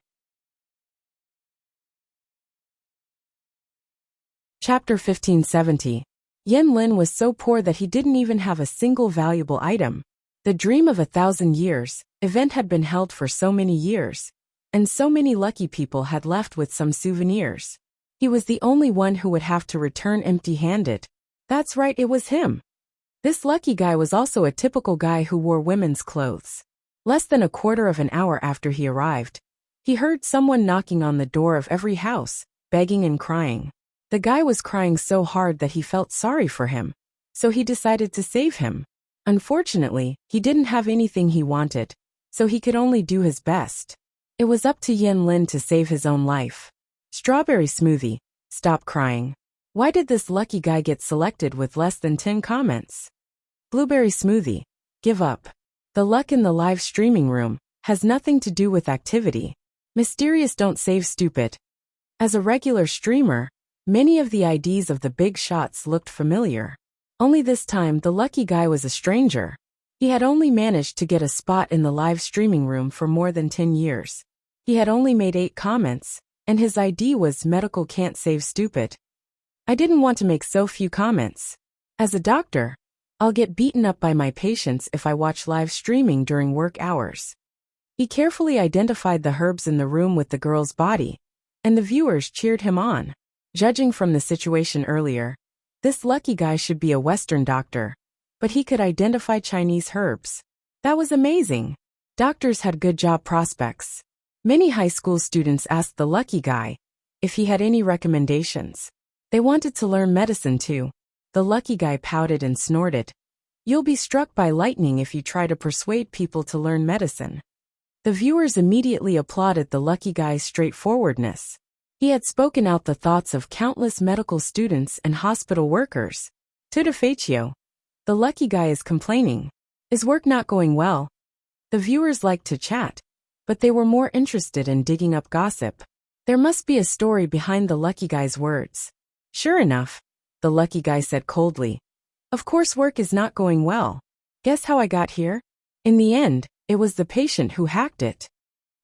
Chapter 1570. Yin Lin was so poor that he didn't even have a single valuable item. The dream of 1,000 years event had been held for so many years, and so many lucky people had left with some souvenirs. He was the only one who would have to return empty-handed. That's right, it was him. This lucky guy was also a typical guy who wore women's clothes. Less than a quarter of an hour after he arrived, he heard someone knocking on the door of every house, begging and crying. The guy was crying so hard that he felt sorry for him, so he decided to save him. Unfortunately, he didn't have anything he wanted, so he could only do his best. It was up to Yin Lin to save his own life. Strawberry smoothie, stop crying. Why did this lucky guy get selected with less than 10 comments? Blueberry smoothie, give up. The luck in the live streaming room has nothing to do with activity. Mysterious don't save stupid. As a regular streamer, many of the IDs of the big shots looked familiar. Only this time the lucky guy was a stranger. He had only managed to get a spot in the live streaming room for more than 10 years. He had only made 8 comments, and his ID was medical can't save stupid. I didn't want to make so few comments. As a doctor, I'll get beaten up by my patients if I watch live streaming during work hours. He carefully identified the herbs in the room with the girl's body, and the viewers cheered him on. Judging from the situation earlier, this lucky guy should be a Western doctor, but he could identify Chinese herbs. That was amazing. Doctors had good job prospects. Many high school students asked the lucky guy if he had any recommendations. They wanted to learn medicine too. The lucky guy pouted and snorted. You'll be struck by lightning if you try to persuade people to learn medicine. The viewers immediately applauded the lucky guy's straightforwardness. He had spoken out the thoughts of countless medical students and hospital workers. To defectio. The lucky guy is complaining. Is work not going well? The viewers liked to chat, but they were more interested in digging up gossip. There must be a story behind the lucky guy's words. Sure enough, the lucky guy said coldly. Of course work is not going well. Guess how I got here? In the end, it was the patient who hacked it.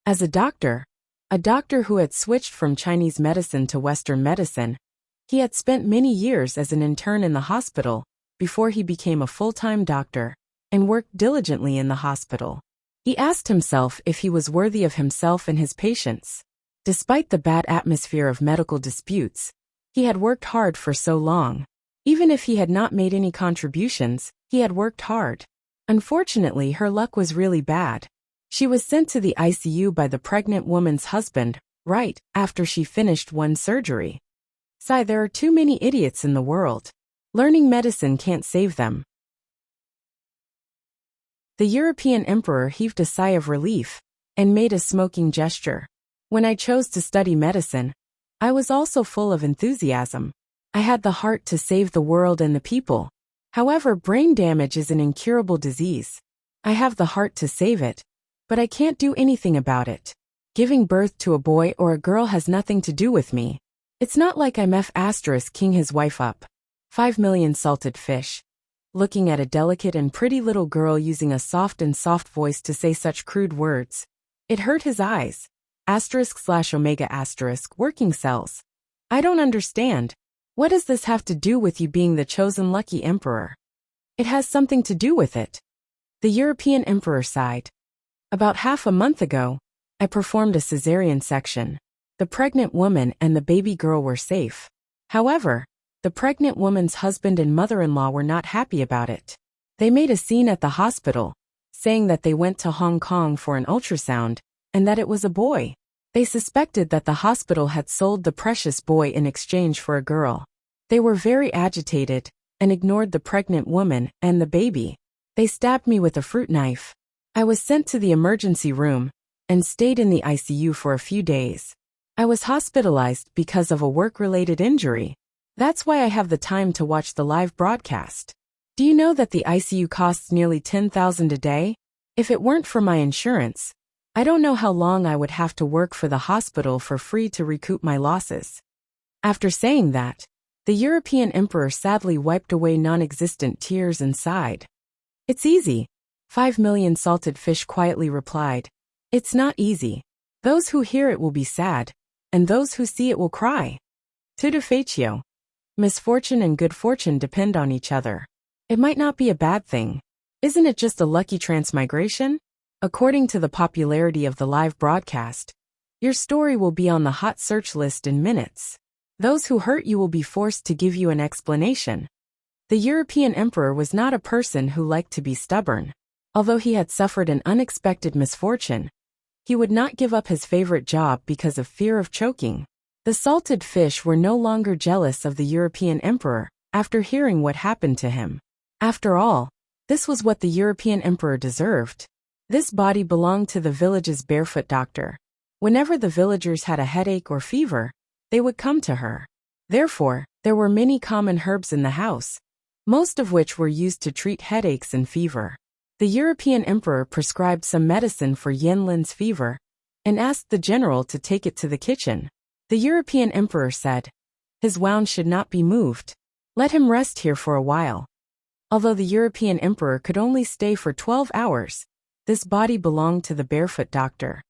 As a doctor who had switched from Chinese medicine to Western medicine, he had spent many years as an intern in the hospital before he became a full-time doctor and worked diligently in the hospital. He asked himself if he was worthy of himself and his patients. Despite the bad atmosphere of medical disputes, he had worked hard for so long. Even if he had not made any contributions, he had worked hard. Unfortunately, her luck was really bad. She was sent to the ICU by the pregnant woman's husband, right after she finished one surgery. Sigh, there are too many idiots in the world. Learning medicine can't save them. The European emperor heaved a sigh of relief and made a smoking gesture. When I chose to study medicine, I was also full of enthusiasm. I had the heart to save the world and the people. However, brain damage is an incurable disease. I have the heart to save it, but I can't do anything about it. Giving birth to a boy or a girl has nothing to do with me. It's not like I'm king his wife up. 5 million salted fish. Looking at a delicate and pretty little girl using a soft voice to say such crude words. It hurt his eyes. */omega*, working cells. I don't understand. What does this have to do with you being the chosen lucky emperor? It has something to do with it. The European emperor sighed. About half a month ago, I performed a cesarean section. The pregnant woman and the baby girl were safe. However, the pregnant woman's husband and mother-in-law were not happy about it. They made a scene at the hospital, saying that they went to Hong Kong for an ultrasound, and that it was a boy. They suspected that the hospital had sold the precious boy in exchange for a girl. They were very agitated, and ignored the pregnant woman and the baby. They stabbed me with a fruit knife. I was sent to the emergency room, and stayed in the ICU for a few days. I was hospitalized because of a work-related injury. That's why I have the time to watch the live broadcast. Do you know that the ICU costs nearly $10,000 a day? If it weren't for my insurance, I don't know how long I would have to work for the hospital for free to recoup my losses. After saying that, the European emperor sadly wiped away non-existent tears and sighed. It's easy. 5 million salted fish quietly replied. It's not easy. Those who hear it will be sad, and those who see it will cry. Tudo feitio. Misfortune and good fortune depend on each other. It might not be a bad thing. Isn't it just a lucky transmigration? According to the popularity of the live broadcast, your story will be on the hot search list in minutes. Those who hurt you will be forced to give you an explanation. The European emperor was not a person who liked to be stubborn. Although he had suffered an unexpected misfortune, he would not give up his favorite job because of fear of choking. The salted fish were no longer jealous of the European emperor after hearing what happened to him. After all, this was what the European emperor deserved. This body belonged to the village's barefoot doctor. Whenever the villagers had a headache or fever, they would come to her. Therefore, there were many common herbs in the house, most of which were used to treat headaches and fever. The European emperor prescribed some medicine for Yanlin's fever and asked the general to take it to the kitchen. The European emperor said, "His wound should not be moved. Let him rest here for a while." Although the European emperor could only stay for 12 hours, this body belonged to the barefoot doctor.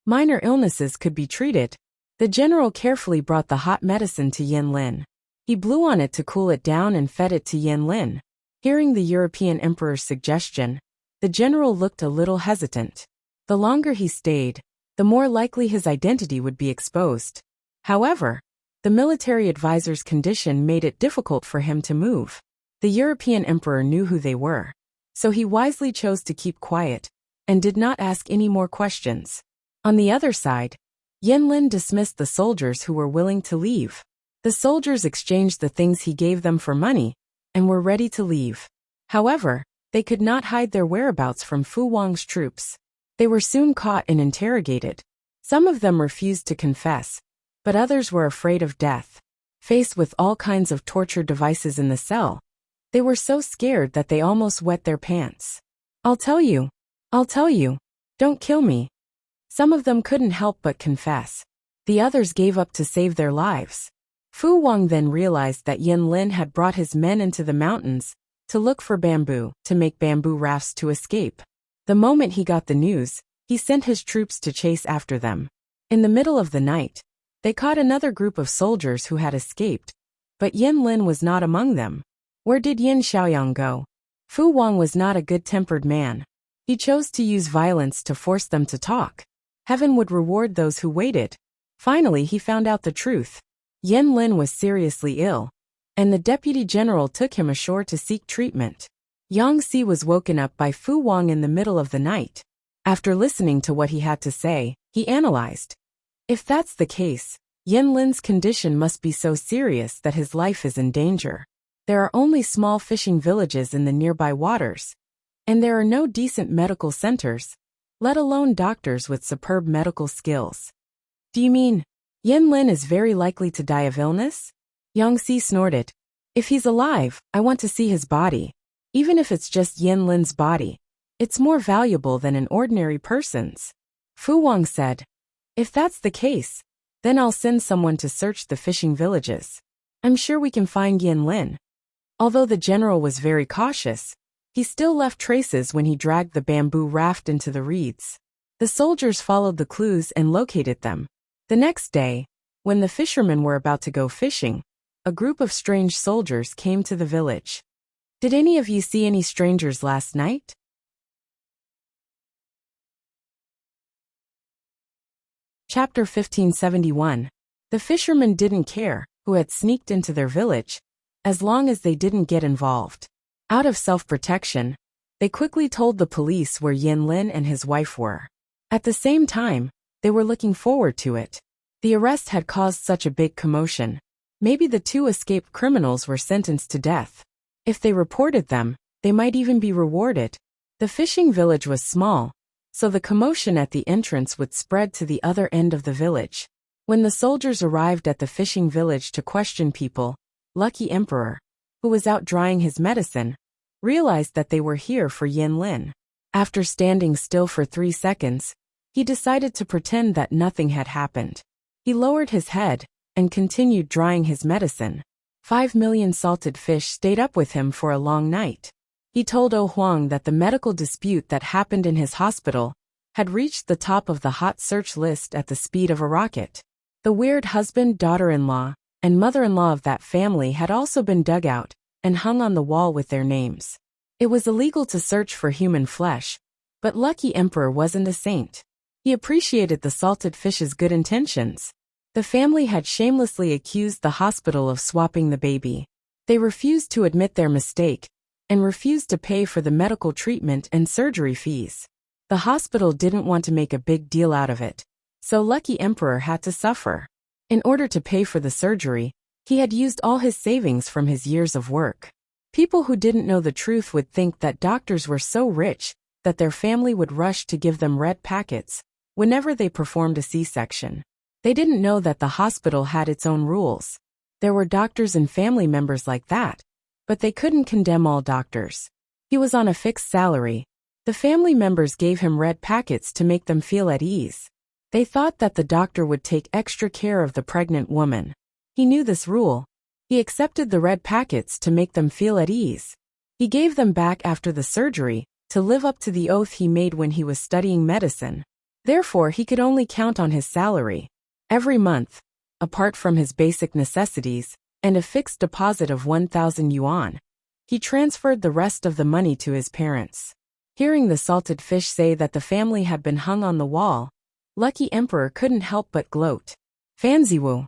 Minor illnesses could be treated. The general carefully brought the hot medicine to Yanlin. He blew on it to cool it down and fed it to Yanlin. Hearing the European emperor's suggestion, the general looked a little hesitant. The longer he stayed, the more likely his identity would be exposed. However, the military advisor's condition made it difficult for him to move. The European emperor knew who they were, so he wisely chose to keep quiet and did not ask any more questions. On the other side, Yanlin dismissed the soldiers who were willing to leave. The soldiers exchanged the things he gave them for money and were ready to leave. However, they could not hide their whereabouts from Fu Wang's troops. They were soon caught and interrogated. Some of them refused to confess, but others were afraid of death. Faced with all kinds of torture devices in the cell, they were so scared that they almost wet their pants. I'll tell you, don't kill me." Some of them couldn't help but confess. The others gave up to save their lives. Fu Wang then realized that Yin Lin had brought his men into the mountains to look for bamboo, to make bamboo rafts to escape. The moment he got the news, he sent his troops to chase after them. In the middle of the night, they caught another group of soldiers who had escaped, but Yin Lin was not among them. Where did Yin Xiaoyang go? Fu Wang was not a good-tempered man. He chose to use violence to force them to talk. Heaven would reward those who waited. Finally, he found out the truth. Yin Lin was seriously ill, and the deputy general took him ashore to seek treatment. Yang Si was woken up by Fu Wang in the middle of the night. After listening to what he had to say, he analyzed. If that's the case, Yin Lin's condition must be so serious that his life is in danger. There are only small fishing villages in the nearby waters, and there are no decent medical centers, let alone doctors with superb medical skills. Do you mean Yin Lin is very likely to die of illness? Yang Si snorted. If he's alive, I want to see his body. Even if it's just Yin Lin's body, it's more valuable than an ordinary person's. Fu Wang said. If that's the case, then I'll send someone to search the fishing villages. I'm sure we can find Yin Lin. Although the general was very cautious, he still left traces when he dragged the bamboo raft into the reeds. The soldiers followed the clues and located them. The next day, when the fishermen were about to go fishing, a group of strange soldiers came to the village. Did any of you see any strangers last night? Chapter 1571. The fishermen didn't care who had sneaked into their village, as long as they didn't get involved. Out of self-protection, they quickly told the police where Yin Lin and his wife were. At the same time, they were looking forward to it. The arrest had caused such a big commotion. Maybe the two escaped criminals were sentenced to death. If they reported them, they might even be rewarded. The fishing village was small, so the commotion at the entrance would spread to the other end of the village. When the soldiers arrived at the fishing village to question people, Lucky Emperor, who was out drying his medicine, realized that they were here for Yin Lin. After standing still for 3 seconds, he decided to pretend that nothing had happened. He lowered his head and continued drying his medicine. 5 million salted fish stayed up with him for a long night. He told O Huang that the medical dispute that happened in his hospital had reached the top of the hot search list at the speed of a rocket. The weird husband, daughter-in-law, and mother-in-law of that family had also been dug out and hung on the wall with their names. It was illegal to search for human flesh, but Lucky Emperor wasn't a saint. He appreciated the salted fish's good intentions. The family had shamelessly accused the hospital of swapping the baby. They refused to admit their mistake and refused to pay for the medical treatment and surgery fees. The hospital didn't want to make a big deal out of it, so Lucky Emperor had to suffer. In order to pay for the surgery, he had used all his savings from his years of work. People who didn't know the truth would think that doctors were so rich that their family would rush to give them red packets whenever they performed a C-section. They didn't know that the hospital had its own rules. There were doctors and family members like that, but they couldn't condemn all doctors. He was on a fixed salary. The family members gave him red packets to make them feel at ease. They thought that the doctor would take extra care of the pregnant woman. He knew this rule. He accepted the red packets to make them feel at ease. He gave them back after the surgery to live up to the oath he made when he was studying medicine. Therefore, he could only count on his salary. Every month, apart from his basic necessities and a fixed deposit of 1,000 yuan, he transferred the rest of the money to his parents. Hearing the salted fish say that the family had been hung on the wall, Lucky Emperor couldn't help but gloat. Fanziwu.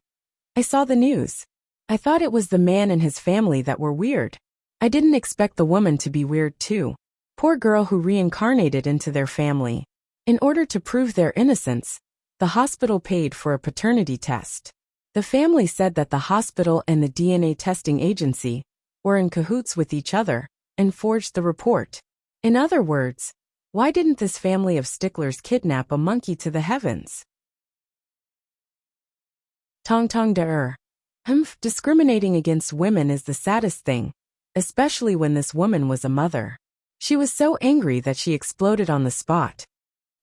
I saw the news. I thought it was the man and his family that were weird. I didn't expect the woman to be weird too. Poor girl who reincarnated into their family. In order to prove their innocence, the hospital paid for a paternity test. The family said that the hospital and the DNA testing agency were in cahoots with each other and forged the report. In other words, why didn't this family of sticklers kidnap a monkey to the heavens? Tong tong de discriminating against women is the saddest thing, especially when this woman was a mother. She was so angry that she exploded on the spot.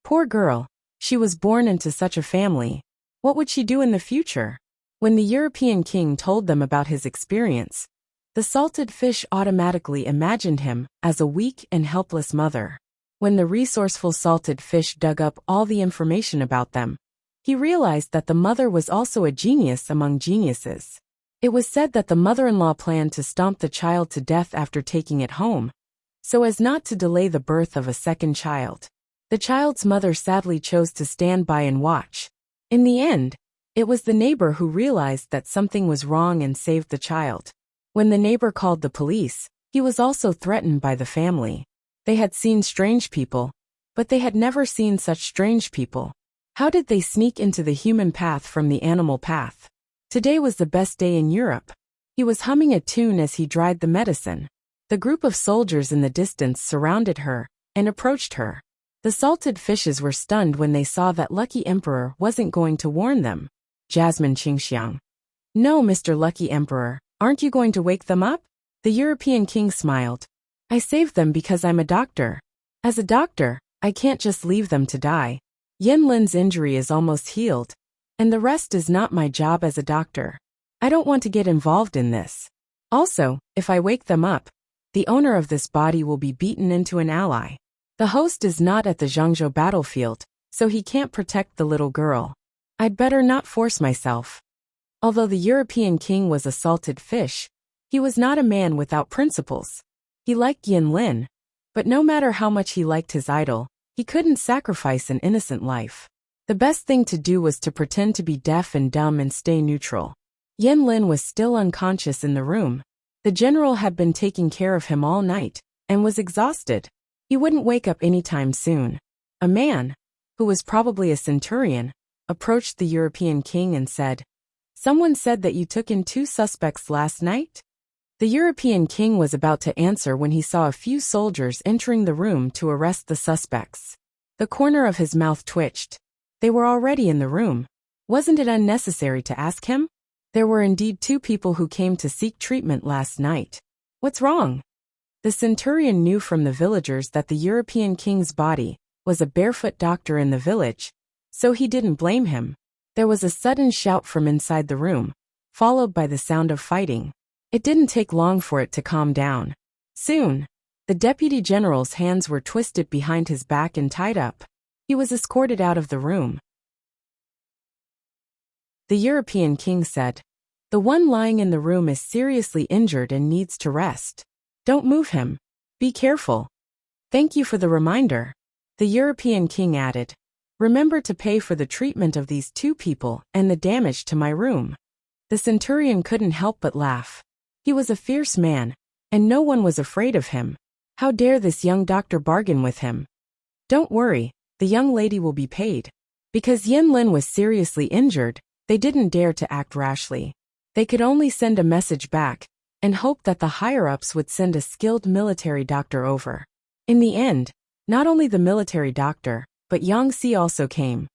Poor girl, she was born into such a family. What would she do in the future? When the European king told them about his experience, the salted fish automatically imagined him as a weak and helpless mother. When the resourceful salted fish dug up all the information about them, he realized that the mother was also a genius among geniuses. It was said that the mother-in-law planned to stomp the child to death after taking it home, so as not to delay the birth of a second child. The child's mother sadly chose to stand by and watch. In the end, it was the neighbor who realized that something was wrong and saved the child. When the neighbor called the police, he was also threatened by the family. They had seen strange people, but they had never seen such strange people. How did they sneak into the human path from the animal path? Today was the best day in Europe. He was humming a tune as he dried the medicine. The group of soldiers in the distance surrounded her and approached her. The salted fishes were stunned when they saw that Lucky Emperor wasn't going to warn them. Jasmine Qingxiang. No, Mr. Lucky Emperor, aren't you going to wake them up? The European king smiled. I saved them because I'm a doctor. As a doctor, I can't just leave them to die. Yin Lin's injury is almost healed, and the rest is not my job as a doctor. I don't want to get involved in this. Also, if I wake them up, the owner of this body will be beaten into an ally. The host is not at the Zhangzhou battlefield, so he can't protect the little girl. I'd better not force myself. Although the European king was a salted fish, he was not a man without principles. He liked Yin Lin, but no matter how much he liked his idol, he couldn't sacrifice an innocent life. The best thing to do was to pretend to be deaf and dumb and stay neutral. Yin Lin was still unconscious in the room. The general had been taking care of him all night, and was exhausted. He wouldn't wake up anytime soon. A man, who was probably a centurion, approached the European king and said, "Someone said that you took in 2 suspects last night?" The European king was about to answer when he saw a few soldiers entering the room to arrest the suspects. The corner of his mouth twitched. They were already in the room. Wasn't it unnecessary to ask him? There were indeed 2 people who came to seek treatment last night. What's wrong? The centurion knew from the villagers that the European king's body was a barefoot doctor in the village, so he didn't blame him. There was a sudden shout from inside the room, followed by the sound of fighting. It didn't take long for it to calm down. Soon, the deputy general's hands were twisted behind his back and tied up. He was escorted out of the room. The European king said, "The one lying in the room is seriously injured and needs to rest. Don't move him. Be careful." "Thank you for the reminder." The European king added, "Remember to pay for the treatment of these 2 people and the damage to my room." The centurion couldn't help but laugh. He was a fierce man, and no one was afraid of him. How dare this young doctor bargain with him? "Don't worry, the young lady will be paid." Because Yin Lin was seriously injured, they didn't dare to act rashly. They could only send a message back, and hope that the higher-ups would send a skilled military doctor over. In the end, not only the military doctor, but Yang Si also came.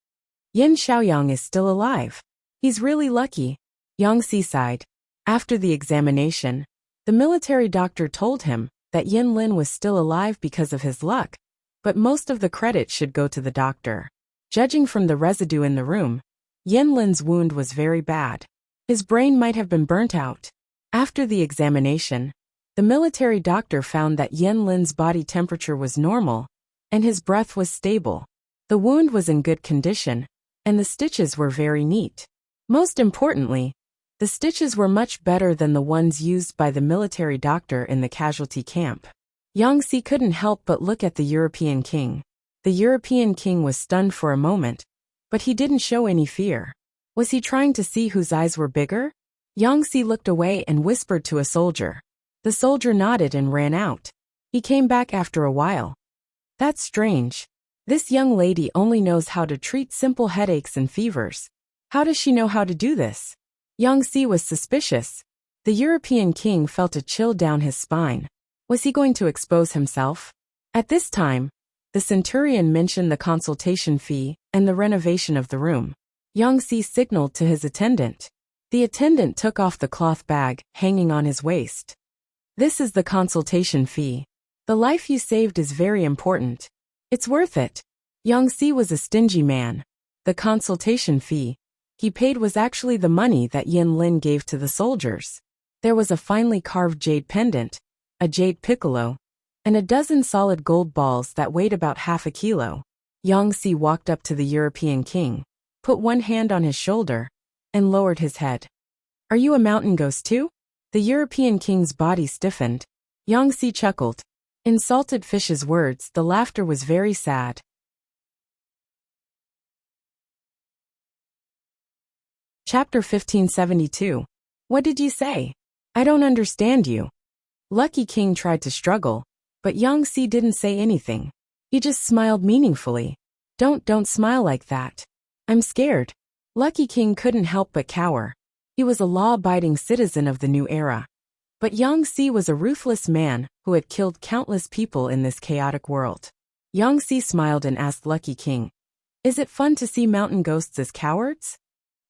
"Yin Xiaoyang is still alive. He's really lucky," Yang Si sighed. After the examination, the military doctor told him that Yin Lin was still alive because of his luck, but most of the credit should go to the doctor. Judging from the residue in the room, Yin Lin's wound was very bad. His brain might have been burnt out. After the examination, the military doctor found that Yin Lin's body temperature was normal, and his breath was stable. The wound was in good condition, and the stitches were very neat. Most importantly, the stitches were much better than the ones used by the military doctor in the casualty camp. Yang Si couldn't help but look at the European king. The European king was stunned for a moment, but he didn't show any fear. Was he trying to see whose eyes were bigger? Yang Si looked away and whispered to a soldier. The soldier nodded and ran out. He came back after a while. "That's strange. This young lady only knows how to treat simple headaches and fevers. How does she know how to do this?" Yang Si was suspicious. The European king felt a chill down his spine. Was he going to expose himself? At this time, the centurion mentioned the consultation fee and the renovation of the room. Yang Si signaled to his attendant. The attendant took off the cloth bag hanging on his waist. "This is the consultation fee. The life you saved is very important. It's worth it." Yang Si was a stingy man. The consultation fee, he paid was actually the money that Yin Lin gave to the soldiers. There was a finely carved jade pendant, a jade piccolo, and a dozen solid gold balls that weighed about half a kilo. Yang Si walked up to the European king, put one hand on his shoulder, and lowered his head. Are you a mountain ghost too? The European king's body stiffened. Yang Si chuckled. In salted fish's words, the laughter was very sad. Chapter 1572. What did you say? I don't understand you. Lucky King tried to struggle, but Yang Si didn't say anything. He just smiled meaningfully. Don't smile like that. I'm scared. Lucky King couldn't help but cower. He was a law-abiding citizen of the new era. But Yang Si was a ruthless man who had killed countless people in this chaotic world. Yang Si smiled and asked Lucky King, "Is it fun to see mountain ghosts as cowards?"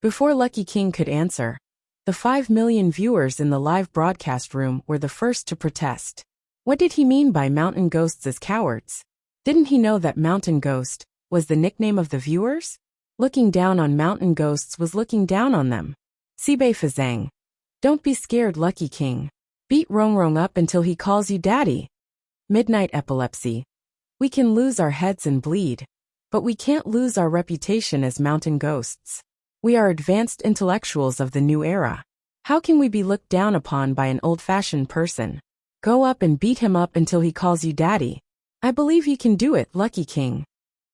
Before Lucky King could answer, the 5 million viewers in the live broadcast room were the first to protest. What did he mean by mountain ghosts as cowards? Didn't he know that mountain ghost was the nickname of the viewers? Looking down on mountain ghosts was looking down on them. Sibei Fazang. Don't be scared, Lucky King. Beat Rong up until he calls you daddy. Midnight epilepsy. We can lose our heads and bleed, but we can't lose our reputation as mountain ghosts. We are advanced intellectuals of the new era. How can we be looked down upon by an old-fashioned person? Go up and beat him up until he calls you daddy. I believe you can do it, Lucky King.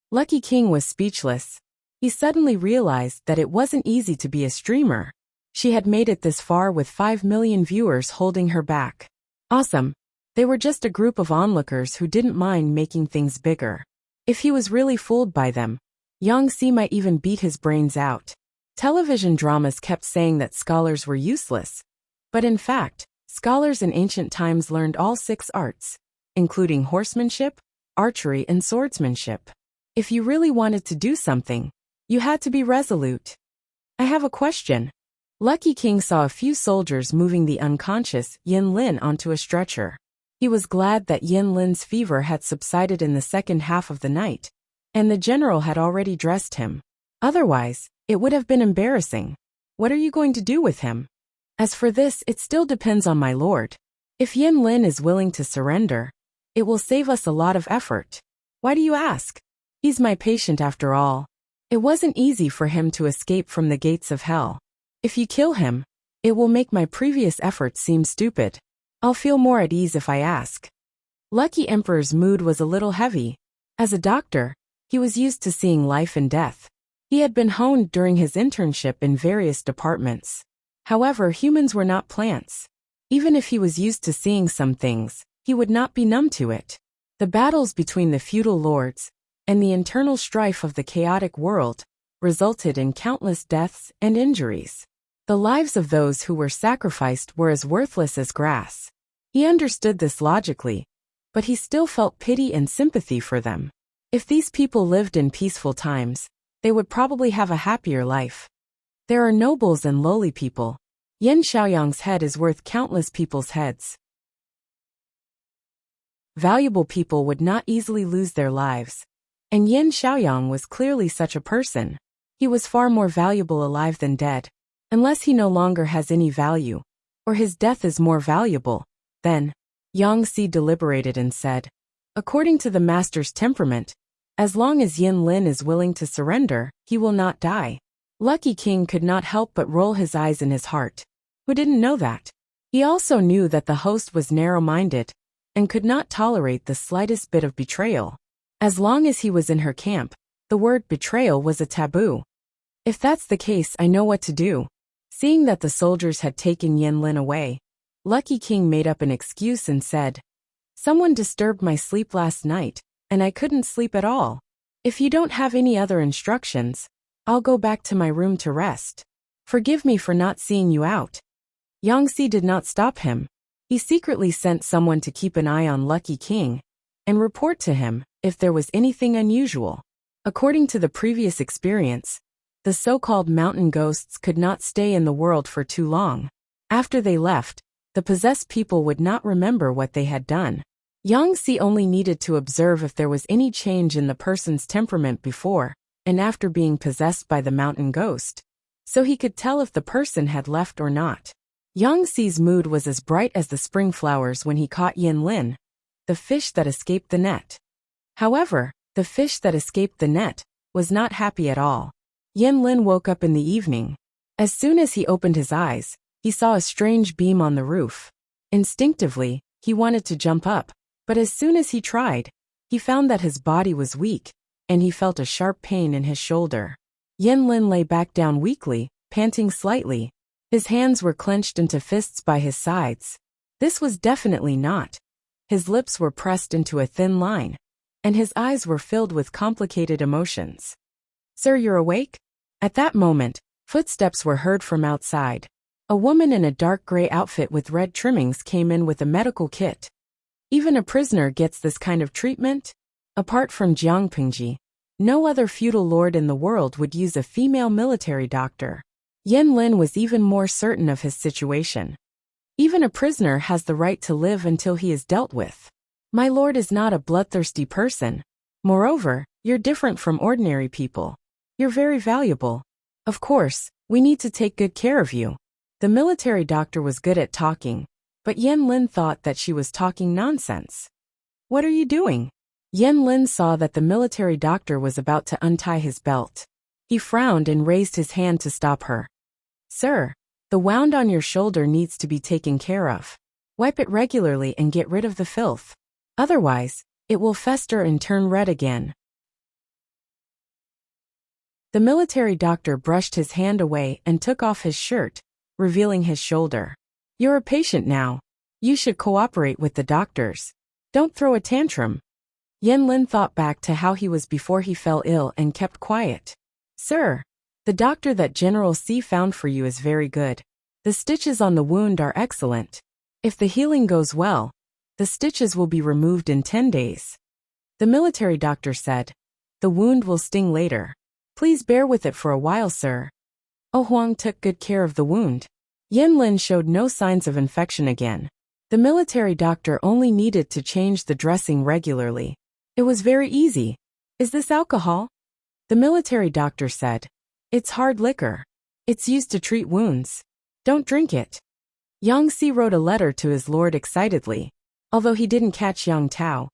Lucky King was speechless. He suddenly realized that it wasn't easy to be a streamer. She had made it this far with 5 million viewers holding her back. Awesome. They were just a group of onlookers who didn't mind making things bigger. If he was really fooled by them, Yang Si might even beat his brains out. Television dramas kept saying that scholars were useless. But in fact, scholars in ancient times learned all 6 arts, including horsemanship, archery, and swordsmanship. If you really wanted to do something, you had to be resolute. I have a question. Lucky King saw a few soldiers moving the unconscious Yin Lin onto a stretcher. He was glad that Yin Lin's fever had subsided in the second half of the night, and the general had already dressed him. Otherwise, it would have been embarrassing. What are you going to do with him? As for this, it still depends on my lord. If Yin Lin is willing to surrender, it will save us a lot of effort. Why do you ask? He's my patient after all. It wasn't easy for him to escape from the gates of hell. If you kill him, it will make my previous efforts seem stupid. I'll feel more at ease if I ask. Lucky Emperor's mood was a little heavy. As a doctor, he was used to seeing life and death. He had been honed during his internship in various departments. However, humans were not plants. Even if he was used to seeing some things, he would not be numb to it. The battles between the feudal lords and the internal strife of the chaotic world resulted in countless deaths and injuries. The lives of those who were sacrificed were as worthless as grass. He understood this logically, but he still felt pity and sympathy for them. If these people lived in peaceful times, they would probably have a happier life. There are nobles and lowly people. Yin Xiaoyang's head is worth countless people's heads. Valuable people would not easily lose their lives, and Yin Xiaoyang was clearly such a person. He was far more valuable alive than dead, unless he no longer has any value, or his death is more valuable. Then, Yang Si deliberated and said, according to the master's temperament, as long as Yin Lin is willing to surrender, he will not die. Lucky King could not help but roll his eyes in his heart. Who didn't know that? He also knew that the host was narrow-minded and could not tolerate the slightest bit of betrayal. As long as he was in her camp, the word betrayal was a taboo. If that's the case, I know what to do. Seeing that the soldiers had taken Yin Lin away, Lucky King made up an excuse and said, someone disturbed my sleep last night, and I couldn't sleep at all. If you don't have any other instructions, I'll go back to my room to rest. Forgive me for not seeing you out. Yang Si did not stop him. He secretly sent someone to keep an eye on Lucky King and report to him if there was anything unusual. According to the previous experience, the so-called mountain ghosts could not stay in the world for too long. After they left, the possessed people would not remember what they had done. Yang Si only needed to observe if there was any change in the person's temperament before and after being possessed by the mountain ghost. so he could tell if the person had left or not. Yang Xi's mood was as bright as the spring flowers when he caught Yin Lin, the fish that escaped the net. However, the fish that escaped the net was not happy at all. Yin Lin woke up in the evening. As soon as he opened his eyes, he saw a strange beam on the roof. Instinctively, he wanted to jump up, but as soon as he tried, he found that his body was weak, and he felt a sharp pain in his shoulder. Yin Lin lay back down weakly, panting slightly. His hands were clenched into fists by his sides. This was definitely not. His lips were pressed into a thin line, and his eyes were filled with complicated emotions. "Sir, you're awake?" At that moment, footsteps were heard from outside. A woman in a dark gray outfit with red trimmings came in with a medical kit. Even a prisoner gets this kind of treatment? Apart from Jiang Pingji, no other feudal lord in the world would use a female military doctor. Yin Lin was even more certain of his situation. Even a prisoner has the right to live until he is dealt with. My lord is not a bloodthirsty person. Moreover, you're different from ordinary people. You're very valuable. Of course, we need to take good care of you. The military doctor was good at talking, but Yin Lin thought that she was talking nonsense. What are you doing? Yin Lin saw that the military doctor was about to untie his belt. He frowned and raised his hand to stop her. Sir, the wound on your shoulder needs to be taken care of. Wipe it regularly and get rid of the filth. Otherwise, it will fester and turn red again. The military doctor brushed his hand away and took off his shirt, revealing his shoulder. You're a patient now. You should cooperate with the doctors. Don't throw a tantrum. Yin Lin thought back to how he was before he fell ill and kept quiet. Sir, the doctor that General C found for you is very good. The stitches on the wound are excellent. If the healing goes well, the stitches will be removed in 10 days. The military doctor said, the wound will sting later. Please bear with it for a while, sir. Oh Huang took good care of the wound. Yin Lin showed no signs of infection again. The military doctor only needed to change the dressing regularly. It was very easy. Is this alcohol? The military doctor said, it's hard liquor. It's used to treat wounds. Don't drink it. Yang Xi wrote a letter to his lord excitedly. Although he didn't catch Yang Tao,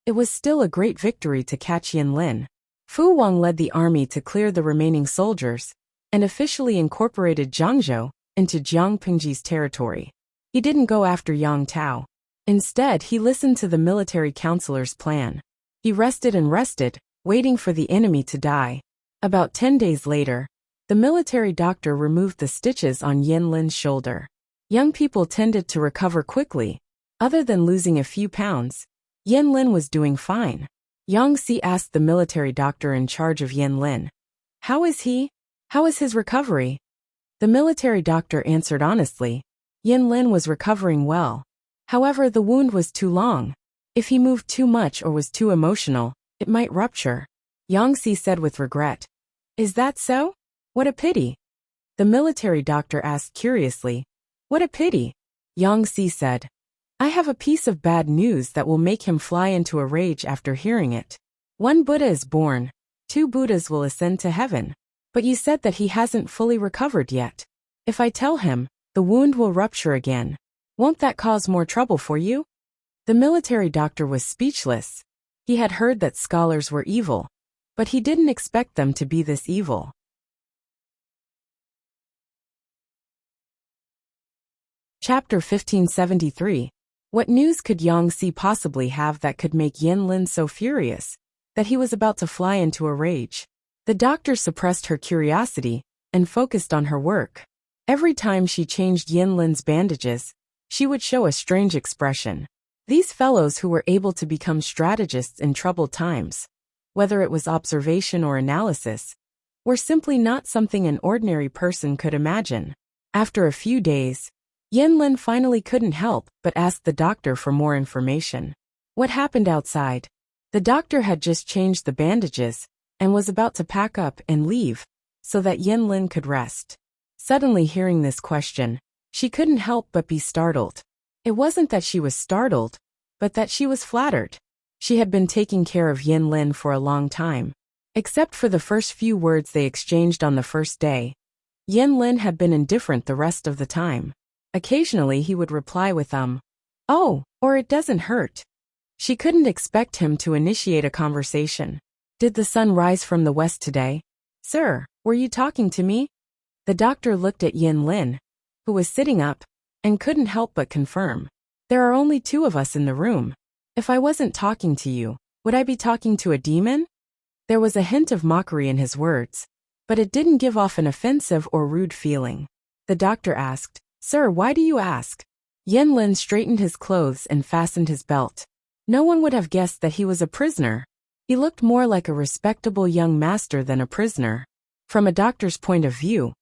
it was still a great victory to catch Yin Lin. Fu Wang led the army to clear the remaining soldiers and officially incorporated Jiangzhou into Jiang Pingji's territory. He didn't go after Yang Tao. Instead, he listened to the military counselor's plan. He rested and rested, waiting for the enemy to die. About 10 days later, the military doctor removed the stitches on Yin Lin's shoulder. Young people tended to recover quickly. Other than losing a few pounds, Yin Lin was doing fine. Yang Xi asked the military doctor in charge of Yin Lin, how is he? How is his recovery? The military doctor answered honestly, Yin Lin was recovering well. However, the wound was too long. If he moved too much or was too emotional, it might rupture. Yang Xi said with regret, is that so? What a pity. The military doctor asked curiously, what a pity? Yang Xi said, I have a piece of bad news that will make him fly into a rage after hearing it. One Buddha is born, 2 Buddhas will ascend to heaven. But you said that he hasn't fully recovered yet. If I tell him, the wound will rupture again. Won't that cause more trouble for you? The military doctor was speechless. He had heard that scholars were evil, but he didn't expect them to be this evil. Chapter 1573. What news could Yang Xi possibly have that could make Yin Lin so furious that he was about to fly into a rage? The doctor suppressed her curiosity and focused on her work. Every time she changed Yin Lin's bandages, she would show a strange expression. These fellows who were able to become strategists in troubled times, whether it was observation or analysis, were simply not something an ordinary person could imagine. After a few days, Yin Lin finally couldn't help but ask the doctor for more information. What happened outside? The doctor had just changed the bandages and was about to pack up and leave so that Yin Lin could rest. Suddenly hearing this question, she couldn't help but be startled. It wasn't that she was startled, but that she was flattered. She had been taking care of Yin Lin for a long time. Except for the first few words they exchanged on the first day, Yin Lin had been indifferent the rest of the time. Occasionally he would reply with "Oh," or "It doesn't hurt." She couldn't expect him to initiate a conversation. "Did the sun rise from the west today? Sir, were you talking to me?" The doctor looked at Yin Lin, who was sitting up, and couldn't help but confirm. "There are only two of us in the room. If I wasn't talking to you, would I be talking to a demon?" There was a hint of mockery in his words, but it didn't give off an offensive or rude feeling. The doctor asked, "Sir, why do you ask?" Yin Lin straightened his clothes and fastened his belt. No one would have guessed that he was a prisoner. He looked more like a respectable young master than a prisoner. From a doctor's point of view,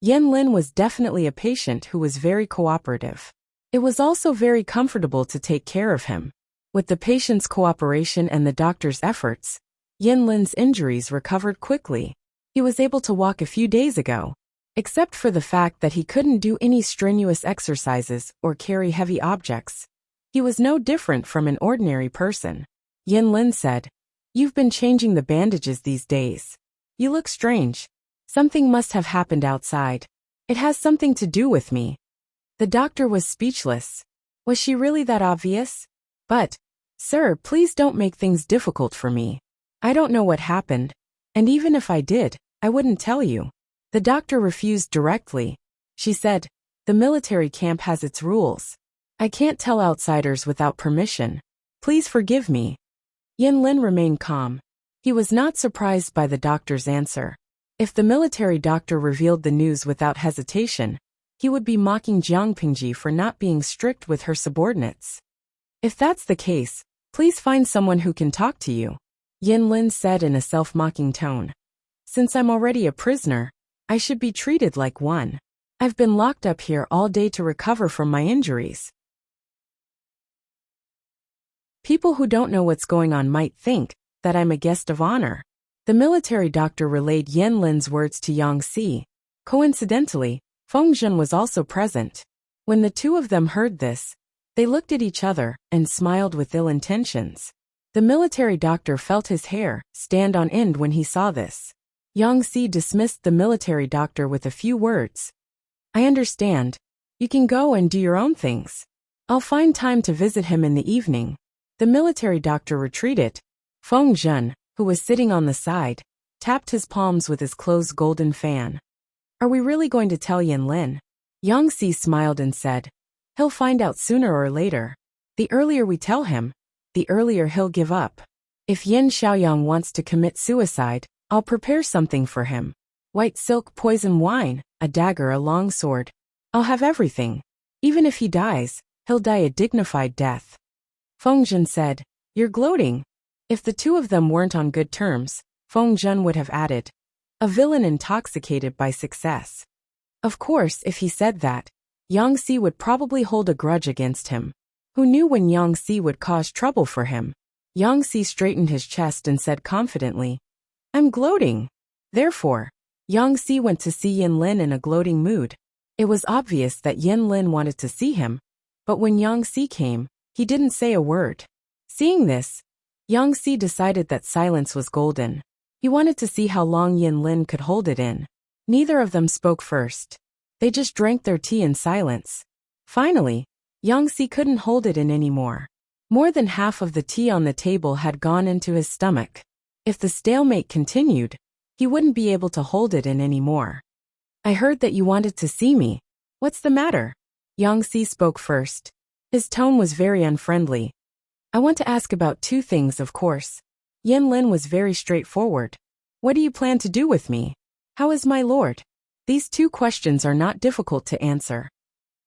Yin Lin was definitely a patient who was very cooperative. It was also very comfortable to take care of him. With the patient's cooperation and the doctor's efforts, Yin Lin's injuries recovered quickly. He was able to walk a few days ago, except for the fact that he couldn't do any strenuous exercises or carry heavy objects. He was no different from an ordinary person. Yin Lin said, "You've been changing the bandages these days. You look strange. Something must have happened outside. It has something to do with me." The doctor was speechless. Was she really that obvious? "But, sir, please don't make things difficult for me. I don't know what happened, and even if I did, I wouldn't tell you." The doctor refused directly. She said, "The military camp has its rules. I can't tell outsiders without permission. Please forgive me." Yin Lin remained calm. He was not surprised by the doctor's answer. If the military doctor revealed the news without hesitation, he would be mocking Jiang Pingji for not being strict with her subordinates. "If that's the case, please find someone who can talk to you," Yin Lin said in a self-mocking tone. "Since I'm already a prisoner, I should be treated like one. I've been locked up here all day to recover from my injuries. People who don't know what's going on might think that I'm a guest of honor." The military doctor relayed Yin Lin's words to Yang Si. Coincidentally, Feng Zhen was also present. When the two of them heard this, they looked at each other and smiled with ill intentions. The military doctor felt his hair stand on end when he saw this. Yang Si dismissed the military doctor with a few words. "I understand. You can go and do your own things. I'll find time to visit him in the evening." The military doctor retreated. Feng Zhen, who was sitting on the side, tapped his palms with his closed golden fan. "Are we really going to tell Yin Lin?" Yang Si smiled and said, "He'll find out sooner or later. The earlier we tell him, the earlier he'll give up. If Yin Xiaoyang wants to commit suicide, I'll prepare something for him. White silk poison wine, a dagger, a long sword. I'll have everything. Even if he dies, he'll die a dignified death." Feng Zhen said, "You're gloating." If the two of them weren't on good terms, Feng Zhen would have added, "A villain intoxicated by success." Of course, if he said that, Yang Si would probably hold a grudge against him. Who knew when Yang Si would cause trouble for him? Yang Si straightened his chest and said confidently, "I'm gloating." Therefore, Yang Si went to see Yin Lin in a gloating mood. It was obvious that Yin Lin wanted to see him, but when Yang Si came, he didn't say a word. Seeing this, Yang Si decided that silence was golden. He wanted to see how long Yin Lin could hold it in. Neither of them spoke first. They just drank their tea in silence. Finally, Yang Si couldn't hold it in anymore. More than half of the tea on the table had gone into his stomach. If the stalemate continued, he wouldn't be able to hold it in anymore. "I heard that you wanted to see me. What's the matter?" Yang Si spoke first. His tone was very unfriendly. "I want to ask about two things, of course." Yin Lin was very straightforward. "What do you plan to do with me? How is my lord?" These two questions are not difficult to answer.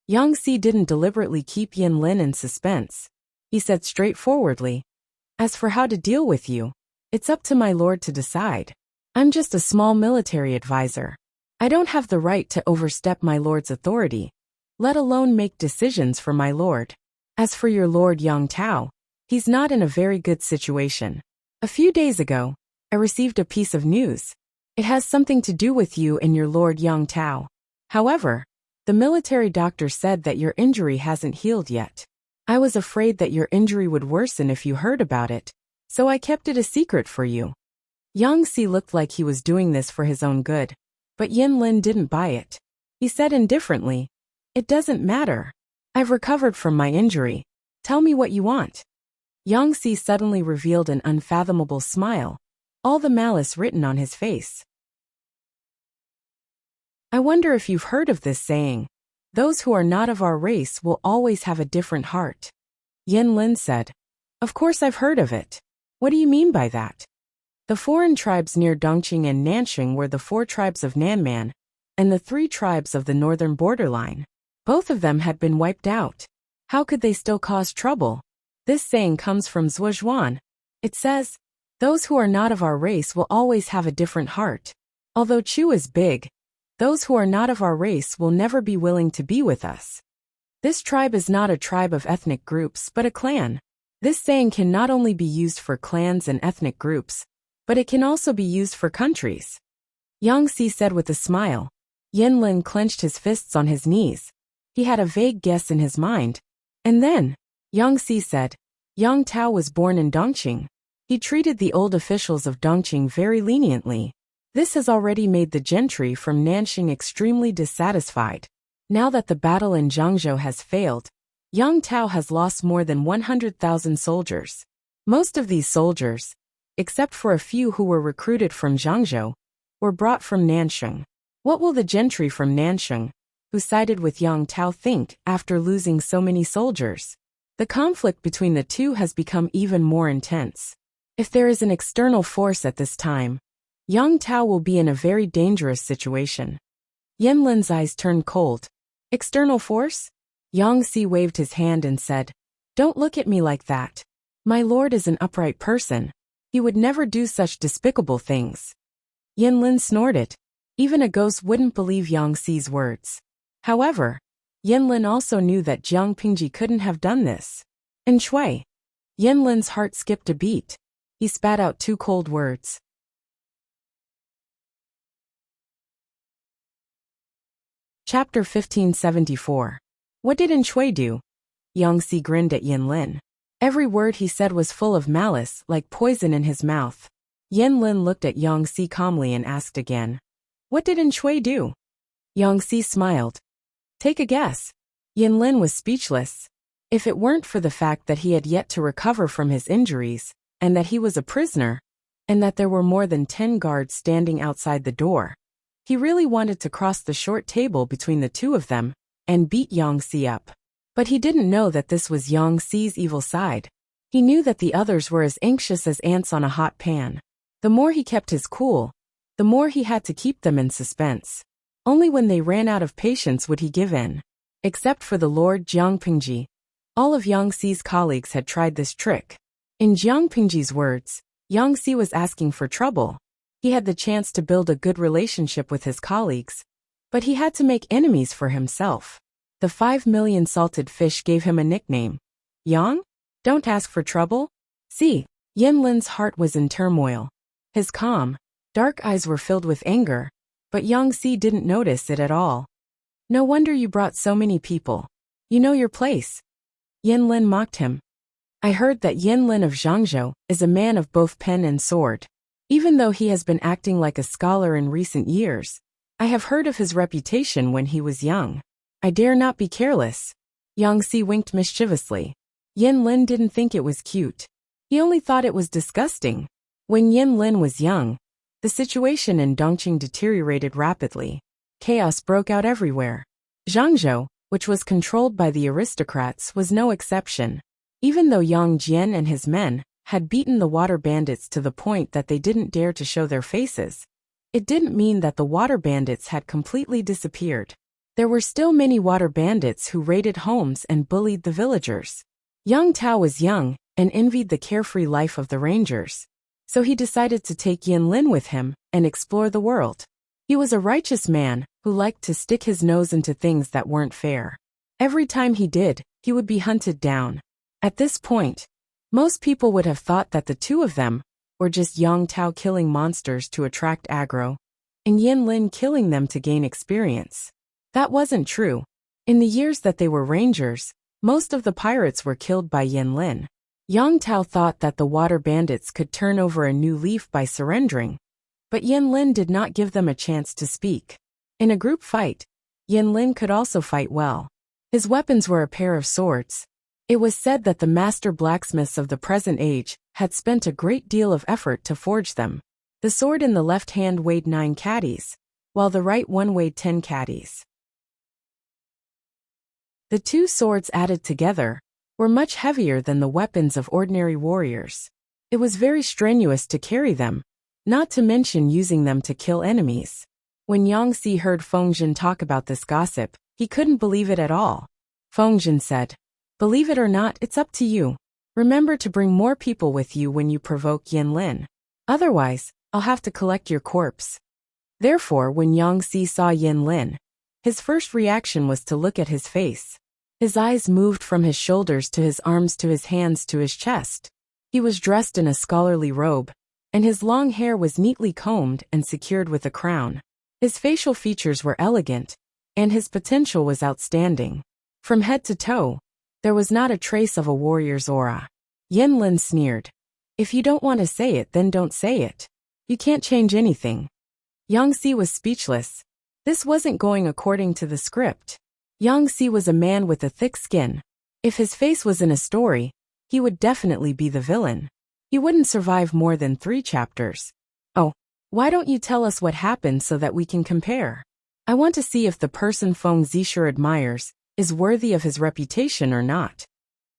Yang Si didn't deliberately keep Yin Lin in suspense. He said straightforwardly, "As for how to deal with you, it's up to my lord to decide. I'm just a small military advisor. I don't have the right to overstep my lord's authority, let alone make decisions for my lord. As for your lord Yang Tao, he's not in a very good situation. A few days ago, I received a piece of news. It has something to do with you and your lord Yang Tao. However, the military doctor said that your injury hasn't healed yet. I was afraid that your injury would worsen if you heard about it, so I kept it a secret for you." Yang Si looked like he was doing this for his own good. But Yin Lin didn't buy it. He said indifferently, "It doesn't matter. I've recovered from my injury. Tell me what you want." Yang Si suddenly revealed an unfathomable smile, all the malice written on his face. "I wonder if you've heard of this saying, 'Those who are not of our race will always have a different heart.'" Yin Lin said, "Of course I've heard of it. What do you mean by that?" The foreign tribes near Dongqing and Nanxing were the 4 tribes of Nanman, and the 3 tribes of the northern borderline. Both of them had been wiped out. How could they still cause trouble? This saying comes from Zhuozhuan. It says, "Those who are not of our race will always have a different heart. Although Chu is big, those who are not of our race will never be willing to be with us." This tribe is not a tribe of ethnic groups but a clan. This saying can not only be used for clans and ethnic groups, but it can also be used for countries. Yang Si said with a smile. Yin Lin clenched his fists on his knees. He had a vague guess in his mind. And then, Yang Si said, "Yang Tao was born in Dongqing. He treated the old officials of Dongqing very leniently. This has already made the gentry from Nanxing extremely dissatisfied. Now that the battle in Zhangzhou has failed, Yang Tao has lost more than 100,000 soldiers. Most of these soldiers, except for a few who were recruited from Zhangzhou, were brought from Nanxing. What will the gentry from Nanxing, who sided with Yang Tao, think after losing so many soldiers? The conflict between the two has become even more intense. If there is an external force at this time, Yang Tao will be in a very dangerous situation." Yin Lin's eyes turned cold. "External force?" Yang Si waved his hand and said, "Don't look at me like that. My lord is an upright person. He would never do such despicable things." Yin Lin snorted. Even a ghost wouldn't believe Yang Si's words. However, Yin Lin also knew that Jiang Pingji couldn't have done this. "And Shui." Yin Lin's heart skipped a beat. He spat out 2 cold words. Chapter 1574. What did Shui do? Yang Si grinned at Yin Lin. Every word he said was full of malice, like poison in his mouth. Yin Lin looked at Yang Si calmly and asked again, "What did Shui do?" Yang Si smiled. "Take a guess." Yin Lin was speechless. If it weren't for the fact that he had yet to recover from his injuries, and that he was a prisoner, and that there were more than 10 guards standing outside the door, he really wanted to cross the short table between the two of them and beat Yang Si up. But he didn't know that this was Yang Si's evil side. He knew that the others were as anxious as ants on a hot pan. The more he kept his cool, the more he had to keep them in suspense. Only when they ran out of patience would he give in. Except for the Lord Jiang Pingji, all of Yang Si's colleagues had tried this trick. In Jiang Pingji's words, Yang Si was asking for trouble. He had the chance to build a good relationship with his colleagues, but he had to make enemies for himself. The 5 million salted fish gave him a nickname. Yang? Don't ask for trouble? See, Yin Lin's heart was in turmoil. His calm, dark eyes were filled with anger, but Yang Si didn't notice it at all. "No wonder you brought so many people. You know your place." Yin Lin mocked him. "I heard that Yin Lin of Zhangzhou is a man of both pen and sword. Even though he has been acting like a scholar in recent years, I have heard of his reputation when he was young. I dare not be careless." Yang Si winked mischievously. Yin Lin didn't think it was cute. He only thought it was disgusting. When Yin Lin was young, the situation in Dongqing deteriorated rapidly. Chaos broke out everywhere. Zhangzhou, which was controlled by the aristocrats, was no exception. Even though Yang Jian and his men had beaten the water bandits to the point that they didn't dare to show their faces, it didn't mean that the water bandits had completely disappeared. There were still many water bandits who raided homes and bullied the villagers. Yang Tao was young and envied the carefree life of the rangers. So he decided to take Yin Lin with him and explore the world. He was a righteous man who liked to stick his nose into things that weren't fair. Every time he did, he would be hunted down. At this point, most people would have thought that the two of them were just Yang Tao killing monsters to attract aggro, and Yin Lin killing them to gain experience. That wasn't true. In the years that they were rangers, most of the pirates were killed by Yin Lin. Yang Tao thought that the water bandits could turn over a new leaf by surrendering, But Yin Lin did not give them a chance to speak. In a group fight, Yin Lin could also fight well. His weapons were a pair of swords. It was said that the master blacksmiths of the present age had spent a great deal of effort to forge them. The sword in the left hand weighed 9 caddies, while the right one weighed 10 caddies. The two swords added together were much heavier than the weapons of ordinary warriors. It was very strenuous to carry them, not to mention using them to kill enemies. When Yang Si heard Feng Zhen talk about this gossip, he couldn't believe it at all. Feng Zhen said, "Believe it or not, it's up to you. Remember to bring more people with you when you provoke Yin Lin. Otherwise, I'll have to collect your corpse." Therefore, when Yang Si saw Yin Lin, his first reaction was to look at his face. His eyes moved from his shoulders to his arms to his hands to his chest. He was dressed in a scholarly robe, and his long hair was neatly combed and secured with a crown. His facial features were elegant, and his potential was outstanding. From head to toe, there was not a trace of a warrior's aura. Yin Lin sneered. "If you don't want to say it, then don't say it. You can't change anything." Yang Si was speechless. This wasn't going according to the script. Yang Si was a man with a thick skin. If his face was in a story, he would definitely be the villain. He wouldn't survive more than 3 chapters. "Oh, why don't you tell us what happened so that we can compare? I want to see if the person Feng Zisher admires is worthy of his reputation or not."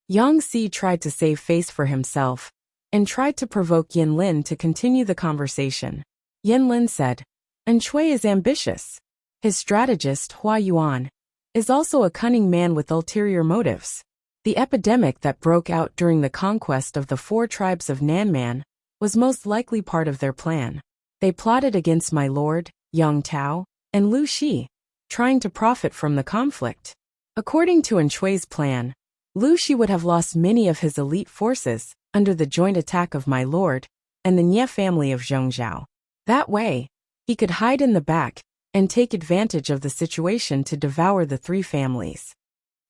Yang Si tried to save face for himself and tried to provoke Yin Lin to continue the conversation. Yin Lin said, "Enchanting is ambitious. His strategist, Hua Yuan, is also a cunning man with ulterior motives. The epidemic that broke out during the conquest of the 4 tribes of Nanman was most likely part of their plan. They plotted against my lord, Yang Tao, and Lu Shi, trying to profit from the conflict. According to Enchanting's plan, Lu Shi would have lost many of his elite forces under the joint attack of my lord and the Nie family of Zhongzhou. That way, he could hide in the back and take advantage of the situation to devour the 3 families.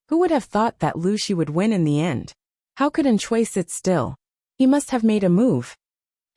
Who would have thought that Lu Shi would win in the end? How could Enchanting sit still? He must have made a move.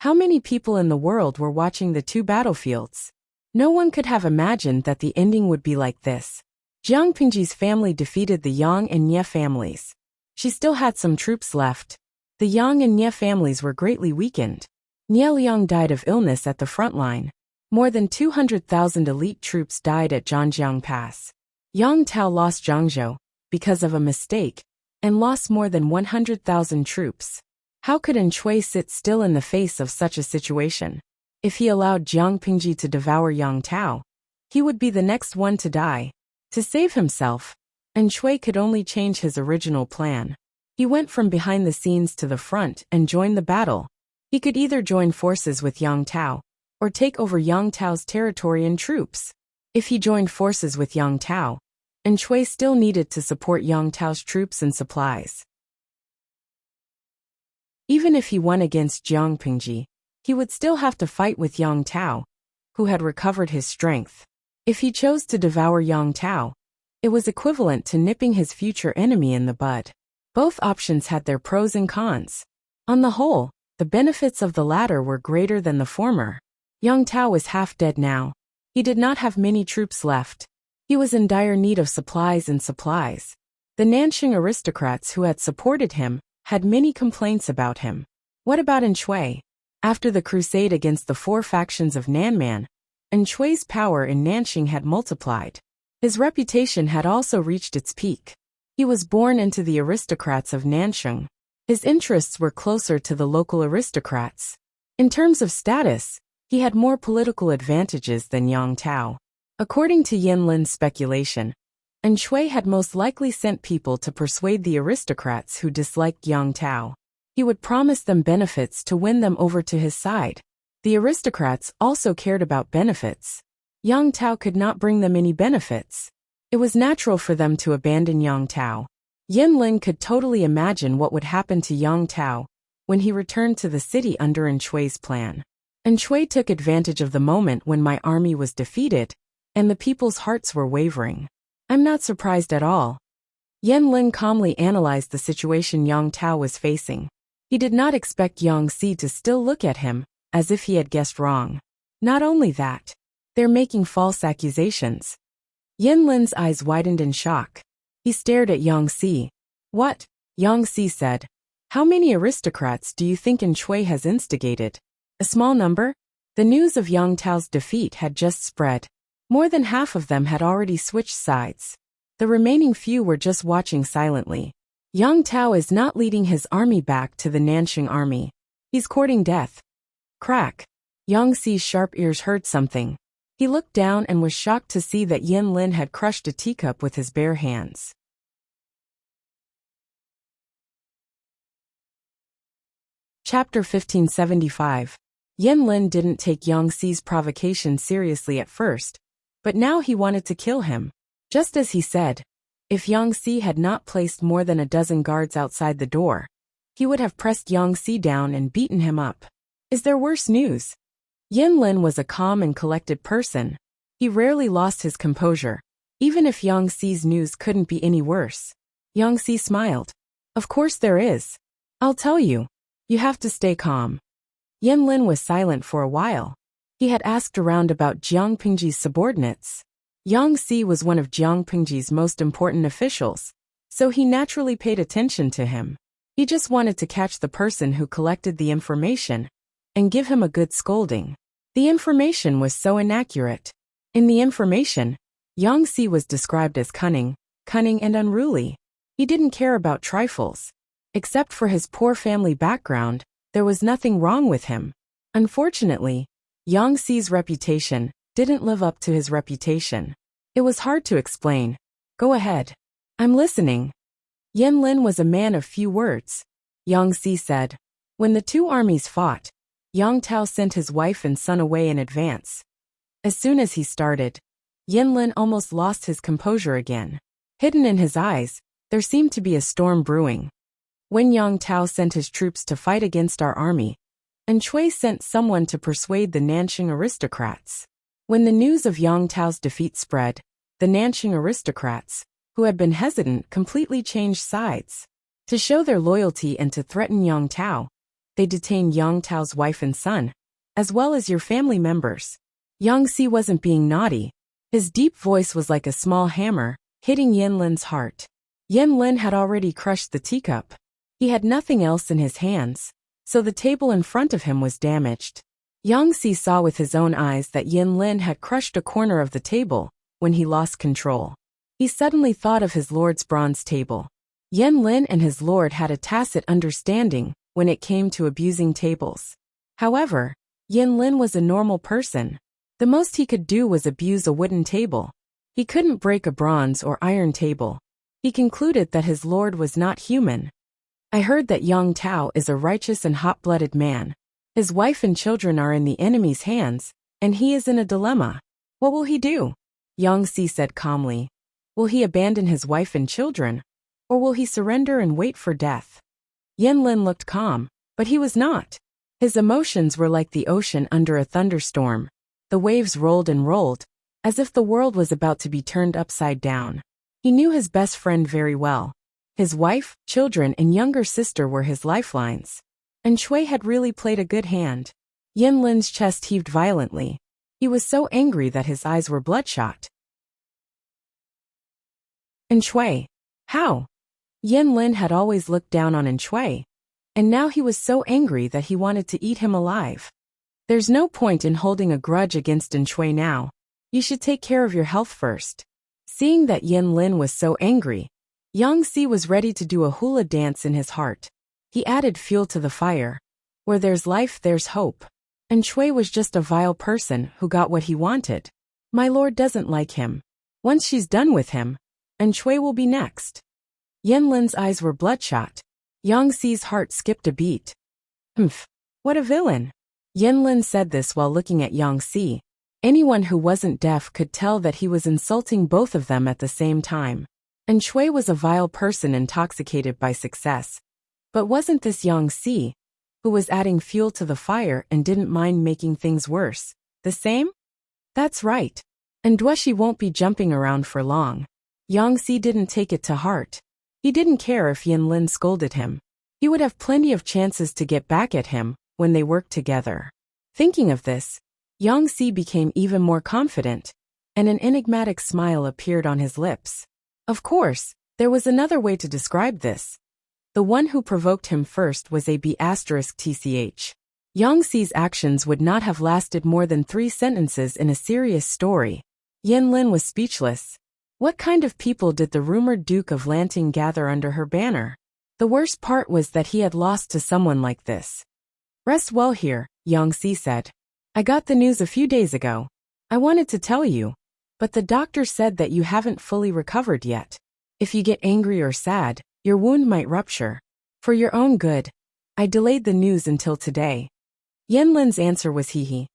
How many people in the world were watching the 2 battlefields? No one could have imagined that the ending would be like this. Jiang Pingji's family defeated the Yang and Nie families. She still had some troops left. The Yang and Nie families were greatly weakened. Nie Liang died of illness at the front line. More than 200,000 elite troops died at Zhangjiang Pass. Yang Tao lost Zhangzhou because of a mistake and lost more than 100,000 troops. How could Enchanting sit still in the face of such a situation? If he allowed Jiang Pingji to devour Yang Tao, he would be the next one to die. To save himself, Enchanting could only change his original plan. He went from behind the scenes to the front and joined the battle. He could either join forces with Yang Tao or take over Yang Tao's territory and troops. If he joined forces with Yang Tao, Enchanting still needed to support Yang Tao's troops and supplies. Even if he won against Jiang Pingji, he would still have to fight with Yang Tao, who had recovered his strength. If he chose to devour Yang Tao, it was equivalent to nipping his future enemy in the bud. Both options had their pros and cons. On the whole, the benefits of the latter were greater than the former. Yang Tao was half dead now. He did not have many troops left. He was in dire need of supplies and supplies. The Nanxing aristocrats who had supported him had many complaints about him. What about Enchanting? After the crusade against the 4 factions of Nanman, Enchanting's power in Nanxing had multiplied. His reputation had also reached its peak. He was born into the aristocrats of Nanxing. His interests were closer to the local aristocrats. In terms of status, he had more political advantages than Yang Tao. According to Yin Lin's speculation, Enchanting had most likely sent people to persuade the aristocrats who disliked Yang Tao. He would promise them benefits to win them over to his side. The aristocrats also cared about benefits. Yang Tao could not bring them any benefits. It was natural for them to abandon Yang Tao. Yin Lin could totally imagine what would happen to Yang Tao when he returned to the city under Enchanting's plan. Enchanting took advantage of the moment when my army was defeated, and the people's hearts were wavering. I'm not surprised at all. Yin Lin calmly analyzed the situation Yang Tao was facing. He did not expect Yang Si to still look at him, as if he had guessed wrong. Not only that, they're making false accusations. Yin Lin's eyes widened in shock. He stared at Yang Si. What? Yang Si said. How many aristocrats do you think Enchanting has instigated? A small number? The news of Yang Tao's defeat had just spread. More than half of them had already switched sides. The remaining few were just watching silently. Yang Tao is not leading his army back to the Nanxing army. He's courting death. Crack. Yang Si's sharp ears heard something. He looked down and was shocked to see that Yin Lin had crushed a teacup with his bare hands. Chapter 1575. Yin Lin didn't take Yang Si's provocation seriously at first, but now he wanted to kill him. Just as he said, if Yang Si had not placed more than a dozen guards outside the door, he would have pressed Yang Si down and beaten him up. Is there worse news? Yin Lin was a calm and collected person. He rarely lost his composure, even if Yang Si's news couldn't be any worse. Yang Si smiled. Of course there is. I'll tell you. You have to stay calm. Yin Lin was silent for a while. He had asked around about Jiang Pingji's subordinates. Yang Si was one of Jiang Pingji's most important officials, so he naturally paid attention to him. He just wanted to catch the person who collected the information and give him a good scolding. The information was so inaccurate. In the information, Yang Si was described as cunning and unruly. He didn't care about trifles. Except for his poor family background, there was nothing wrong with him. Unfortunately, Yang Si's reputation didn't live up to his reputation. It was hard to explain. Go ahead. I'm listening. Yin Lin was a man of few words. Yang Si said. When the two armies fought, Yang Tao sent his wife and son away in advance. As soon as he started, Yin Lin almost lost his composure again. Hidden in his eyes, there seemed to be a storm brewing. When Yang Tao sent his troops to fight against our army, Enchanting sent someone to persuade the Nanxing aristocrats. When the news of Yang Tao's defeat spread, the Nanxing aristocrats, who had been hesitant, completely changed sides. To show their loyalty and to threaten Yang Tao, they detained Yang Tao's wife and son, as well as your family members. Yang Si wasn't being naughty. His deep voice was like a small hammer, hitting Yin Lin's heart. Yin Lin had already crushed the teacup. He had nothing else in his hands, so the table in front of him was damaged. Yang Si saw with his own eyes that Yin Lin had crushed a corner of the table when he lost control. He suddenly thought of his lord's bronze table. Yin Lin and his lord had a tacit understanding when it came to abusing tables. However, Yin Lin was a normal person. The most he could do was abuse a wooden table. He couldn't break a bronze or iron table. He concluded that his lord was not human. I heard that Yang Tao is a righteous and hot-blooded man. His wife and children are in the enemy's hands, and he is in a dilemma. What will he do? Yang Si said calmly. Will he abandon his wife and children, or will he surrender and wait for death? Yin Lin looked calm, but he was not. His emotions were like the ocean under a thunderstorm. The waves rolled and rolled, as if the world was about to be turned upside down. He knew his best friend very well. His wife, children, and younger sister were his lifelines. And Shui had really played a good hand. Yin Lin's chest heaved violently. He was so angry that his eyes were bloodshot. Shui. How? Yin Lin had always looked down on Shui, and now he was so angry that he wanted to eat him alive. There's no point in holding a grudge against Shui now. You should take care of your health first. Seeing that Yin Lin was so angry, Yang Si was ready to do a hula dance in his heart. He added fuel to the fire. Where there's life, there's hope. Shui was just a vile person who got what he wanted. My lord doesn't like him. Once she's done with him, Shui will be next. Yin Lin's eyes were bloodshot. Yang Si's heart skipped a beat. Humph. What a villain. Yin Lin said this while looking at Yang Si. Anyone who wasn't deaf could tell that he was insulting both of them at the same time. Shui was a vile person intoxicated by success. But wasn't this Yang Si, who was adding fuel to the fire and didn't mind making things worse, the same? That's right. And Dueshi won't be jumping around for long. Yang Si didn't take it to heart. He didn't care if Yin Lin scolded him. He would have plenty of chances to get back at him when they worked together. Thinking of this, Yang Si became even more confident, and an enigmatic smile appeared on his lips. Of course, there was another way to describe this. The one who provoked him first was a B*TCH. Yang Si's actions would not have lasted more than 3 sentences in a serious story. Yen Lin was speechless. What kind of people did the rumored Duke of Lanting gather under her banner? The worst part was that he had lost to someone like this. Rest well here, Yang Si said. I got the news a few days ago. I wanted to tell you, but the doctor said that you haven't fully recovered yet. If you get angry or sad, your wound might rupture. For your own good, I delayed the news until today. Yen Lin's answer was hee.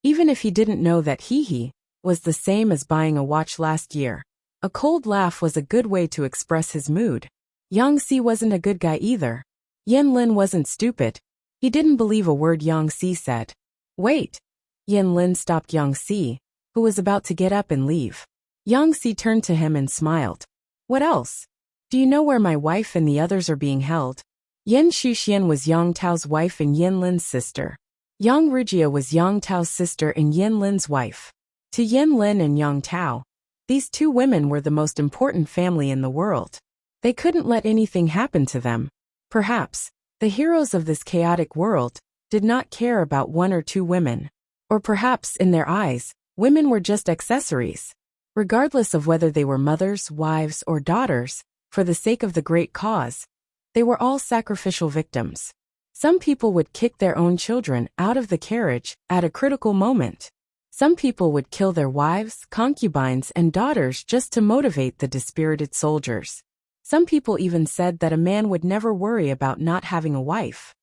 Even if he didn't know that hee was the same as buying a watch last year, a cold laugh was a good way to express his mood. Yang Si wasn't a good guy either. Yen Lin wasn't stupid. He didn't believe a word Yang Si said. Wait. Yen Lin stopped Yang Si, who was about to get up and leave. Yang Si turned to him and smiled. What else? Do you know where my wife and the others are being held? Yen Shuxian was Yang Tao's wife and Yen Lin's sister. Yang Ruijia was Yang Tao's sister and Yen Lin's wife. To Yen Lin and Yang Tao, these 2 women were the most important family in the world. They couldn't let anything happen to them. Perhaps, the heroes of this chaotic world did not care about 1 or 2 women. Or perhaps, in their eyes, women were just accessories. Regardless of whether they were mothers, wives, or daughters, for the sake of the great cause, they were all sacrificial victims. Some people would kick their own children out of the carriage at a critical moment. Some people would kill their wives, concubines, and daughters just to motivate the dispirited soldiers. Some people even said that a man would never worry about not having a wife.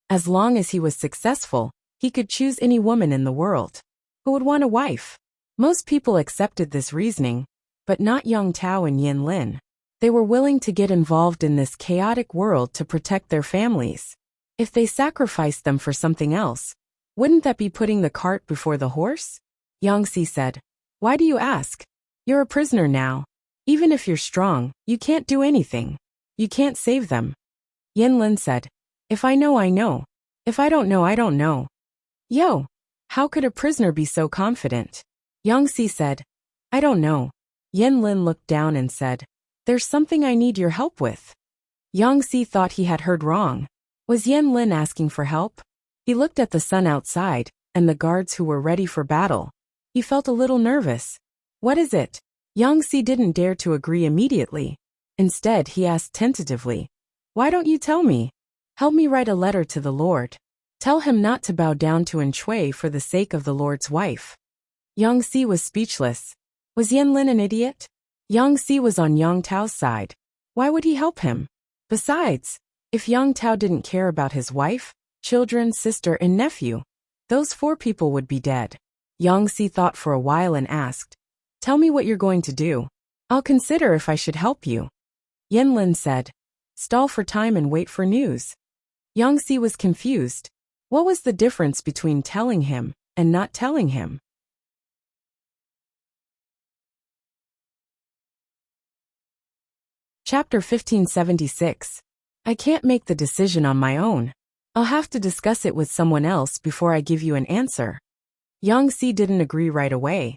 As long as he was successful, he could choose any woman in the world. Who would want a wife? Most people accepted this reasoning, but not Yang Tao and Yen Lin. They were willing to get involved in this chaotic world to protect their families. If they sacrificed them for something else, wouldn't that be putting the cart before the horse? Yang Si said. Why do you ask? You're a prisoner now. Even if you're strong, you can't do anything. You can't save them. Yen Lin said. If I know, I know. If I don't know, I don't know. Yo, how could a prisoner be so confident? Yang Si said. I don't know. Yen Lin looked down and said. There's something I need your help with. Yang Si thought he had heard wrong. Was Yen Lin asking for help? He looked at the sun outside, and the guards who were ready for battle. He felt a little nervous. What is it? Yang Si didn't dare to agree immediately. Instead, he asked tentatively. Why don't you tell me? Help me write a letter to the Lord. Tell him not to bow down to Enchui for the sake of the Lord's wife. Yang Si was speechless. Was Yen Lin an idiot? Yang Si was on Yang Tao's side. Why would he help him? Besides, if Yang Tao didn't care about his wife, children, sister, and nephew, those 4 people would be dead. Yang Si thought for a while and asked, Tell me what you're going to do. I'll consider if I should help you. Yen Lin said, Stall for time and wait for news. Yang Si was confused. What was the difference between telling him and not telling him? Chapter 1576. I can't make the decision on my own. I'll have to discuss it with someone else before I give you an answer. Yang Si didn't agree right away,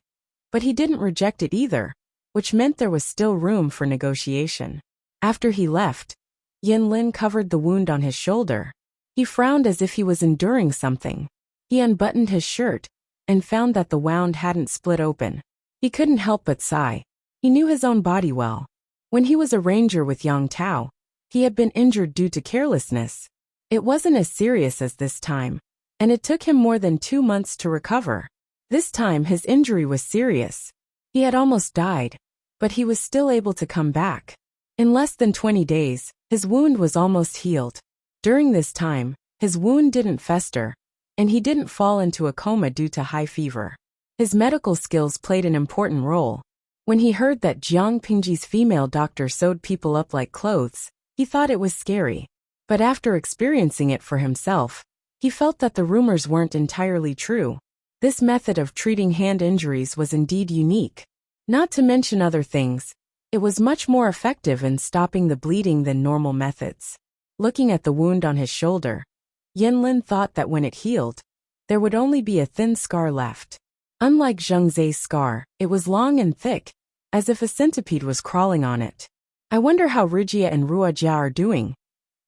but he didn't reject it either, which meant there was still room for negotiation. After he left, Yen Lin covered the wound on his shoulder. He frowned as if he was enduring something. He unbuttoned his shirt and found that the wound hadn't split open. He couldn't help but sigh. He knew his own body well. When he was a ranger with Yang Tao, he had been injured due to carelessness. It wasn't as serious as this time, and it took him more than 2 months to recover. This time his injury was serious. He had almost died, but he was still able to come back. In less than 20 days, his wound was almost healed. During this time, his wound didn't fester, and he didn't fall into a coma due to high fever. His medical skills played an important role. When he heard that Jiang Pingji's female doctor sewed people up like clothes, he thought it was scary. But after experiencing it for himself, he felt that the rumors weren't entirely true. This method of treating hand injuries was indeed unique. Not to mention other things, it was much more effective in stopping the bleeding than normal methods. Looking at the wound on his shoulder, Yanlin thought that when it healed, there would only be a thin scar left. Unlike Zheng Zai's scar, it was long and thick, as if a centipede was crawling on it. I wonder how Rijia and Ruo Jia are doing.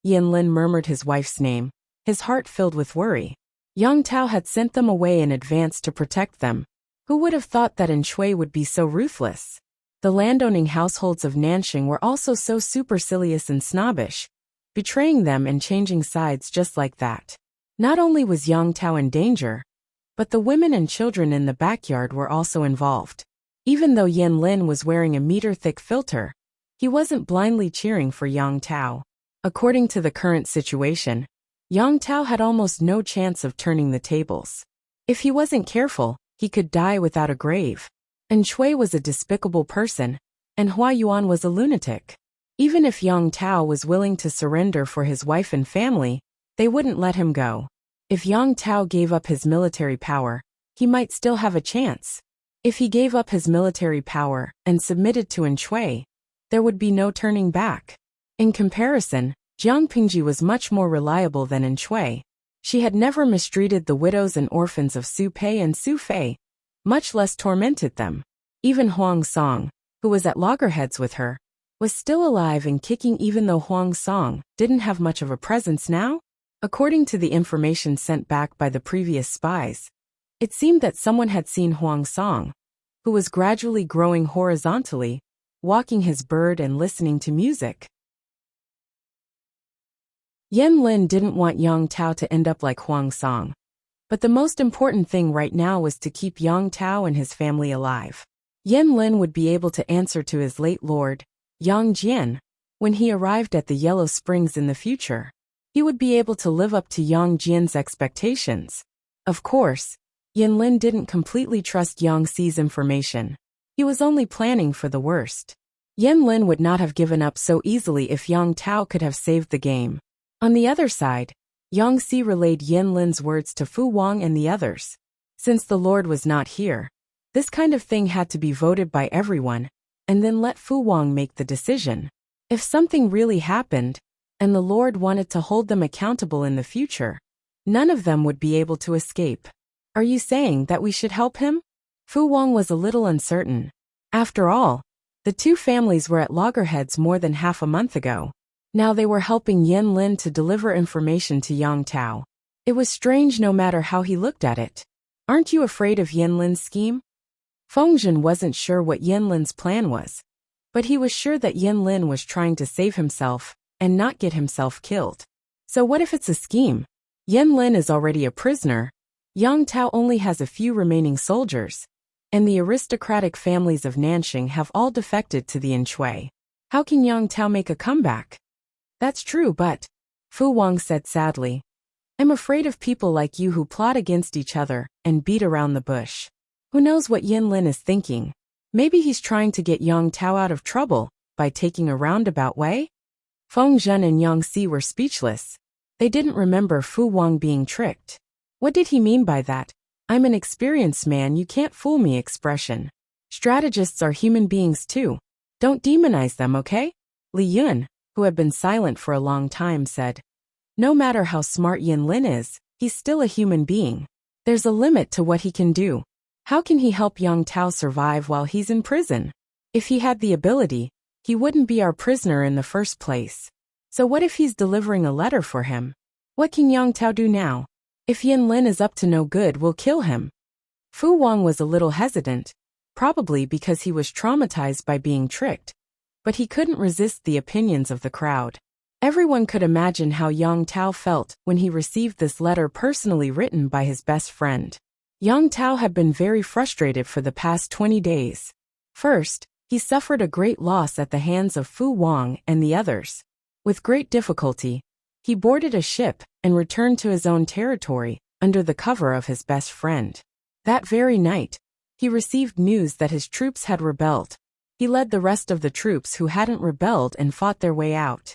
Yanlin murmured his wife's name, his heart filled with worry. Yang Tao had sent them away in advance to protect them. Who would have thought that Enchanting would be so ruthless? The landowning households of Nanxing were also so supercilious and snobbish, betraying them and changing sides just like that. Not only was Yang Tao in danger, but the women and children in the backyard were also involved. Even though Yanlin was wearing a meter-thick filter, he wasn't blindly cheering for Yang Tao. According to the current situation, Yang Tao had almost no chance of turning the tables. If he wasn't careful, he could die without a grave. Enchanting was a despicable person, and Hua Yuan was a lunatic. Even if Yang Tao was willing to surrender for his wife and family, they wouldn't let him go. If Yang Tao gave up his military power, he might still have a chance. If he gave up his military power and submitted to Enchanting, there would be no turning back. In comparison, Jiang Pingji was much more reliable than Enchanting. She had never mistreated the widows and orphans of Su Pei and Su Fei, much less tormented them. Even Huang Song, who was at loggerheads with her, was still alive and kicking even though Huang Song didn't have much of a presence now. According to the information sent back by the previous spies, it seemed that someone had seen Huang Song, who was gradually growing horizontally, walking his bird and listening to music. Yanlin didn't want Yang Tao to end up like Huang Song, but the most important thing right now was to keep Yang Tao and his family alive. Yanlin would be able to answer to his late lord, Yang Jian, when he arrived at the Yellow Springs in the future. He would be able to live up to Yang Jian's expectations. Of course, Yanlin didn't completely trust Yang Xi's information. He was only planning for the worst. Yanlin would not have given up so easily if Yang Tao could have saved the game. On the other side, Yang Xi relayed Yanlin's words to Fu Wang and the others. Since the Lord was not here, this kind of thing had to be voted by everyone, and then let Fu Wang make the decision. If something really happened, and the Lord wanted to hold them accountable in the future, none of them would be able to escape. Are you saying that we should help him? Fu Wang was a little uncertain. After all, the two families were at loggerheads more than half a month ago. Now they were helping Yanlin to deliver information to Yang Tao. It was strange no matter how he looked at it. Aren't you afraid of Yanlin's scheme? Fengjin wasn't sure what Yanlin's plan was, but he was sure that Yanlin was trying to save himself and not get himself killed. So what if it's a scheme? Yanlin is already a prisoner, Yang Tao only has a few remaining soldiers, and the aristocratic families of Nanxing have all defected to the Enchanting. How can Yang Tao make a comeback? That's true, but, Fu Wang said sadly, I'm afraid of people like you who plot against each other and beat around the bush. Who knows what Yanlin is thinking? Maybe he's trying to get Yang Tao out of trouble by taking a roundabout way? Feng Zhen and Yang Xi were speechless. They didn't remember Fu Wang being tricked. What did he mean by that "I'm an experienced man, you can't fool me" expression? Strategists are human beings too. Don't demonize them, okay? Li Yun, who had been silent for a long time, said, no matter how smart Yanlin is, he's still a human being. There's a limit to what he can do. How can he help Yang Tao survive while he's in prison? If he had the ability, he wouldn't be our prisoner in the first place. So what if he's delivering a letter for him? What can Yang Tao do now? If Yanlin is up to no good, we'll kill him. Fu Wang was a little hesitant, probably because he was traumatized by being tricked, but he couldn't resist the opinions of the crowd. Everyone could imagine how Yang Tao felt when he received this letter personally written by his best friend. Yang Tao had been very frustrated for the past 20 days. First, he suffered a great loss at the hands of Fu Wang and the others. With great difficulty, he boarded a ship and returned to his own territory under the cover of his best friend. That very night, he received news that his troops had rebelled. He led the rest of the troops who hadn't rebelled and fought their way out.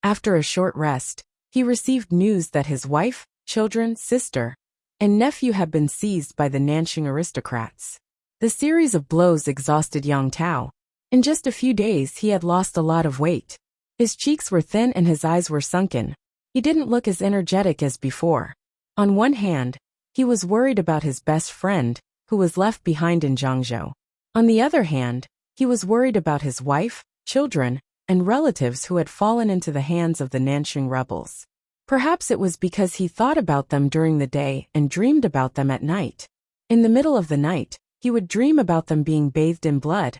After a short rest, he received news that his wife, children, sister, and nephew had been seized by the Nanxing aristocrats. The series of blows exhausted Yang Tao. In just a few days he had lost a lot of weight. His cheeks were thin and his eyes were sunken. He didn't look as energetic as before. On one hand, he was worried about his best friend, who was left behind in Zhangzhou. On the other hand, he was worried about his wife, children, and relatives who had fallen into the hands of the Nanxing rebels. Perhaps it was because he thought about them during the day and dreamed about them at night. In the middle of the night, he would dream about them being bathed in blood.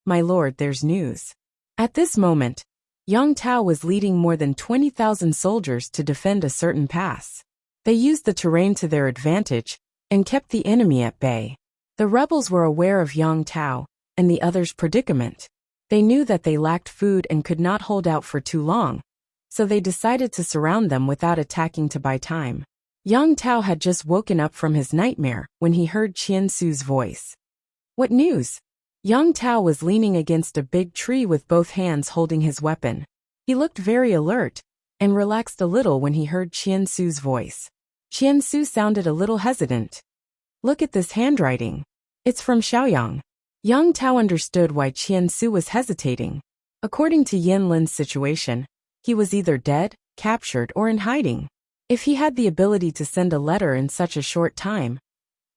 "My lord, there's news." At this moment, Yang Tao was leading more than 20,000 soldiers to defend a certain pass. They used the terrain to their advantage and kept the enemy at bay. The rebels were aware of Yang Tao and the others' predicament. They knew that they lacked food and could not hold out for too long, so they decided to surround them without attacking to buy time. Yang Tao had just woken up from his nightmare when he heard Qian Su's voice. "What news?" Yang Tao was leaning against a big tree with both hands holding his weapon. He looked very alert and relaxed a little when he heard Qian Su's voice. Qian Su sounded a little hesitant. "Look at this handwriting. It's from Xiaoyang." Yang Tao understood why Qian Su was hesitating. According to Yin Lin's situation, he was either dead, captured, or in hiding. If he had the ability to send a letter in such a short time,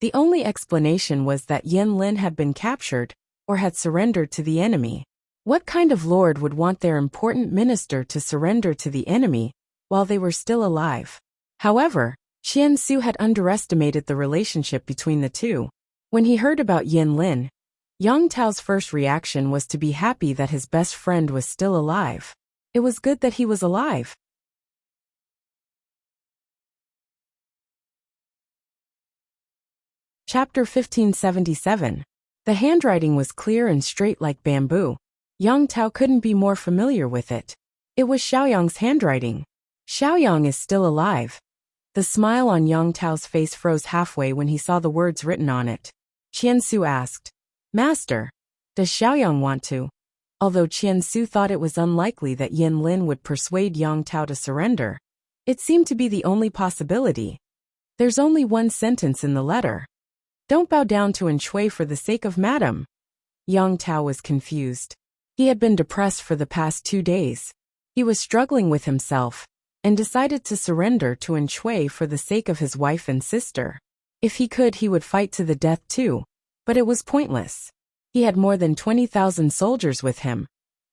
the only explanation was that Yin Lin had been captured or had surrendered to the enemy. What kind of lord would want their important minister to surrender to the enemy while they were still alive? However, Qian Su had underestimated the relationship between the two. When he heard about Yin Lin, Yang Tao's first reaction was to be happy that his best friend was still alive. It was good that he was alive. Chapter 1577. The handwriting was clear and straight like bamboo. Yang Tao couldn't be more familiar with it. It was Xiaoyang's handwriting. Xiaoyang is still alive. The smile on Yang Tao's face froze halfway when he saw the words written on it. Qian Su asked, "Master, does Xiaoyang want to?" Although Qian Su thought it was unlikely that Yin Lin would persuade Yang Tao to surrender, it seemed to be the only possibility. There's only one sentence in the letter. "Don't bow down to Enchui for the sake of Madam." Yang Tao was confused. He had been depressed for the past 2 days. He was struggling with himself and decided to surrender to Enchui for the sake of his wife and sister. If he could, he would fight to the death too, but it was pointless. He had more than 20,000 soldiers with him,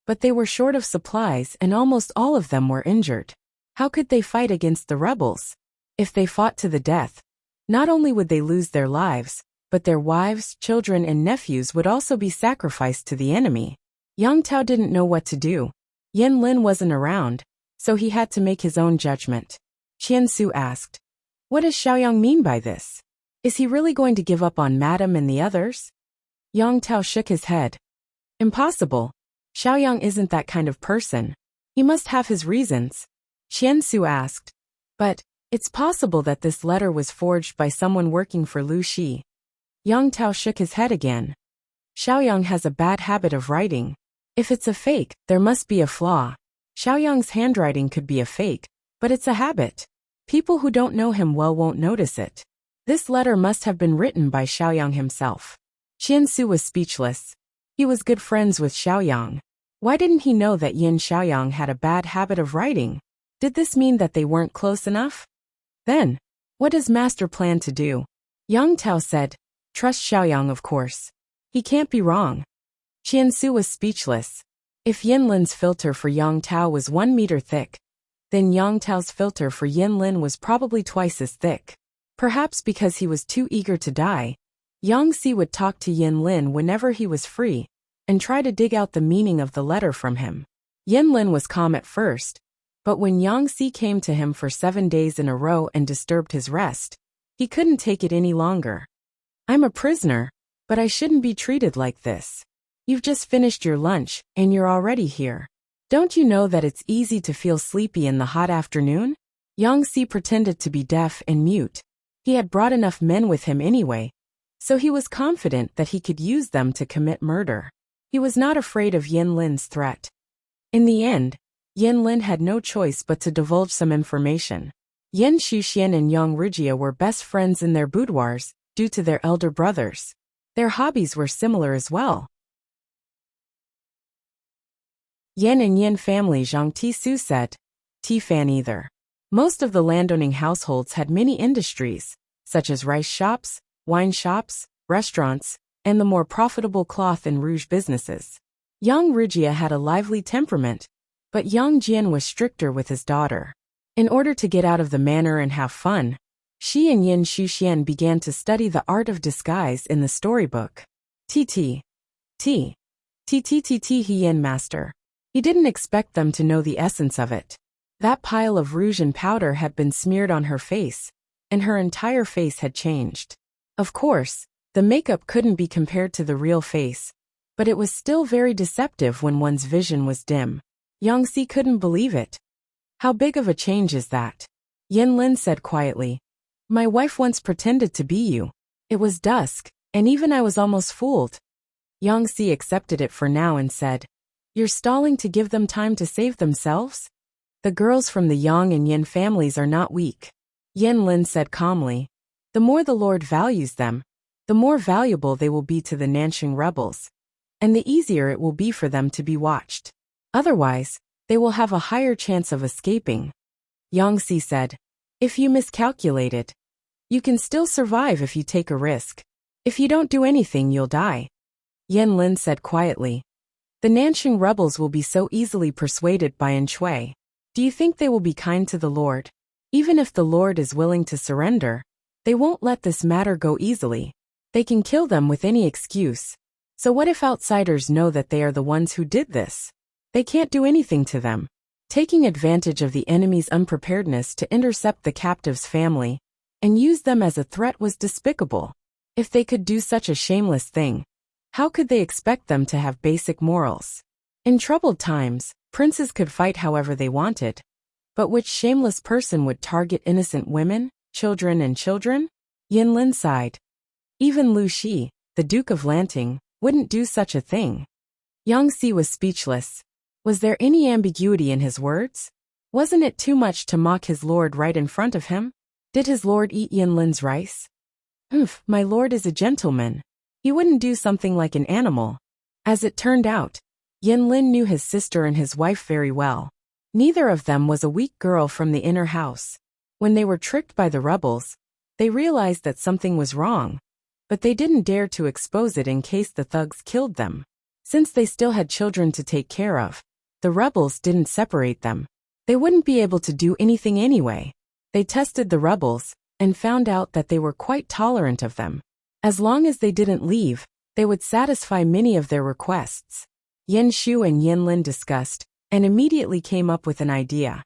but they were short of supplies and almost all of them were injured. How could they fight against the rebels? If they fought to the death, not only would they lose their lives, but their wives, children, and nephews would also be sacrificed to the enemy. Yang Tao didn't know what to do. Yin Lin wasn't around, so he had to make his own judgment. Qian Su asked, "What does Xiaoyang mean by this? Is he really going to give up on Madam and the others?" Yang Tao shook his head. "Impossible. Xiaoyang isn't that kind of person. He must have his reasons." Qian Su asked, "But it's possible that this letter was forged by someone working for Lu Shi." Yang Tao shook his head again. "Xiaoyang has a bad habit of writing. If it's a fake, there must be a flaw. Xiaoyang's handwriting could be a fake, but it's a habit. People who don't know him well won't notice it. This letter must have been written by Xiaoyang himself." Qian Su was speechless. He was good friends with Xiaoyang. Why didn't he know that Yin Xiaoyang had a bad habit of writing? Did this mean that they weren't close enough? Then, what does Master plan to do? Yang Tao said, "Trust Xiaoyang, of course. He can't be wrong." Qian Su was speechless. If Yin Lin's filter for Yang Tao was 1 meter thick, then Yang Tao's filter for Yin Lin was probably twice as thick. Perhaps because he was too eager to die, Yang Si would talk to Yin Lin whenever he was free and try to dig out the meaning of the letter from him. Yin Lin was calm at first, but when Yang Si came to him for 7 days in a row and disturbed his rest, he couldn't take it any longer. "I'm a prisoner, but I shouldn't be treated like this. You've just finished your lunch, and you're already here. Don't you know that it's easy to feel sleepy in the hot afternoon?" Yang Si pretended to be deaf and mute. He had brought enough men with him anyway, so he was confident that he could use them to commit murder. He was not afraid of Yin Lin's threat. In the end, Yin Lin had no choice but to divulge some information. Yin Xuxian and Yang Ruijia were best friends in their boudoirs due to their elder brothers. Their hobbies were similar as well. Yin and Yin family Zhang Ti Su said. Ti Fan either. Most of the landowning households had many industries, such as rice shops, wine shops, restaurants, and the more profitable cloth and rouge businesses. Young Rugia had a lively temperament, but young Jian was stricter with his daughter. In order to get out of the manor and have fun, she and Yin Shuxian began to study the art of disguise in the storybook. T. He Yin master. He didn't expect them to know the essence of it. That pile of rouge and powder had been smeared on her face, and her entire face had changed. Of course, the makeup couldn't be compared to the real face, but it was still very deceptive when one's vision was dim. Yang Si couldn't believe it. How big of a change is that? Yin Lin said quietly. My wife once pretended to be you. It was dusk, and even I was almost fooled. Yang Si accepted it for now and said, You're stalling to give them time to save themselves? The girls from the Yang and Yin families are not weak. Yin Lin said calmly. The more the Lord values them, the more valuable they will be to the Nanxing rebels, and the easier it will be for them to be watched. Otherwise, they will have a higher chance of escaping. Yang Si said, If you miscalculated, you can still survive if you take a risk. If you don't do anything, you'll die. Yin Lin said quietly. The Nanxing rebels will be so easily persuaded by Enchui. Do you think they will be kind to the Lord? Even if the Lord is willing to surrender, they won't let this matter go easily. They can kill them with any excuse. So what if outsiders know that they are the ones who did this? They can't do anything to them. Taking advantage of the enemy's unpreparedness to intercept the captive's family and use them as a threat was despicable. If they could do such a shameless thing, how could they expect them to have basic morals? In troubled times, princes could fight however they wanted. But which shameless person would target innocent women, children and children? Yin Lin sighed. Even Lu Shi, the Duke of Lanting, wouldn't do such a thing. Yang Si was speechless. Was there any ambiguity in his words? Wasn't it too much to mock his lord right in front of him? Did his lord eat Yin Lin's rice? My lord is a gentleman. He wouldn't do something like an animal. As it turned out, Yin Lin knew his sister and his wife very well. Neither of them was a weak girl from the inner house. When they were tricked by the rebels, they realized that something was wrong, but they didn't dare to expose it in case the thugs killed them. Since they still had children to take care of, the rebels didn't separate them. They wouldn't be able to do anything anyway. They tested the rebels and found out that they were quite tolerant of them. As long as they didn't leave, they would satisfy many of their requests. Yin Shu and Yin Lin discussed, and immediately came up with an idea.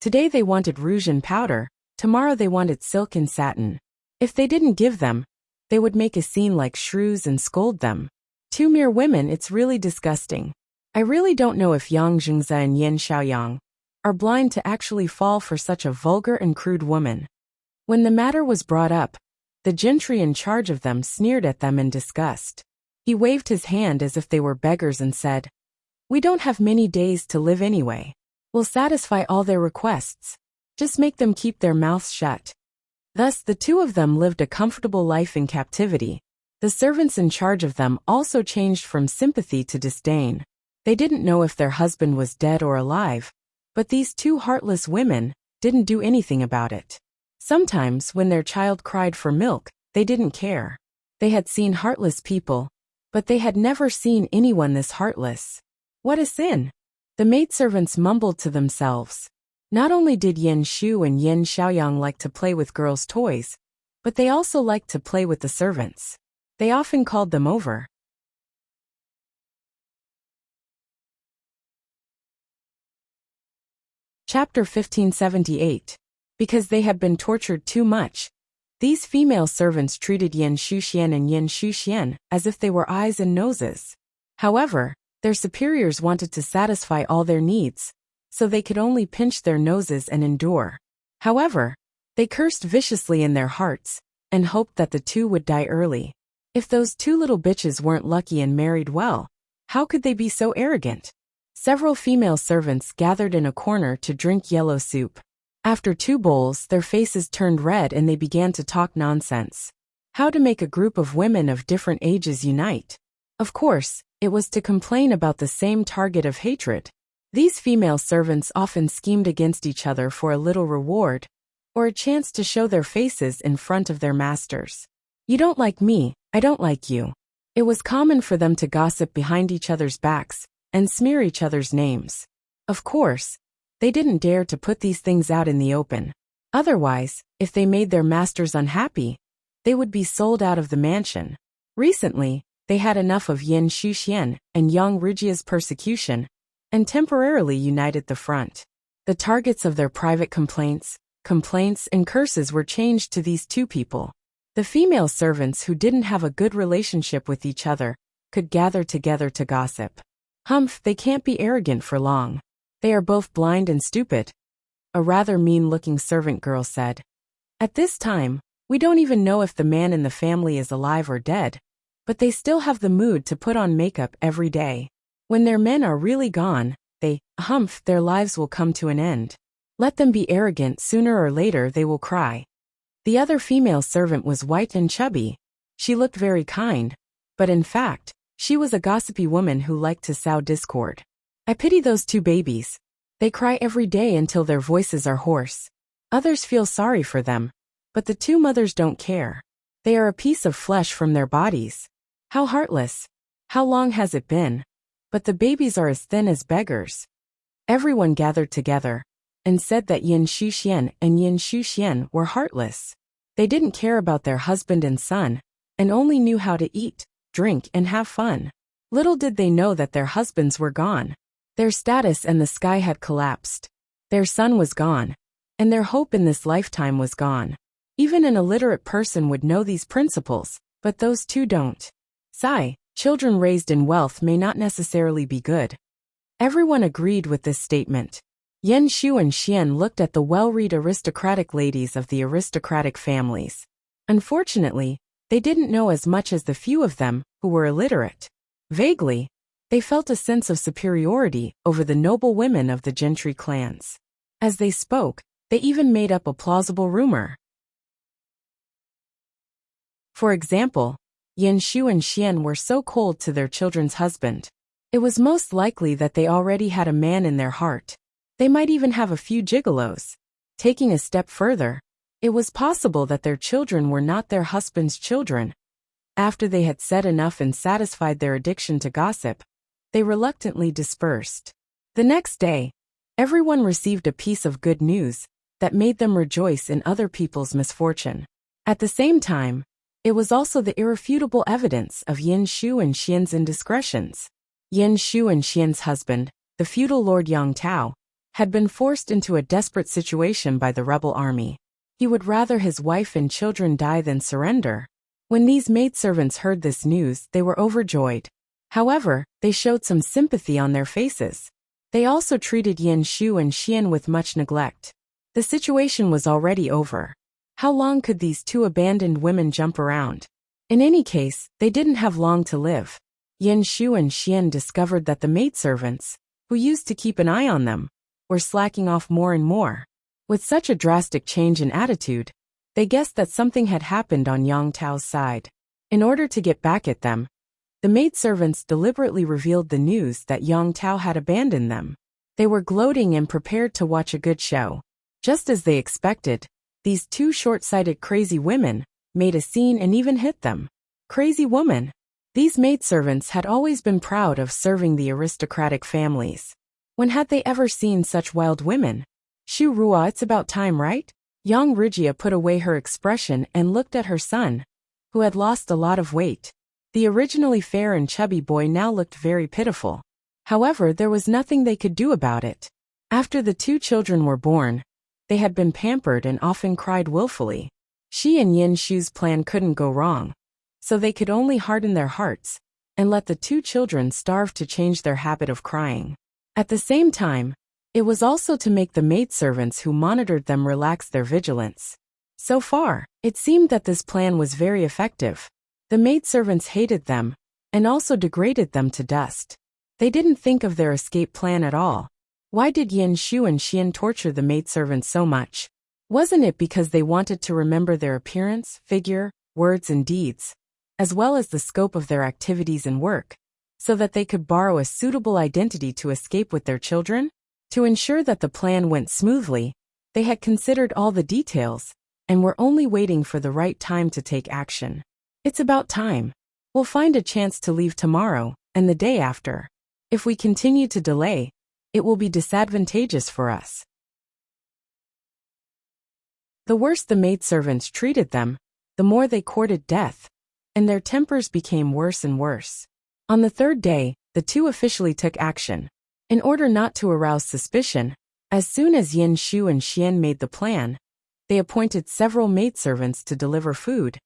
Today they wanted rouge and powder, tomorrow they wanted silk and satin. If they didn't give them, they would make a scene like shrews and scold them. Two mere women, it's really disgusting. I really don't know if Yang Zhengze and Yin Xiaoyang are blind to actually fall for such a vulgar and crude woman. When the matter was brought up, the gentry in charge of them sneered at them in disgust. He waved his hand as if they were beggars and said, We don't have many days to live anyway. We'll satisfy all their requests. Just make them keep their mouths shut. Thus the two of them lived a comfortable life in captivity. The servants in charge of them also changed from sympathy to disdain. They didn't know if their husband was dead or alive, but these two heartless women didn't do anything about it. Sometimes when their child cried for milk, they didn't care. They had seen heartless people, but they had never seen anyone this heartless. What a sin! The maidservants mumbled to themselves. Not only did Yin Shu and Yin Xiaoyang like to play with girls' toys, but they also liked to play with the servants. They often called them over. Chapter 1578. Because they had been tortured too much, these female servants treated Yin Shuxian and Yin Shuxian as if they were eyes and noses. However, their superiors wanted to satisfy all their needs, so they could only pinch their noses and endure. However, they cursed viciously in their hearts, and hoped that the two would die early. If those two little bitches weren't lucky and married well, how could they be so arrogant? Several female servants gathered in a corner to drink yellow soup. After 2 bowls, their faces turned red and they began to talk nonsense. How to make a group of women of different ages unite. Of course, It was to complain about the same target of hatred. These female servants often schemed against each other for a little reward, or a chance to show their faces in front of their masters. You don't like me, I don't like you. It was common for them to gossip behind each other's backs and smear each other's names. Of course, they didn't dare to put these things out in the open. Otherwise, if they made their masters unhappy, they would be sold out of the mansion. Recently, they had enough of Yin Shuxian and Yang Rijia's persecution, and temporarily united the front. The targets of their private complaints, and curses were changed to these two people. The female servants who didn't have a good relationship with each other could gather together to gossip. Humph, they can't be arrogant for long. They are both blind and stupid, a rather mean-looking servant girl said. At this time, we don't even know if the man in the family is alive or dead, but they still have the mood to put on makeup every day. When their men are really gone, their lives will come to an end. Let them be arrogant, sooner or later they will cry. The other female servant was white and chubby. She looked very kind, but in fact, she was a gossipy woman who liked to sow discord. I pity those two babies. They cry every day until their voices are hoarse. Others feel sorry for them, but the two mothers don't care. They are a piece of flesh from their bodies. How heartless. How long has it been? But the babies are as thin as beggars. Everyone gathered together and said that Yin Shuxian and Yin Shuxian were heartless. They didn't care about their husband and son, and only knew how to eat, drink, and have fun. Little did they know that their husbands were gone. Their status and the sky had collapsed. Their son was gone, and their hope in this lifetime was gone. Even an illiterate person would know these principles, but those two don't. Sigh, children raised in wealth may not necessarily be good. Everyone agreed with this statement. Yen Shu and Xian looked at the well-read aristocratic ladies of the aristocratic families. Unfortunately, they didn't know as much as the few of them who were illiterate. Vaguely, they felt a sense of superiority over the noble women of the gentry clans. As they spoke, they even made up a plausible rumor. For example, Yen Shu and Xian were so cold to their children's husband. It was most likely that they already had a man in their heart. They might even have a few gigolos. Taking a step further, it was possible that their children were not their husband's children. After they had said enough and satisfied their addiction to gossip, they reluctantly dispersed. The next day, everyone received a piece of good news that made them rejoice in other people's misfortune. At the same time, it was also the irrefutable evidence of Yin Shu and Xian's indiscretions. Yin Shu and Xian's husband, the feudal Lord Yang Tao, had been forced into a desperate situation by the rebel army. He would rather his wife and children die than surrender. When these maidservants heard this news, they were overjoyed. However, they showed some sympathy on their faces. They also treated Yin Shu and Xian with much neglect. The situation was already over. How long could these two abandoned women jump around? In any case, they didn't have long to live. Yin Shu and Xian discovered that the maidservants, who used to keep an eye on them, were slacking off more and more. With such a drastic change in attitude, they guessed that something had happened on Yang Tao's side. In order to get back at them, the maidservants deliberately revealed the news that Yang Tao had abandoned them. They were gloating and prepared to watch a good show. Just as they expected, these two short-sighted crazy women made a scene and even hit them. Crazy woman. These maidservants had always been proud of serving the aristocratic families. When had they ever seen such wild women? Shu Rua, it's about time, right? Yang Rigia put away her expression and looked at her son, who had lost a lot of weight. The originally fair and chubby boy now looked very pitiful. However, there was nothing they could do about it. After the two children were born, they had been pampered and often cried willfully. She and Yin Shu's plan couldn't go wrong, so they could only harden their hearts and let the two children starve to change their habit of crying. At the same time, it was also to make the maidservants who monitored them relax their vigilance. So far, it seemed that this plan was very effective. The maidservants hated them, and also degraded them to dust. They didn't think of their escape plan at all. Why did Yin Shu and Xian torture the maidservants so much? Wasn't it because they wanted to remember their appearance, figure, words and deeds, as well as the scope of their activities and work? so that they could borrow a suitable identity to escape with their children? To ensure that the plan went smoothly, they had considered all the details and were only waiting for the right time to take action. It's about time. We'll find a chance to leave tomorrow and the day after. If we continue to delay, it will be disadvantageous for us. The worse the maidservants treated them, the more they courted death, and their tempers became worse and worse. On the third day, the two officially took action. In order not to arouse suspicion, as soon as Yin Shu and Xian made the plan, they appointed several maidservants to deliver food,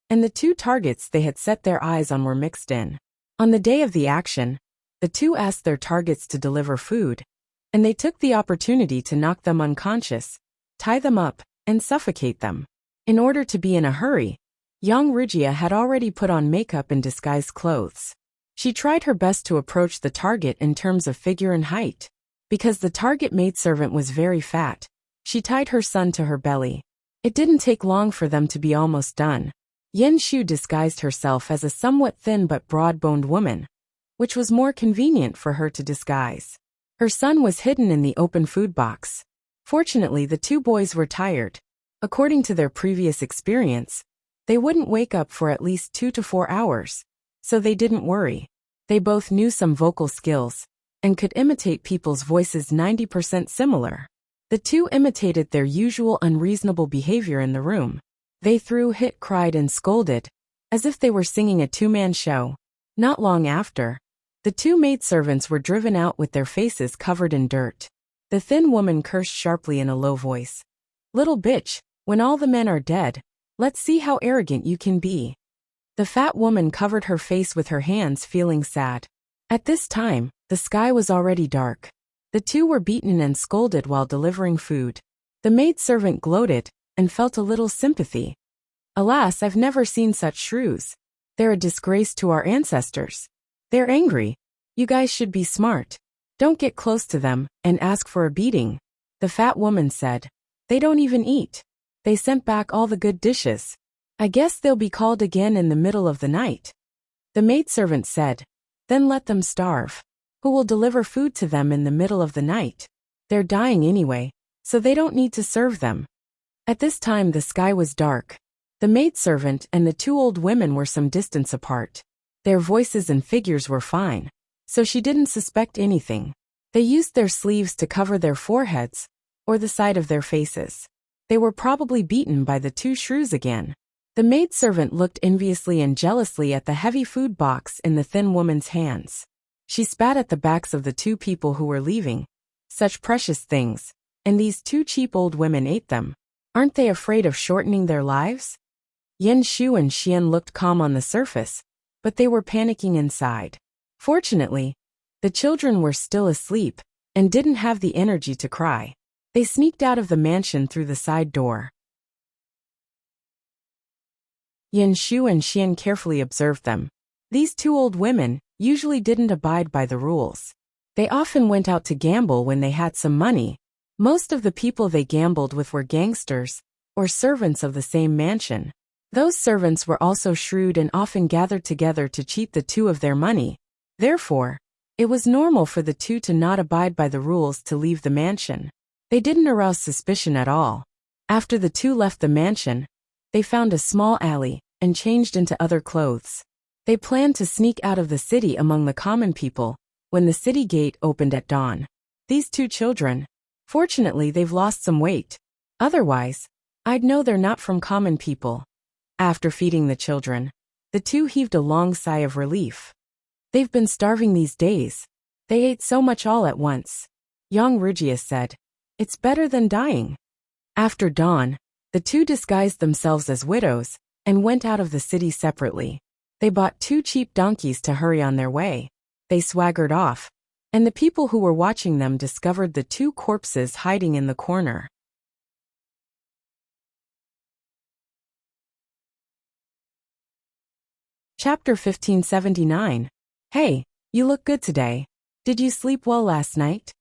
and the two targets they had set their eyes on were mixed in. On the day of the action, the two asked their targets to deliver food, and they took the opportunity to knock them unconscious, tie them up, and suffocate them. In order to be in a hurry, young Rygia had already put on makeup and disguised clothes. She tried her best to approach the target in terms of figure and height. Because the target maidservant was very fat, she tied her son to her belly. It didn't take long for them to be almost done. Yin Shu disguised herself as a somewhat thin but broad-boned woman, which was more convenient for her to disguise. Her son was hidden in the open food box. Fortunately, the two boys were tired. According to their previous experience, they wouldn't wake up for at least 2 to 4 hours, so they didn't worry. They both knew some vocal skills and could imitate people's voices 90% similar. The two imitated their usual unreasonable behavior in the room. They threw, hit, cried, and scolded, as if they were singing a two-man show. Not long after, the two maidservants were driven out with their faces covered in dirt. The thin woman cursed sharply in a low voice. "Little bitch, when all the men are dead, let's see how arrogant you can be." The fat woman covered her face with her hands, feeling sad. At this time, the sky was already dark. The two were beaten and scolded while delivering food. The maidservant gloated and felt a little sympathy. "Alas, I've never seen such shrews. They're a disgrace to our ancestors. They're angry. You guys should be smart. Don't get close to them and ask for a beating." The fat woman said. "They don't even eat. They sent back all the good dishes. I guess they'll be called again in the middle of the night." The maidservant said, "Then let them starve. Who will deliver food to them in the middle of the night? They're dying anyway, so they don't need to serve them." At this time the sky was dark. The maidservant and the two old women were some distance apart. Their voices and figures were fine, so she didn't suspect anything. They used their sleeves to cover their foreheads, or the side of their faces. They were probably beaten by the two shrews again. The maidservant looked enviously and jealously at the heavy food box in the thin woman's hands. She spat at the backs of the two people who were leaving. Such precious things, and these two cheap old women ate them. Aren't they afraid of shortening their lives? Yin Shu and Xian looked calm on the surface, but they were panicking inside. Fortunately, the children were still asleep and didn't have the energy to cry. They sneaked out of the mansion through the side door. Yin Shu and Xian carefully observed them. These two old women usually didn't abide by the rules. They often went out to gamble when they had some money. Most of the people they gambled with were gangsters or servants of the same mansion. Those servants were also shrewd and often gathered together to cheat the two of their money. Therefore, it was normal for the two to not abide by the rules to leave the mansion. They didn't arouse suspicion at all. After the two left the mansion, they found a small alley and changed into other clothes. They planned to sneak out of the city among the common people when the city gate opened at dawn. These two children, fortunately they've lost some weight. Otherwise, I'd know they're not from common people. After feeding the children, the two heaved a long sigh of relief. They've been starving these days. They ate so much all at once. Young Rygia said, "It's better than dying." After dawn, the two disguised themselves as widows and went out of the city separately. They bought 2 cheap donkeys to hurry on their way. They swaggered off, and the people who were watching them discovered the 2 corpses hiding in the corner. Chapter 1579. Hey, you look good today. Did you sleep well last night?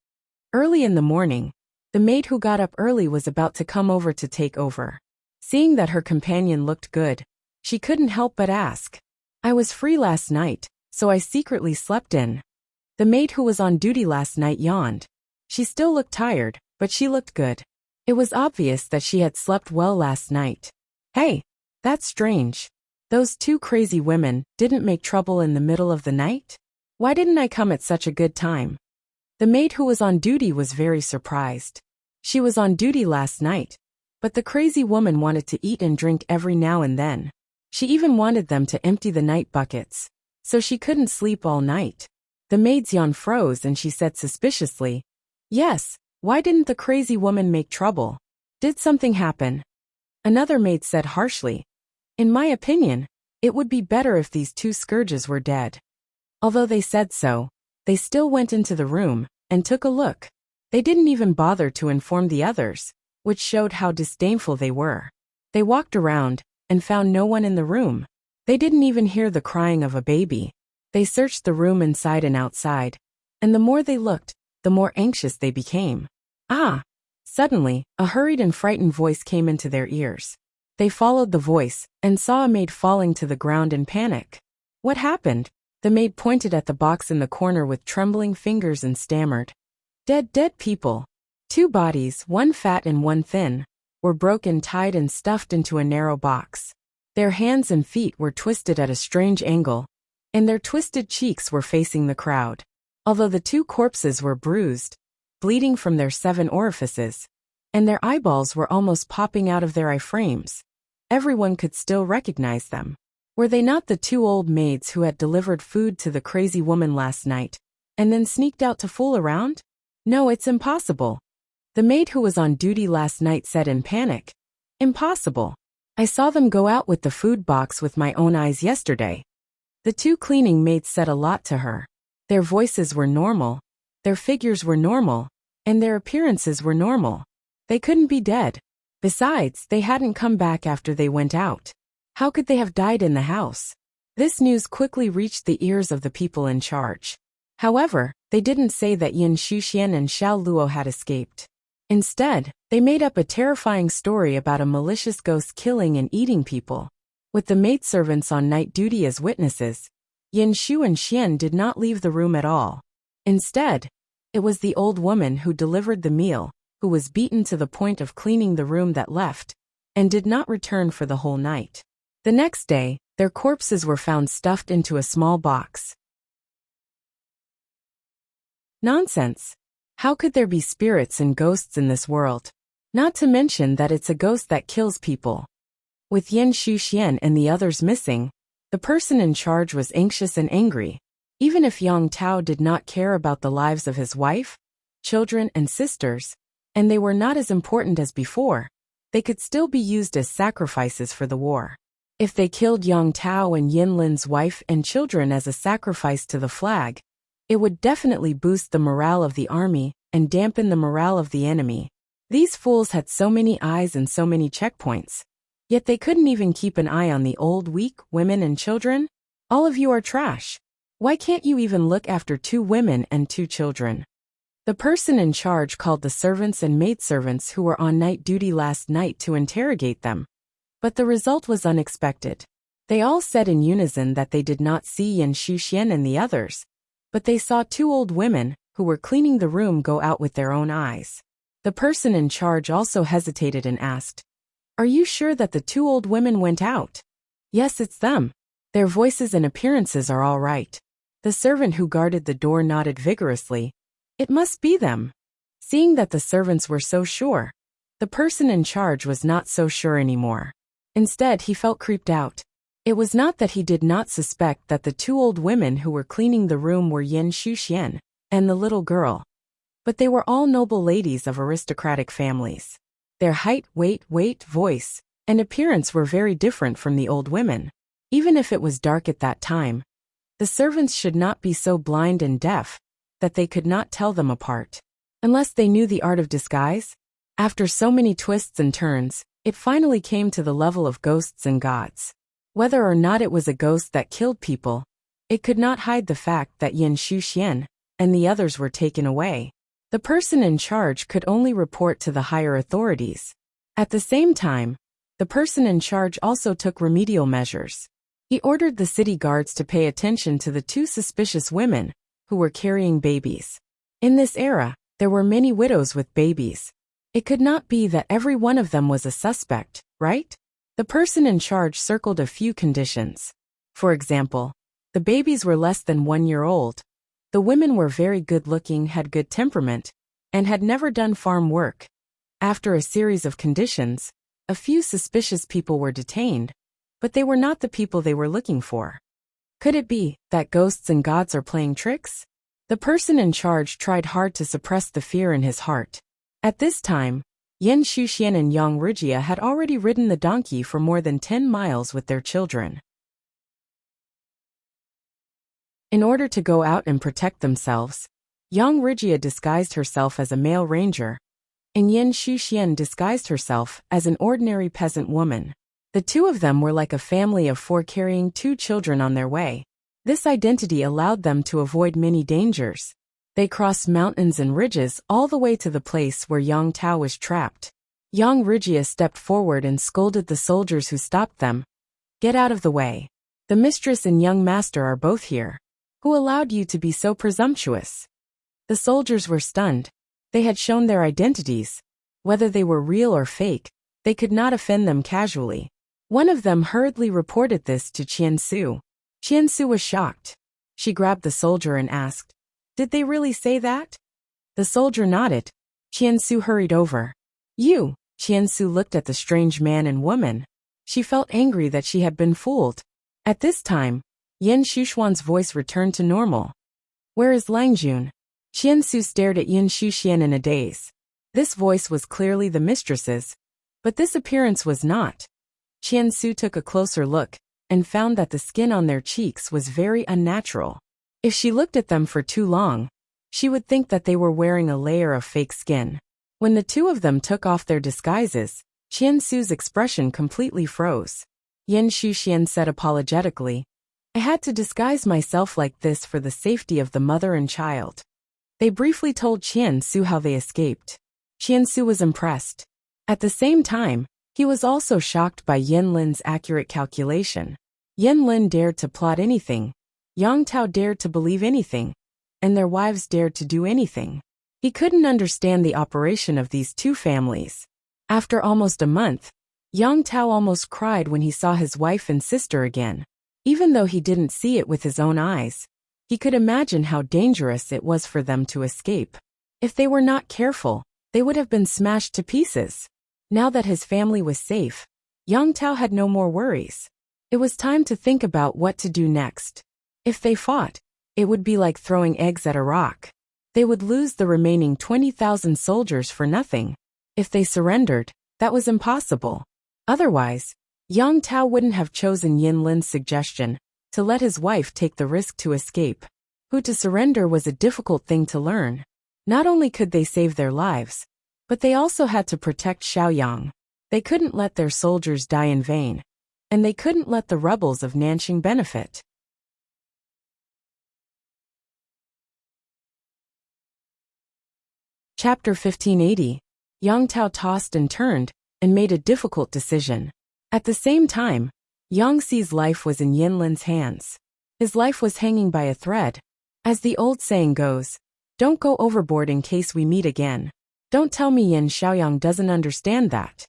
Early in the morning, the maid who got up early was about to come over to take over. Seeing that her companion looked good, she couldn't help but ask, "I was free last night, so I secretly slept in. The maid who was on duty last night yawned. She still looked tired, but she looked good. It was obvious that she had slept well last night. Hey, that's strange. Those two crazy women didn't make trouble in the middle of the night? Why didn't I come at such a good time? The maid who was on duty was very surprised. She was on duty last night, but the crazy woman wanted to eat and drink every now and then. She even wanted them to empty the night buckets, so she couldn't sleep all night. The maid's yawn froze and she said suspiciously, "Yes, why didn't the crazy woman make trouble? Did something happen?" Another maid said harshly, "In my opinion, it would be better if these two scourges were dead." Although they said so, they still went into the room and took a look. They didn't even bother to inform the others, which showed how disdainful they were. They walked around and found no one in the room. They didn't even hear the crying of a baby. They searched the room inside and outside, and the more they looked, the more anxious they became. Ah! Suddenly, a hurried and frightened voice came into their ears. They followed the voice and saw a maid falling to the ground in panic. What happened? The maid pointed at the box in the corner with trembling fingers and stammered. Dead people. Two bodies, one fat and one thin, were broken, tied and stuffed into a narrow box. Their hands and feet were twisted at a strange angle, and their twisted cheeks were facing the crowd. Although the two corpses were bruised, bleeding from their 7 orifices, and their eyeballs were almost popping out of their eye frames, everyone could still recognize them. Were they not the 2 old maids who had delivered food to the crazy woman last night, and then sneaked out to fool around? No, it's impossible. The maid who was on duty last night said in panic. Impossible. I saw them go out with the food box with my own eyes yesterday. The 2 cleaning maids said a lot to her. Their voices were normal, their figures were normal, and their appearances were normal. They couldn't be dead. Besides, they hadn't come back after they went out. How could they have died in the house? This news quickly reached the ears of the people in charge. However, they didn't say that Yin Shuxian and Xiao Luo had escaped. Instead, they made up a terrifying story about a malicious ghost killing and eating people. With the maidservants on night duty as witnesses, Yin Shu and Xian did not leave the room at all. Instead, it was the old woman who delivered the meal, who was beaten to the point of cleaning the room that left, and did not return for the whole night. The next day, their corpses were found stuffed into a small box. Nonsense. How could there be spirits and ghosts in this world? Not to mention that it's a ghost that kills people. With Yin Shuxian and the others missing, the person in charge was anxious and angry. Even if Yang Tao did not care about the lives of his wife, children and sisters, and they were not as important as before, they could still be used as sacrifices for the war. If they killed Yang Tao and Yin Lin's wife and children as a sacrifice to the flag, it would definitely boost the morale of the army and dampen the morale of the enemy. These fools had so many eyes and so many checkpoints. Yet they couldn't even keep an eye on the old, weak women and children. All of you are trash. Why can't you even look after 2 women and 2 children? The person in charge called the servants and maidservants who were on night duty last night to interrogate them. But the result was unexpected. They all said in unison that they did not see Yin Shuxian and the others, but they saw 2 old women who were cleaning the room go out with their own eyes. The person in charge also hesitated and asked, "Are you sure that the 2 old women went out?" "Yes, it's them. Their voices and appearances are all right." The servant who guarded the door nodded vigorously. It must be them. Seeing that the servants were so sure, the person in charge was not so sure anymore. Instead, he felt creeped out. It was not that he did not suspect that the 2 old women who were cleaning the room were Yin Shuxian and the little girl, but they were all noble ladies of aristocratic families. Their height, weight, voice, and appearance were very different from the old women. Even if it was dark at that time, the servants should not be so blind and deaf that they could not tell them apart. Unless they knew the art of disguise? After so many twists and turns, it finally came to the level of ghosts and gods. Whether or not it was a ghost that killed people, it could not hide the fact that Yin Shuxian and the others were taken away. The person in charge could only report to the higher authorities. At the same time, the person in charge also took remedial measures. He ordered the city guards to pay attention to the two suspicious women who were carrying babies. In this era, there were many widows with babies. It could not be that every one of them was a suspect, right? The person in charge circled a few conditions. For example, the babies were less than 1 year old. The women were very good-looking, had good temperament, and had never done farm work. After a series of conditions, a few suspicious people were detained, but they were not the people they were looking for. Could it be that ghosts and gods are playing tricks? The person in charge tried hard to suppress the fear in his heart. At this time, Yin Xuxian and Yang Ruijia had already ridden the donkey for more than 10 miles with their children. In order to go out and protect themselves, Yang Ruijia disguised herself as a male ranger, and Yin Xuxian disguised herself as an ordinary peasant woman. The two of them were like a family of 4 carrying 2 children on their way. This identity allowed them to avoid many dangers. They crossed mountains and ridges all the way to the place where Yang Tao was trapped. Yang Ruijia stepped forward and scolded the soldiers who stopped them. "Get out of the way. The mistress and young master are both here. Who allowed you to be so presumptuous?" The soldiers were stunned. They had shown their identities. Whether they were real or fake, they could not offend them casually. One of them hurriedly reported this to Qiansu. Qiansu was shocked. She grabbed the soldier and asked, "Did they really say that?" The soldier nodded. Qiansu hurried over. "You." Qiansu looked at the strange man and woman. She felt angry that she had been fooled. At this time, Yin Xuxuan's voice returned to normal. "Where is Langjun?" Qiansu stared at Yin Xuxian in a daze. This voice was clearly the mistress's, but this appearance was not. Qiansu took a closer look and found that the skin on their cheeks was very unnatural. If she looked at them for too long, she would think that they were wearing a layer of fake skin. When the two of them took off their disguises, Qiansu's expression completely froze. Yin Xuxian said apologetically, "I had to disguise myself like this for the safety of the mother and child." They briefly told Qiansu how they escaped. Qiansu was impressed. At the same time, he was also shocked by Yin Lin's accurate calculation. Yin Lin dared to plot anything, Yang Tao dared to believe anything, and their wives dared to do anything. He couldn't understand the operation of these two families. After almost a month, Yang Tao almost cried when he saw his wife and sister again. Even though he didn't see it with his own eyes, he could imagine how dangerous it was for them to escape. If they were not careful, they would have been smashed to pieces. Now that his family was safe, Yang Tao had no more worries. It was time to think about what to do next. If they fought, it would be like throwing eggs at a rock. They would lose the remaining 20,000 soldiers for nothing. If they surrendered, that was impossible. Otherwise, Yang Tao wouldn't have chosen Yin Lin's suggestion to let his wife take the risk to escape. Who to surrender was a difficult thing to learn. Not only could they save their lives, but they also had to protect Xiaoyang. They couldn't let their soldiers die in vain, and they couldn't let the rebels of Nanxing benefit. Chapter 1580. Yang Tao tossed and turned, and made a difficult decision. At the same time, Yang Xi's life was in Yin Lin's hands. His life was hanging by a thread. As the old saying goes, "Don't go overboard in case we meet again." Don't tell me Yin Xiaoyang doesn't understand that.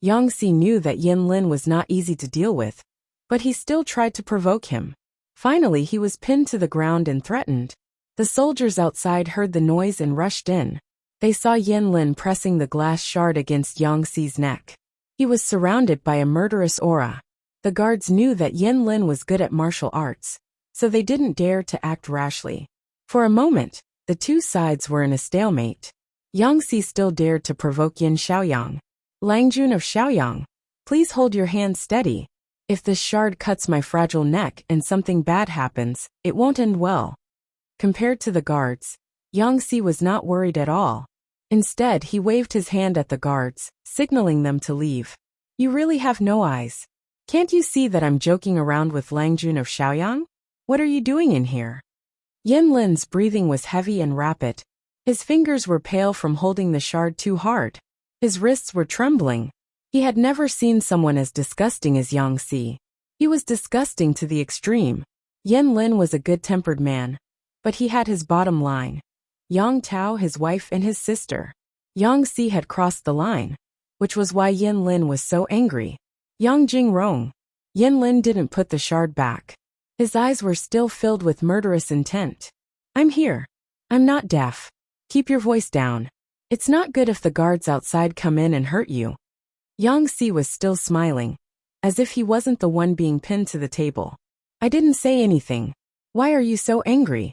Yang Xi knew that Yin Lin was not easy to deal with, but he still tried to provoke him. Finally, he was pinned to the ground and threatened. The soldiers outside heard the noise and rushed in. They saw Yin Lin pressing the glass shard against Yang Xi's neck. He was surrounded by a murderous aura. The guards knew that Yin Lin was good at martial arts, so they didn't dare to act rashly. For a moment, the two sides were in a stalemate. Yang Xi still dared to provoke Yin Xiaoyang. "Langjun of Xiaoyang, please hold your hand steady. If this shard cuts my fragile neck and something bad happens, it won't end well." Compared to the guards, Yang Xi was not worried at all. Instead, he waved his hand at the guards, signaling them to leave. "You really have no eyes. Can't you see that I'm joking around with Langjun of Xiaoyang? What are you doing in here?" Yin Lin's breathing was heavy and rapid. His fingers were pale from holding the shard too hard. His wrists were trembling. He had never seen someone as disgusting as Yang Xi. He was disgusting to the extreme. Yen Lin was a good-tempered man, but he had his bottom line. Yang Tao, his wife, and his sister. Yang Si had crossed the line, which was why Yen Lin was so angry. Yang Jing Rong. Yen Lin didn't put the shard back. His eyes were still filled with murderous intent. I'm here. I'm not deaf. Keep your voice down. It's not good if the guards outside come in and hurt you. Yang Si was still smiling, as if he wasn't the one being pinned to the table. I didn't say anything. Why are you so angry?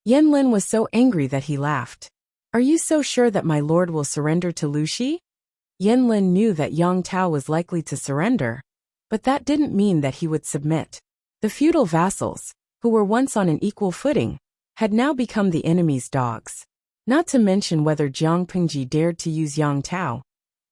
Yen Lin was so angry that he laughed. Are you so sure that my lord will surrender to Lu Shi? Yen Lin knew that Yang Tao was likely to surrender, but that didn't mean that he would submit. The feudal vassals, who were once on an equal footing, had now become the enemy's dogs. Not to mention whether Jiang Pingji dared to use Yang Tao.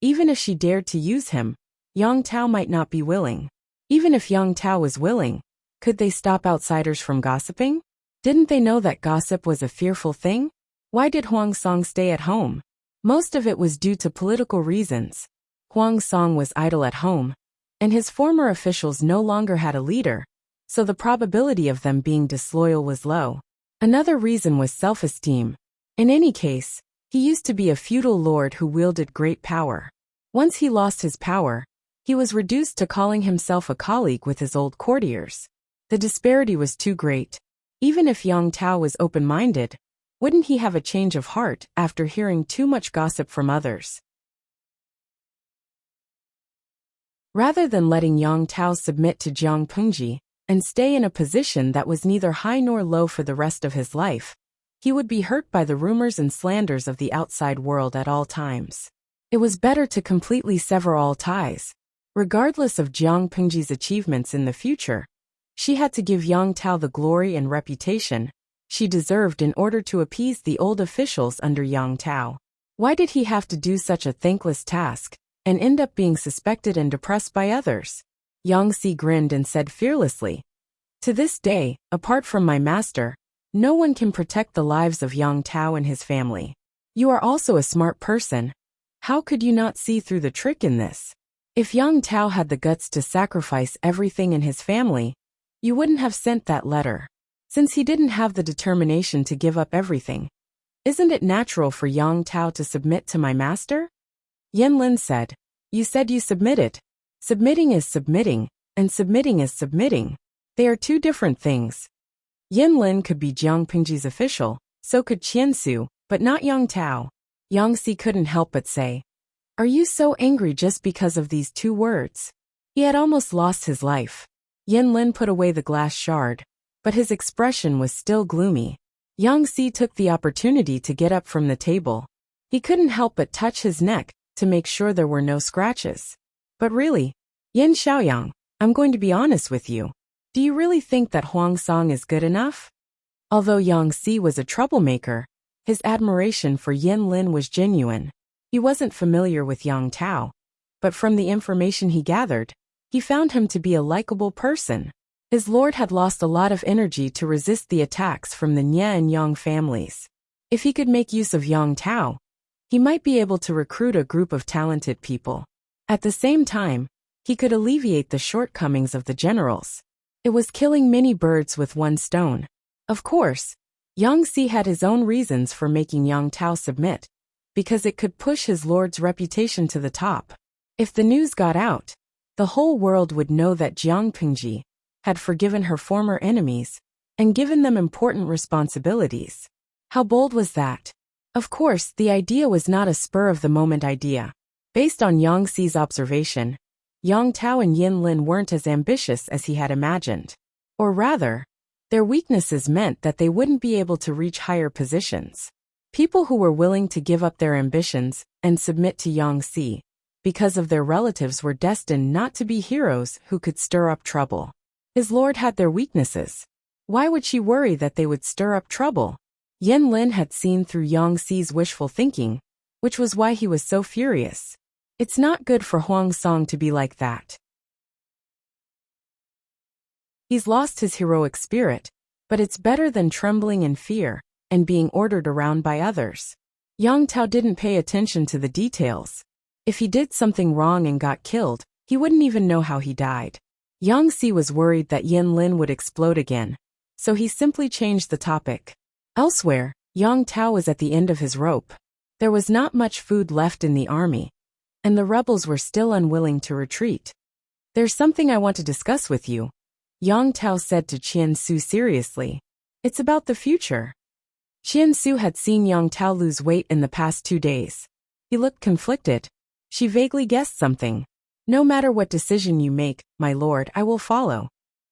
Even if she dared to use him, Yang Tao might not be willing. Even if Yang Tao was willing, could they stop outsiders from gossiping? Didn't they know that gossip was a fearful thing? Why did Huang Song stay at home? Most of it was due to political reasons. Huang Song was idle at home, and his former officials no longer had a leader, so the probability of them being disloyal was low. Another reason was self-esteem. In any case, he used to be a feudal lord who wielded great power. Once he lost his power, he was reduced to calling himself a colleague with his old courtiers. The disparity was too great. Even if Yang Tao was open-minded, wouldn't he have a change of heart after hearing too much gossip from others? Rather than letting Yang Tao submit to Jiang Pengji and stay in a position that was neither high nor low for the rest of his life, he would be hurt by the rumors and slanders of the outside world at all times. It was better to completely sever all ties. Regardless of Jiang Pengji's achievements in the future, she had to give Yang Tao the glory and reputation she deserved in order to appease the old officials under Yang Tao. Why did he have to do such a thankless task and end up being suspected and depressed by others? Yang Si grinned and said fearlessly, to this day, apart from my master, no one can protect the lives of Yang Tao and his family. You are also a smart person. How could you not see through the trick in this? If Yang Tao had the guts to sacrifice everything in his family, you wouldn't have sent that letter. Since he didn't have the determination to give up everything, isn't it natural for Yang Tao to submit to my master? Yen Lin said, you said you submitted. Submitting is submitting, and submitting is submitting. They are two different things. Yen Lin could be Jiang Pingji's official, so could Qian Su, but not Yang Tao. Yang Si couldn't help but say, are you so angry just because of these two words? He had almost lost his life. Yen Lin put away the glass shard, but his expression was still gloomy. Yang Si took the opportunity to get up from the table. He couldn't help but touch his neck to make sure there were no scratches. But really, Yen Xiaoyang, I'm going to be honest with you. Do you really think that Huang Song is good enough? Although Yang Si was a troublemaker, his admiration for Yen Lin was genuine. He wasn't familiar with Yang Tao, but from the information he gathered, he found him to be a likable person. His lord had lost a lot of energy to resist the attacks from the Nye and Yang families. If he could make use of Yang Tao, he might be able to recruit a group of talented people. At the same time, he could alleviate the shortcomings of the generals. It was killing many birds with one stone. Of course, Yang Si had his own reasons for making Yang Tao submit, because it could push his lord's reputation to the top. If the news got out, the whole world would know that Jiang Pingji had forgiven her former enemies and given them important responsibilities. How bold was that? Of course, the idea was not a spur-of-the-moment idea. Based on Yang Si's observation, Yang Tao and Yen Lin weren't as ambitious as he had imagined. Or rather, their weaknesses meant that they wouldn't be able to reach higher positions. People who were willing to give up their ambitions and submit to Yang Si because of their relatives were destined not to be heroes who could stir up trouble. His lord had their weaknesses. Why would she worry that they would stir up trouble? Yen Lin had seen through Yang Si's wishful thinking, which was why he was so furious. It's not good for Huang Song to be like that. He's lost his heroic spirit, but it's better than trembling in fear and being ordered around by others. Yang Tao didn't pay attention to the details. If he did something wrong and got killed, he wouldn't even know how he died. Yang Si was worried that Yin Lin would explode again, so he simply changed the topic. Elsewhere, Yang Tao was at the end of his rope. There was not much food left in the army, and the rebels were still unwilling to retreat. There's something I want to discuss with you, Yang Tao said to Qian Su seriously. It's about the future. Qian Su had seen Yang Tao lose weight in the past 2 days. He looked conflicted. She vaguely guessed something. No matter what decision you make, my lord, I will follow.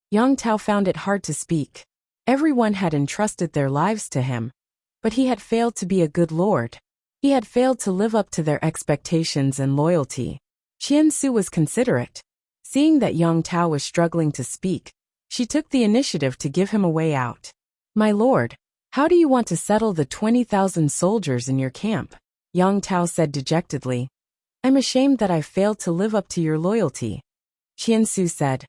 Yang Tao found it hard to speak. Everyone had entrusted their lives to him, but he had failed to be a good lord. He had failed to live up to their expectations and loyalty. Qian Su was considerate. Seeing that Yang Tao was struggling to speak, she took the initiative to give him a way out. My lord, how do you want to settle the 20,000 soldiers in your camp? Yang Tao said dejectedly. I'm ashamed that I failed to live up to your loyalty. Qian Su said.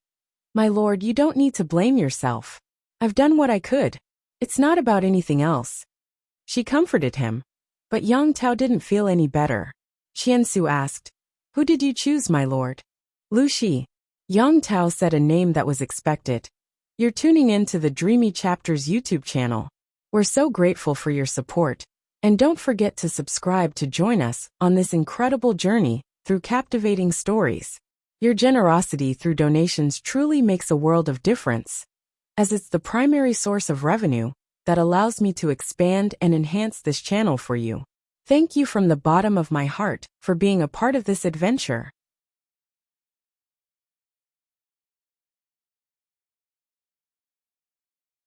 My lord, you don't need to blame yourself. I've done what I could. It's not about anything else. She comforted him. But Yang Tao didn't feel any better. Qian Su asked, who did you choose, my lord? Lu Shi. Yang Tao said a name that was expected. You're tuning in to the Dreamy Chapters YouTube channel. We're so grateful for your support. And don't forget to subscribe to join us on this incredible journey through captivating stories. Your generosity through donations truly makes a world of difference, as it's the primary source of revenue that allows me to expand and enhance this channel for you. Thank you from the bottom of my heart for being a part of this adventure.